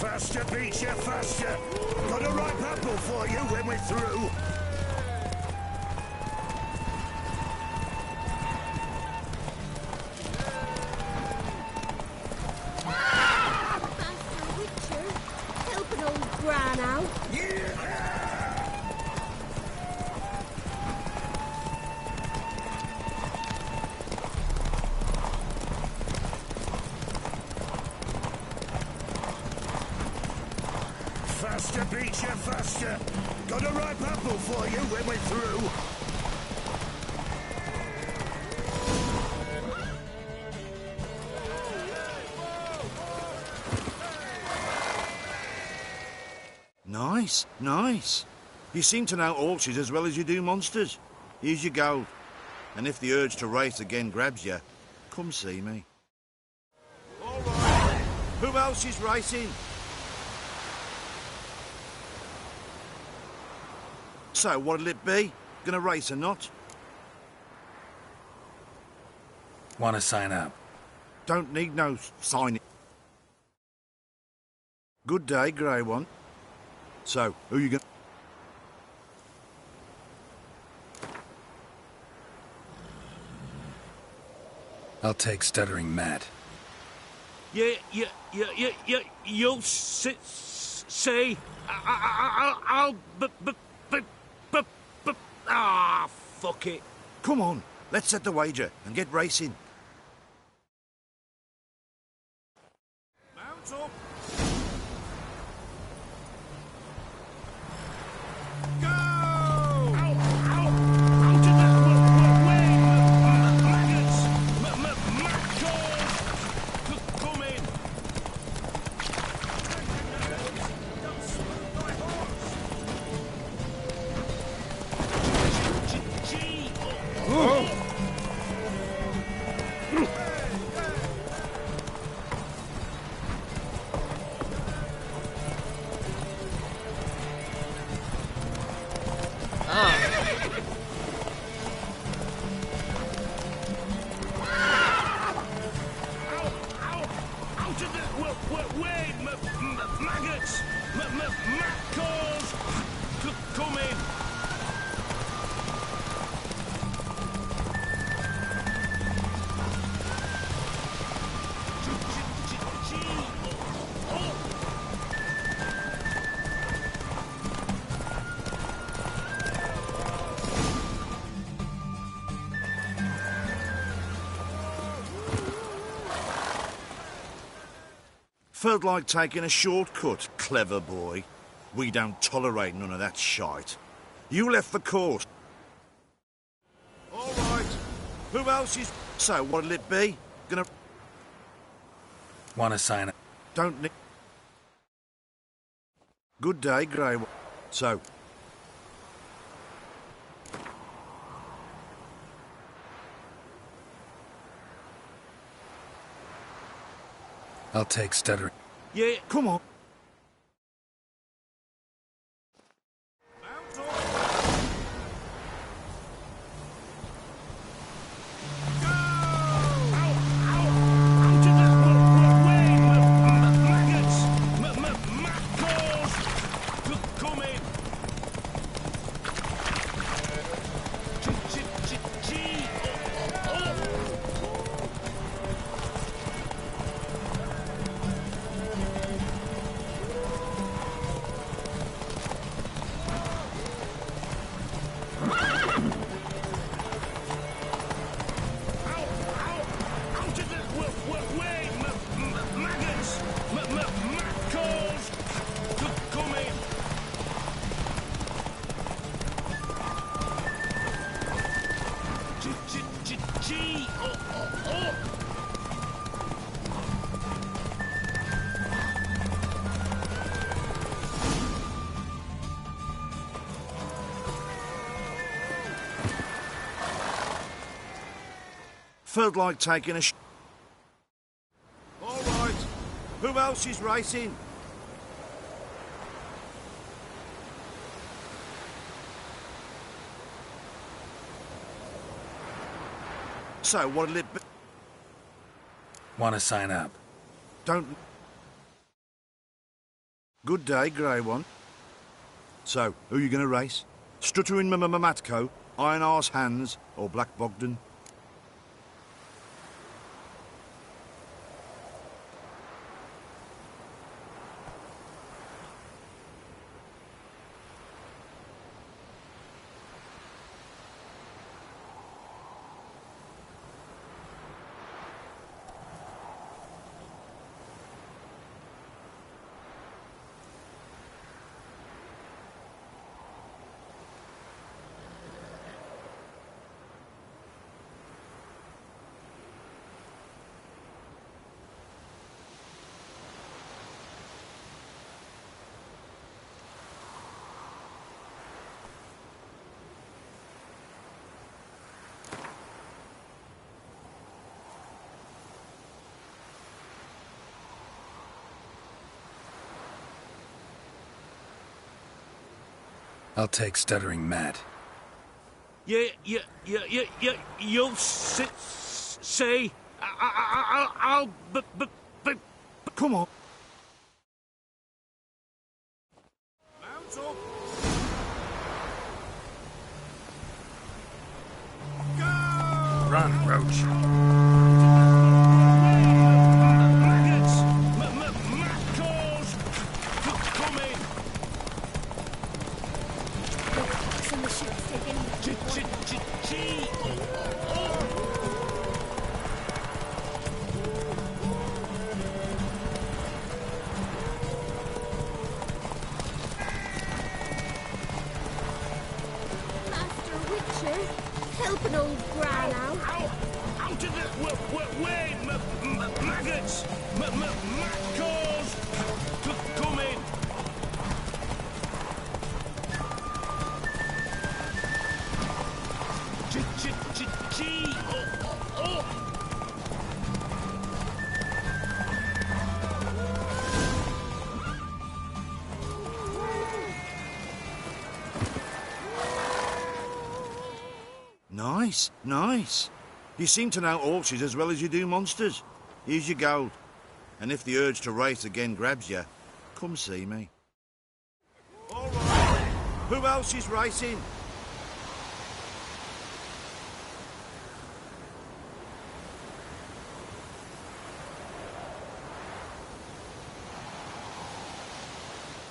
Faster, beat you, faster! Got a ripe apple for you when we're through. Master Witcher, help an old gran out. Faster, beat you, faster! Got a ripe apple for you when we're through. Nice, nice. You seem to know horses as well as you do monsters. Here's your gold. And if the urge to race again grabs you, come see me. All right. Who else is racing? So, what'll it be? Gonna race or not? Want to sign up? Don't need no signing. Good day, Grey One. So, who you gonna... I'll take Stuttering Matt. You'll say... I'll... Ah, fuck it. Come on, let's set the wager and get racing. Mount up! Go! Ow! How did that work? Maggots! Come in! Felt like taking a shortcut, clever boy. We don't tolerate none of that shite. You left the course. All right. Who else is... So, what'll it be? Gonna... Want to sign up? Don't need... Good day, Grey. So... I'll take stuttering. Yeah, come on. Felt like taking a All right. Who else is racing? So, what'll it be? Want to sign up? Don't... Good day, Grey One. So, who you gonna race? Stuttering Matco, Iron Arse Hands, or Black Bogdan? I'll take stuttering Matt. You'll say... I'll... Come on. Run, Roach. Help an old bra now. Out of the way, maggots! Macros! Come in! Nice, nice. You seem to know horses as well as you do monsters. Here's your gold. And if the urge to race again grabs you, come see me. All right. Who else is racing?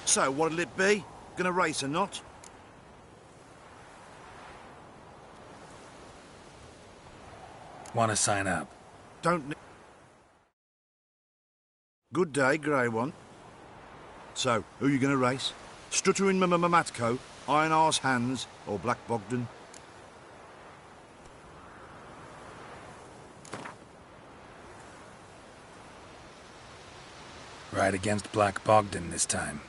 So, what'll it be? Gonna race or not? Want to sign up? Don't... Good day, Grey One. So, who you going to race? Stuttering Matco, Iron Arse Hands, or Black Bogdan? Ride against Black Bogdan this time.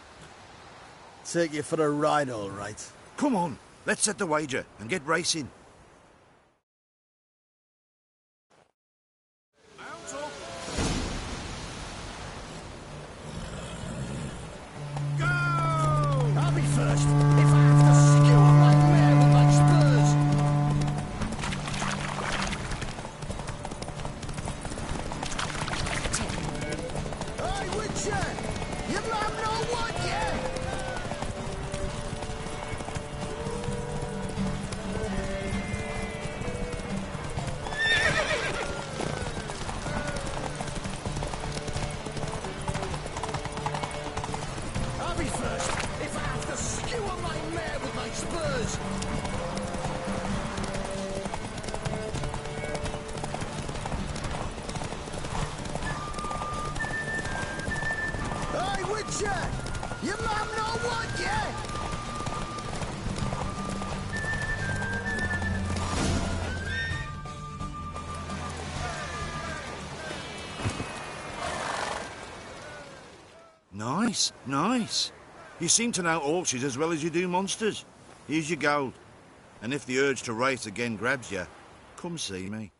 Take you for a ride, all right. Come on, let's set the wager and get racing. I'll be first, if I have to skewer my mare with my spurs. Hey, Witcher! You man know what, yeah? I'll be first, if I have to skewer my mare with my spurs. Hey, Witcher! You man know what, yeah? Nice, nice. You seem to know horses as well as you do monsters. Here's your gold. And if the urge to race again grabs you, come see me.